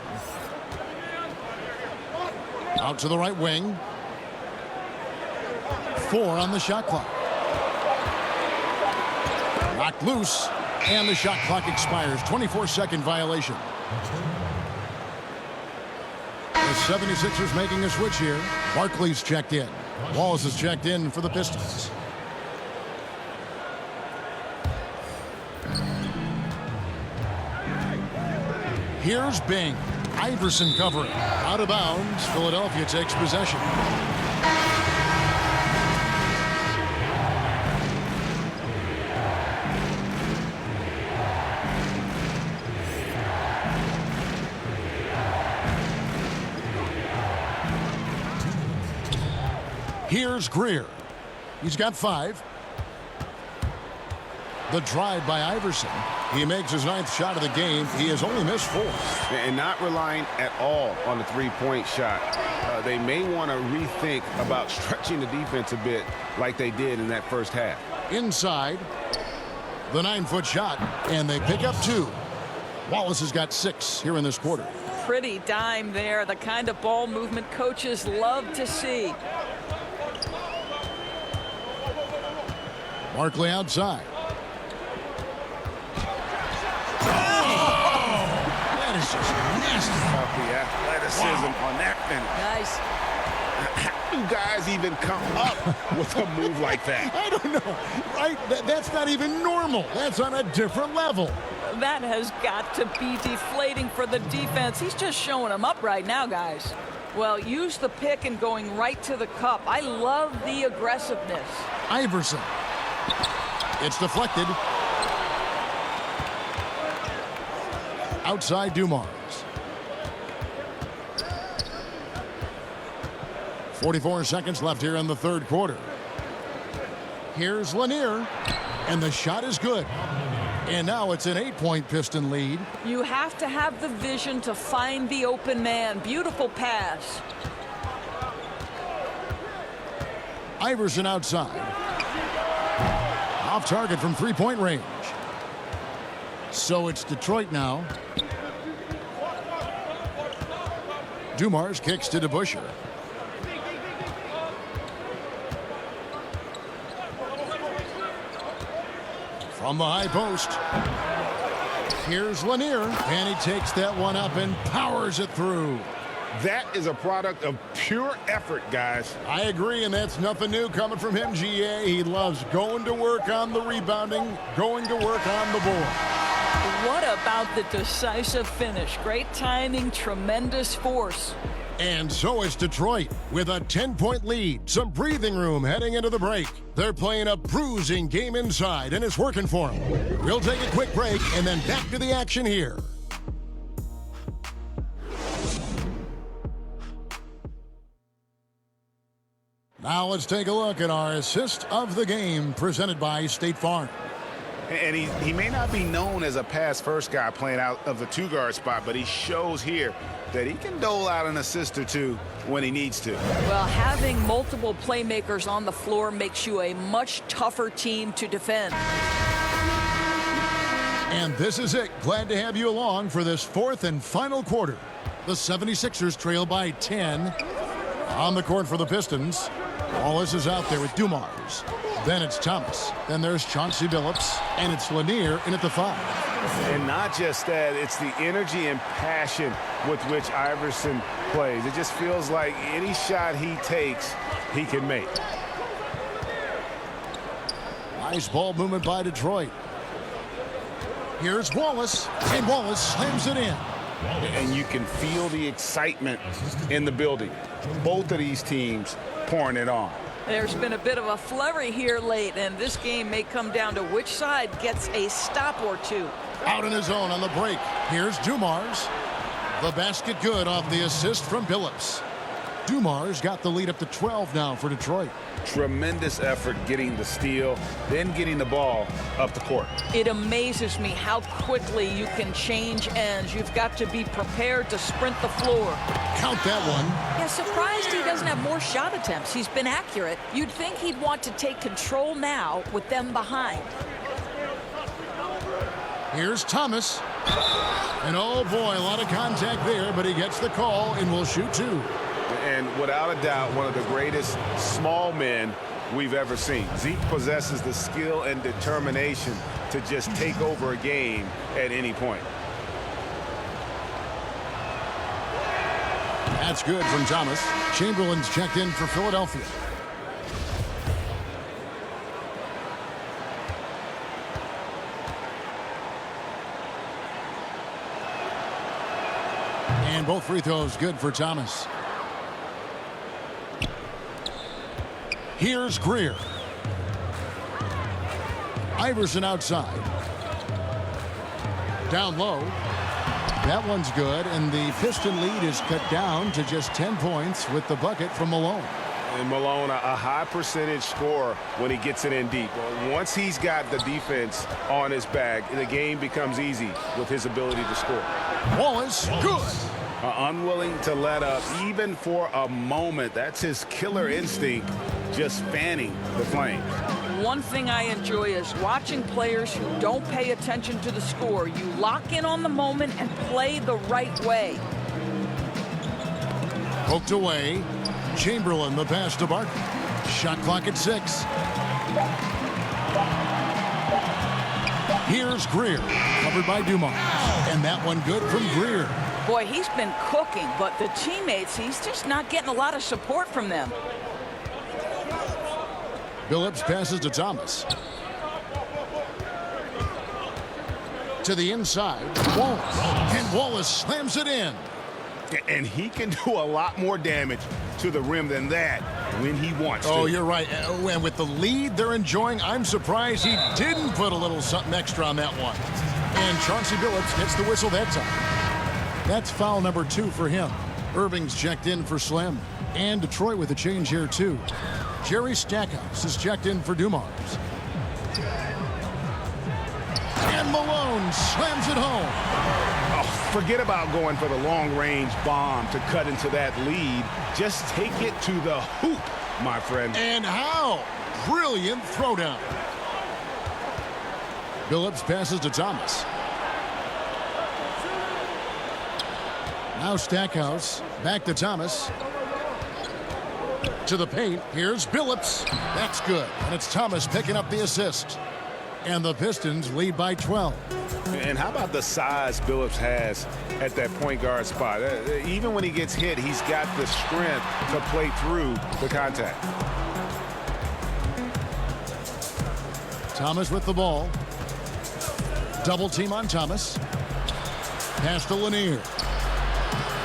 Out to the right wing. 4 on the shot clock. Knocked loose. And the shot clock expires. 24-second violation. The 76ers making a switch here. Barkley's checked in. Wallace is checked in for the Pistons. Here's Bing. Iverson covering. Out of bounds. Philadelphia takes possession. Here's Greer. He's got 5. The drive by Iverson. He makes his 9th shot of the game. He has only missed 4. And not relying at all on the three-point shot. They may want to rethink about stretching the defense a bit like they did in that first half. Inside. The 9-foot shot. And they pick up 2. Wallace has got 6 here in this quarter. Pretty dime there. The kind of ball movement coaches love to see. Barkley outside. That is just nasty. The athleticism on that finish. Nice. How do guys even come up with a move like that? I don't know. Right? That's not even normal. That's on a different level. That has got to be deflating for the defense. He's just showing them up right now, guys. Well, use the pick and going right to the cup. I love the aggressiveness. Iverson. It's deflected. Outside Dumars. 44 seconds left here in the third quarter. Here's Lanier. And the shot is good. And now it's an 8-point Piston lead. You have to have the vision to find the open man. Beautiful pass. Iverson outside. Off target from 3-point range. So it's Detroit now. Dumars kicks to DeBusschere. From the high post. Here's Lanier. And he takes that one up and powers it through. That is a product of pure effort, guys. I agree, and that's nothing new coming from him, GA. He loves going to work on the rebounding, going to work on the board. What about the decisive finish? Great timing, tremendous force. And so is Detroit with a 10-point lead. Some breathing room heading into the break. They're playing a bruising game inside, and it's working for them. We'll take a quick break and then back to the action here. Now let's take a look at our assist of the game presented by State Farm. And he may not be known as a pass-first guy playing out of the two-guard spot, but he shows here that he can dole out an assist or two when he needs to. Well, having multiple playmakers on the floor makes you a much tougher team to defend. And this is it. Glad to have you along for this fourth and final quarter. The 76ers trail by 10. On the court for the Pistons. Wallace is out there with Dumars. Then it's Thomas. Then there's Chauncey Billups. And it's Lanier in at the 5. And not just that, it's the energy and passion with which Iverson plays. It just feels like any shot he takes, he can make. Nice ball movement by Detroit. Here's Wallace. And Wallace slams it in. And you can feel the excitement in the building. Both of these teams pouring it on. There's been a bit of a flurry here late, and this game may come down to which side gets a stop or two. Out in his own on the break. Here's Dumars. The basket good off the assist from Billups. Dumars got the lead up to 12 now for Detroit. Tremendous effort getting the steal, then getting the ball up the court. It amazes me how quickly you can change ends. You've got to be prepared to sprint the floor. Count that one. Yeah, surprised he doesn't have more shot attempts. He's been accurate. You'd think he'd want to take control now with them behind. Here's Thomas. And oh boy, a lot of contact there, but he gets the call and will shoot 2. And without a doubt, one of the greatest small men we've ever seen. Zeke possesses the skill and determination to just take over a game at any point. That's good from Thomas. Chamberlain's checked in for Philadelphia. both free throws good for Thomas. Here's Greer. Iverson outside. Down low. That one's good, and the Piston lead is cut down to just 10 points with the bucket from Malone. And Malone, a high percentage scorer when he gets it in deep. Once he's got the defense on his back, the game becomes easy with his ability to score. Wallace, good. Unwilling to let up even for a moment. That's his killer instinct, just fanning the flames. One thing I enjoy is watching players who don't pay attention to the score. You lock in on the moment and play the right way. Poked away. Chamberlain, the pass to Barkley. Shot clock at 6. Here's Greer, covered by Dumars. And that one good from Greer. Boy, he's been cooking, but the teammates, he's just not getting a lot of support from them. Billups passes to Thomas. To the inside, Wallace. And Wallace slams it in. And he can do a lot more damage to the rim than that when he wants to. Oh, you're right. And with the lead they're enjoying, I'm surprised he didn't put a little something extra on that one. And Chauncey Billups gets the whistle that time. That's foul number 2 for him. Irving's checked in for Slim. And Detroit with a change here, too. Jerry Stackhouse is checked in for Dumars. And Malone slams it home. Oh, forget about going for the long-range bomb to cut into that lead. Just take it to the hoop, my friend. And how? Brilliant throwdown. Billups passes to Thomas. Now Stackhouse. Back to Thomas. To the paint. Here's Billups. That's good. And it's Thomas picking up the assist. And the Pistons lead by 12. And how about the size Billups has at that point guard spot? Even when he gets hit, he's got the strength to play through the contact. Thomas with the ball. Double team on Thomas. Pass to Lanier.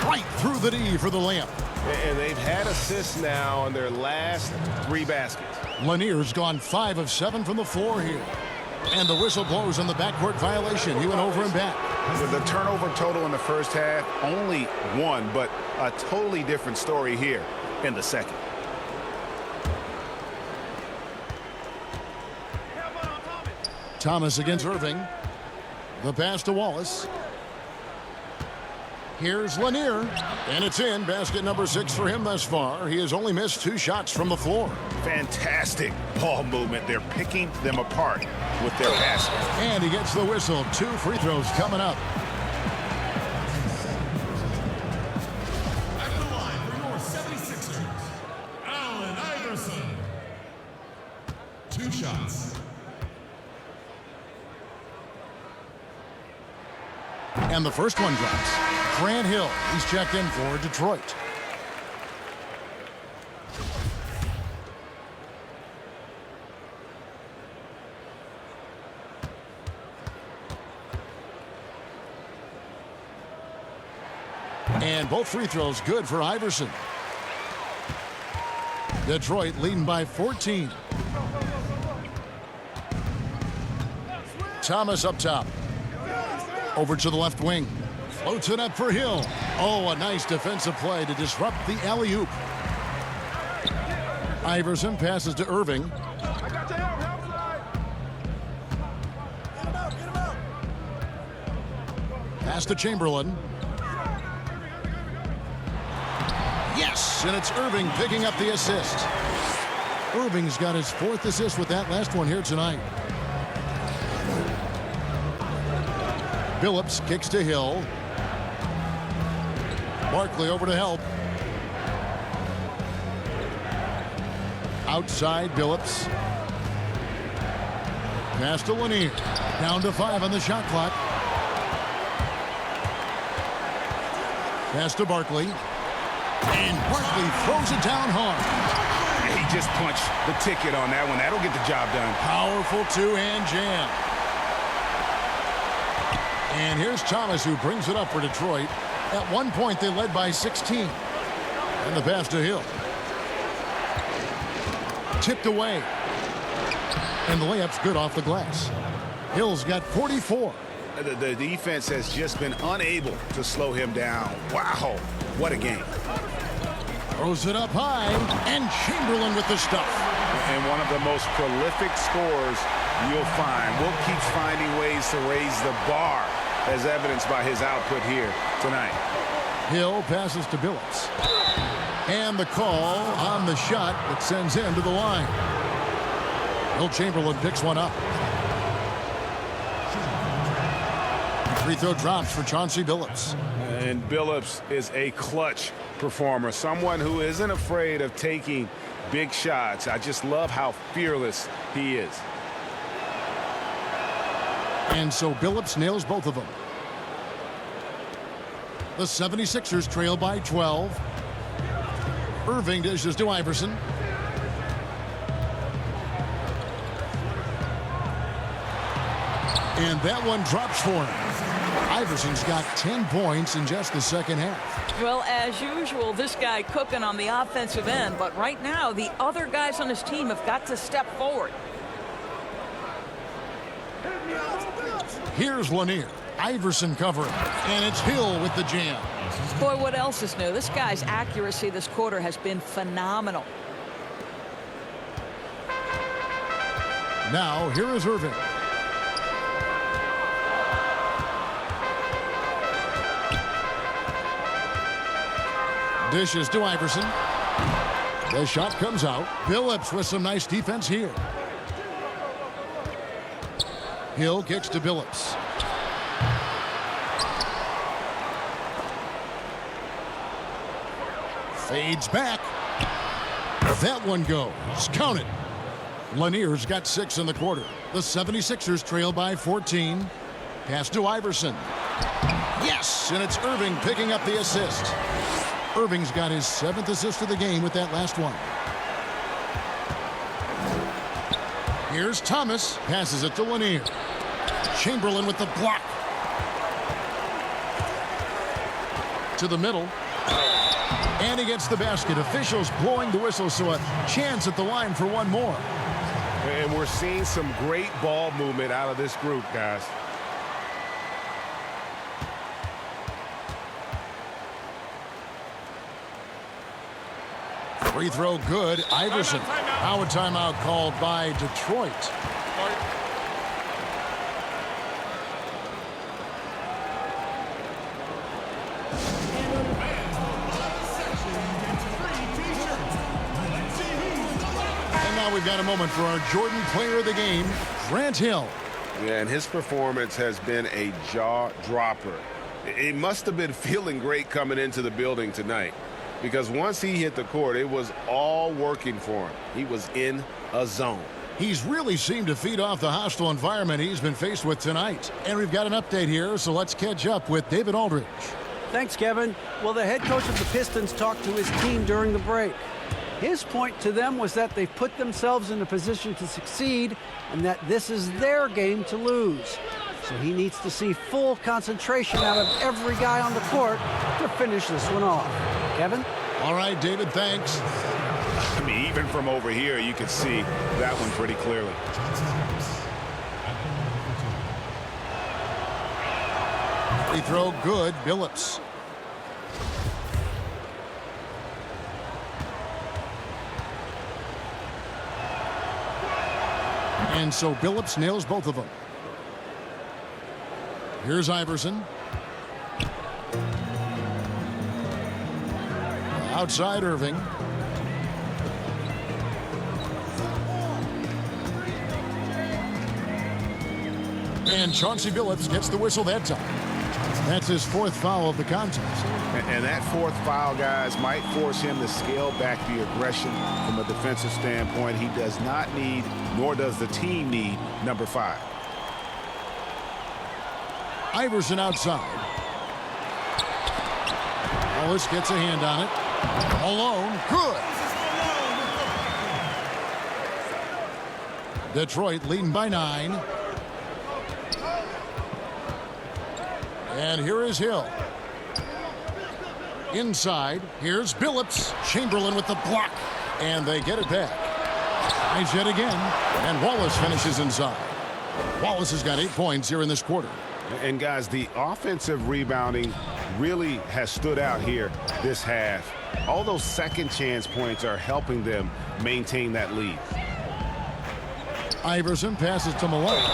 Right through the D for the layup. And they've had assists now on their last 3 baskets. Lanier's gone 5 of 7 from the floor here. And the whistle blows on the backcourt violation. He went over and back. The turnover total in the first half, only 1, but a totally different story here in the second. Thomas against Irving. The pass to Wallace. Here's Lanier, and it's in. Basket number 6 for him thus far. He has only missed 2 shots from the floor. Fantastic ball movement. They're picking them apart with their passing. And he gets the whistle. 2 free throws coming up. At the line for your 76ers, Allen Iverson. 2 shots. And the first one drops. Grant Hill, he's checked in for Detroit. And both free throws good for Iverson. Detroit leading by 14. Thomas up top. Over to the left wing. Floats it up for Hill. Oh, a nice defensive play to disrupt the alley-oop. Iverson passes to Irving. Pass to Chamberlain. Yes, and it's Irving picking up the assist. Irving's got his 4th assist with that last one here tonight. Billups kicks to Hill. Barkley over to help. Outside Billups. Pass to Lanier. Down to 5 on the shot clock. Pass to Barkley. And Barkley throws it down hard. He just punched the ticket on that one. That'll get the job done. Powerful 2-hand jam. And here's Thomas, who brings it up for Detroit. At one point, they led by 16. And the pass to Hill. Tipped away. And the layup's good off the glass. Hill's got 44. The defense has just been unable to slow him down. Wow, what a game. Throws it up high, and Chamberlain with the stuff. And one of the most prolific scorers you'll find. Will keeps finding ways to raise the bar, as evidenced by his output here tonight. Hill passes to Billups. And the call on the shot that sends him to the line. Will Chamberlain picks one up. Free throw drops for Chauncey Billups. And Billups is a clutch performer, someone who isn't afraid of taking big shots. I just love how fearless he is. And so Billups nails both of them. The 76ers trail by 12. Irving dishes to Iverson. And that one drops for him. Iverson's got 10 points in just the second half. Well, as usual, this guy cooking on the offensive end, but right now the other guys on his team have got to step forward. Here's Lanier. Iverson covering. And it's Hill with the jam. Boy, what else is new? This guy's accuracy this quarter has been phenomenal. Now, here is Irving. Dishes to Iverson. The shot comes out. Billups with some nice defense here. Hill kicks to Billups. Fades back. That one goes. Count it. Lanier's got 6 in the quarter. The 76ers trail by 14. Pass to Iverson. Yes, and it's Irving picking up the assist. Irving's got his 7th assist of the game with that last one. Here's Thomas. Passes it to Lanier. Chamberlain with the block. To the middle. And he gets the basket. Officials blowing the whistle, so a chance at the line for one more. And we're seeing some great ball movement out of this group, guys. Free throw good. Iverson. Now a timeout called by Detroit. And now we've got a moment for our Jordan Player of the Game, Grant Hill. Yeah, and his performance has been a jaw dropper. He must have been feeling great coming into the building tonight, because once he hit the court, it was all working for him. He was in a zone. He's really seemed to feed off the hostile environment he's been faced with tonight. And we've got an update here, so let's catch up with David Aldridge. Thanks, Kevin. Well, the head coach of the Pistons talked to his team during the break. His point to them was that they've put themselves in a position to succeed and that this is their game to lose. So he needs to see full concentration out of every guy on the court to finish this one off. Kevin? All right, David, thanks. I mean, even from over here, you can see that one pretty clearly. Free throw good. Billups. And so Billups nails both of them. Here's Iverson. Outside Irving. And Chauncey Billups gets the whistle that time. That's his 4th foul of the contest. And that 4th foul, guys, might force him to scale back the aggression from a defensive standpoint. He does not need, nor does the team need, number 5. Iverson outside. Wallace gets a hand on it. Alone. Good. Detroit leading by 9. And here is Hill. Inside, here's Billups. Chamberlain with the block. And they get it back. Tries yet again. And Wallace finishes inside. Wallace has got 8 points here in this quarter. And guys, the offensive rebounding really has stood out here this half. All those second chance points are helping them maintain that lead. Iverson passes to Malone.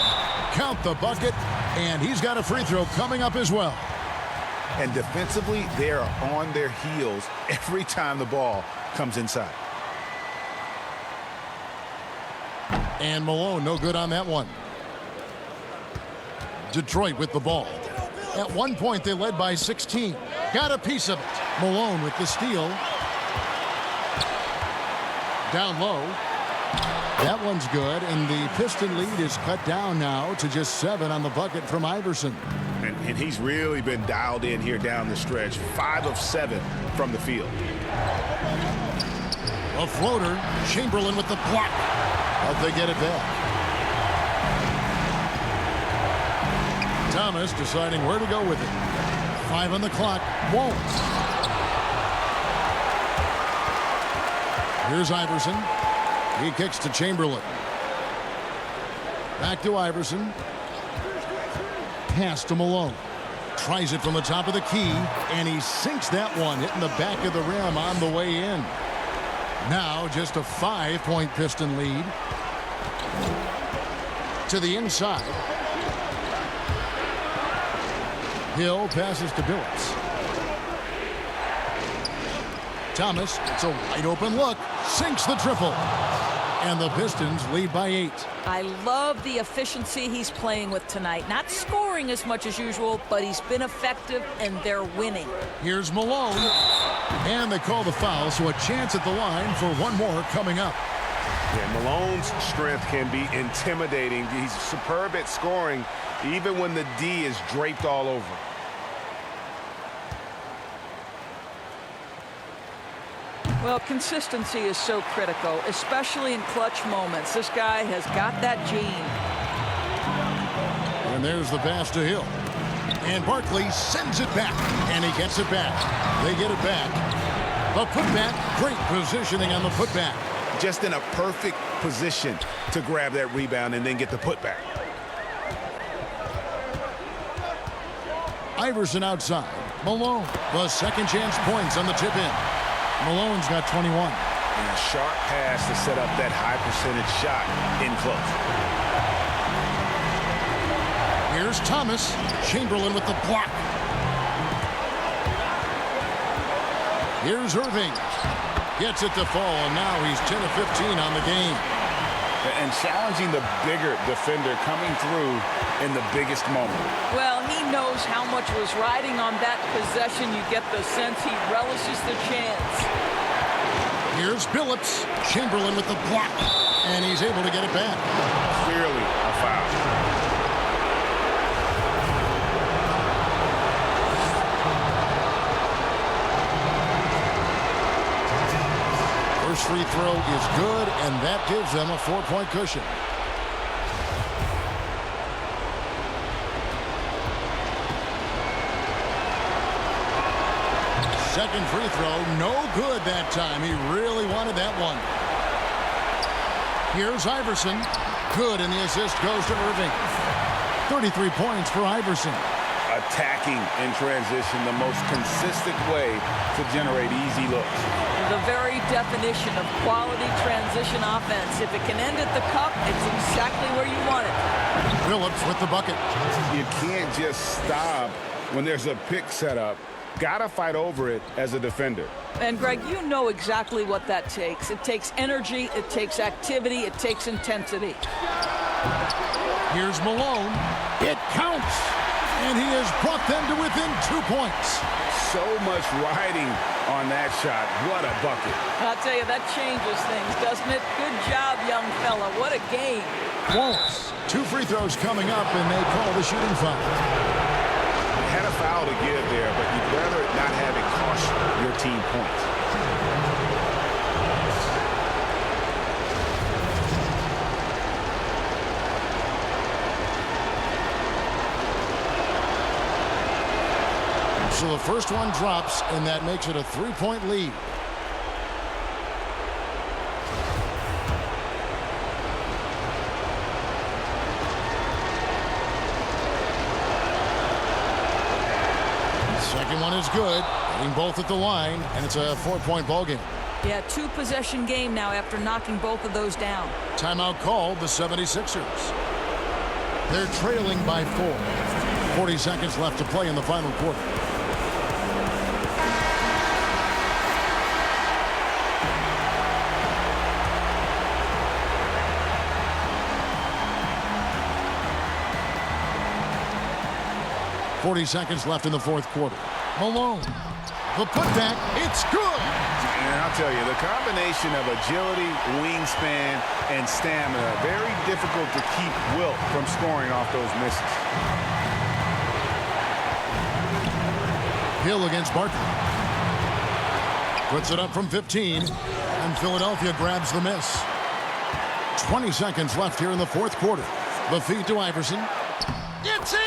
Count the bucket, and he's got a free throw coming up as well. And defensively, they are on their heels every time the ball comes inside. And Malone, no good on that one. Detroit with the ball. At one point, they led by 16. Got a piece of it. Malone with the steal. Down low. That one's good, and the Piston lead is cut down now to just 7 on the bucket from Iverson. And he's really been dialed in here down the stretch. 5 of 7 from the field. A floater. Chamberlain with the block. But they get it back. Thomas deciding where to go with it. 5 on the clock. Won't. Here's Iverson. He kicks to Chamberlain. Back to Iverson. Pass to Malone. Tries it from the top of the key, and he sinks that one, hitting the back of the rim on the way in. Now just a 5-point Piston lead. To the inside. Hill passes to Billups. Thomas, it's a wide open look. Sinks the triple. And the Pistons lead by 8. I love the efficiency he's playing with tonight. Not scoring as much as usual, but he's been effective, and they're winning. Here's Malone. And they call the foul, so a chance at the line for one more coming up. Yeah, Malone's strength can be intimidating. He's superb at scoring, even when the D is draped all over. Well, consistency is so critical, especially in clutch moments. This guy has got that gene. And there's the pass to Hill. And Barkley sends it back. And he gets it back. They get it back. The putback. Great positioning on the putback. Just in a perfect position to grab that rebound and then get the putback. Iverson outside. Malone. The second chance points on the tip in. Malone's got 21. And a sharp pass to set up that high percentage shot in close. Here's Thomas. Chamberlain with the block. Here's Irving. Gets it to fall, and now he's 10 of 15 on the game. And challenging the bigger defender coming through in the biggest moment. Well, he knows how much was riding on that possession. You get the sense he relishes the chance. Here's Billups. Chamberlain with the block. And he's able to get it back. Clearly a foul. First free throw is good, and that gives them a 4-point cushion. Second free throw, no good that time. He really wanted that one. Here's Iverson. Good, and the assist goes to Irving. 33 points for Iverson. Attacking in transition, the most consistent way to generate easy looks. The very definition of quality transition offense. If it can end at the cup, it's exactly where you want it. Billups with the bucket. You can't just stop when there's a pick set up. Gotta fight over it as a defender. And Greg, you know exactly what that takes. It takes energy, it takes activity, it takes intensity. Here's Malone. It counts. And he has brought them to within 2 points. So much riding on that shot. What a bucket. I'll tell you, that changes things, doesn't it? Good job, young fella. What a game. Won't. 2 free throws coming up, and they call the shooting foul. You had a foul to give there, but you'd rather not have it cost your team points. So the first one drops, and that makes it a 3-point lead. Second one is good. Hitting both at the line, and it's a 4-point ball game. Yeah, 2-possession game now after knocking both of those down. Timeout called the 76ers. They're trailing by 4. 40 seconds left to play in the final quarter. .40 left in the fourth quarter. Malone. The putback. It's good. And I'll tell you, the combination of agility, wingspan, and stamina, very difficult to keep Wilt from scoring off those misses. Hill against Barkley. Puts it up from 15, and Philadelphia grabs the miss. 20 seconds left here in the fourth quarter. The feed to Iverson. It's in!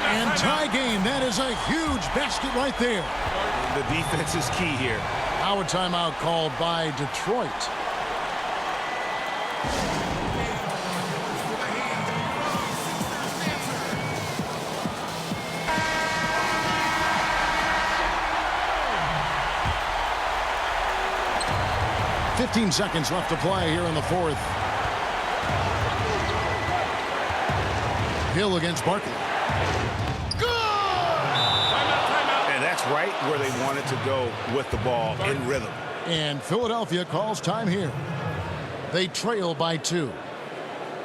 And tie game. That is a huge basket right there. The defense is key here. Now a timeout called by Detroit. .15 seconds left to play here in the fourth. Hill against Barkley. Right where they wanted to go with the ball in rhythm. And Philadelphia calls time here. They trail by 2.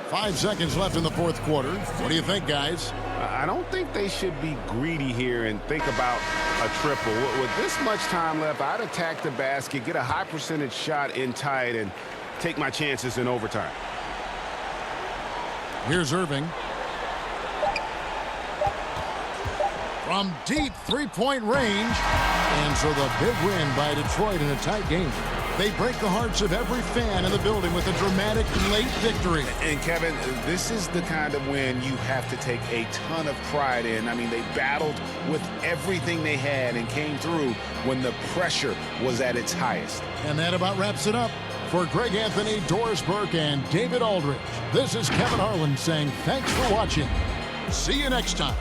5 seconds left in the fourth quarter. What do you think, guys? I don't think they should be greedy here and think about a triple. With this much time left, I'd attack the basket, get a high percentage shot in tight, and take my chances in overtime. Here's Irving. From deep three-point range. And so the big win by Detroit in a tight game. They break the hearts of every fan in the building with a dramatic late victory. And Kevin, this is the kind of win you have to take a ton of pride in. I mean, they battled with everything they had and came through when the pressure was at its highest. And that about wraps it up. For Greg Anthony, Doris Burke, and David Aldridge, this is Kevin Harlan saying thanks for watching. See you next time.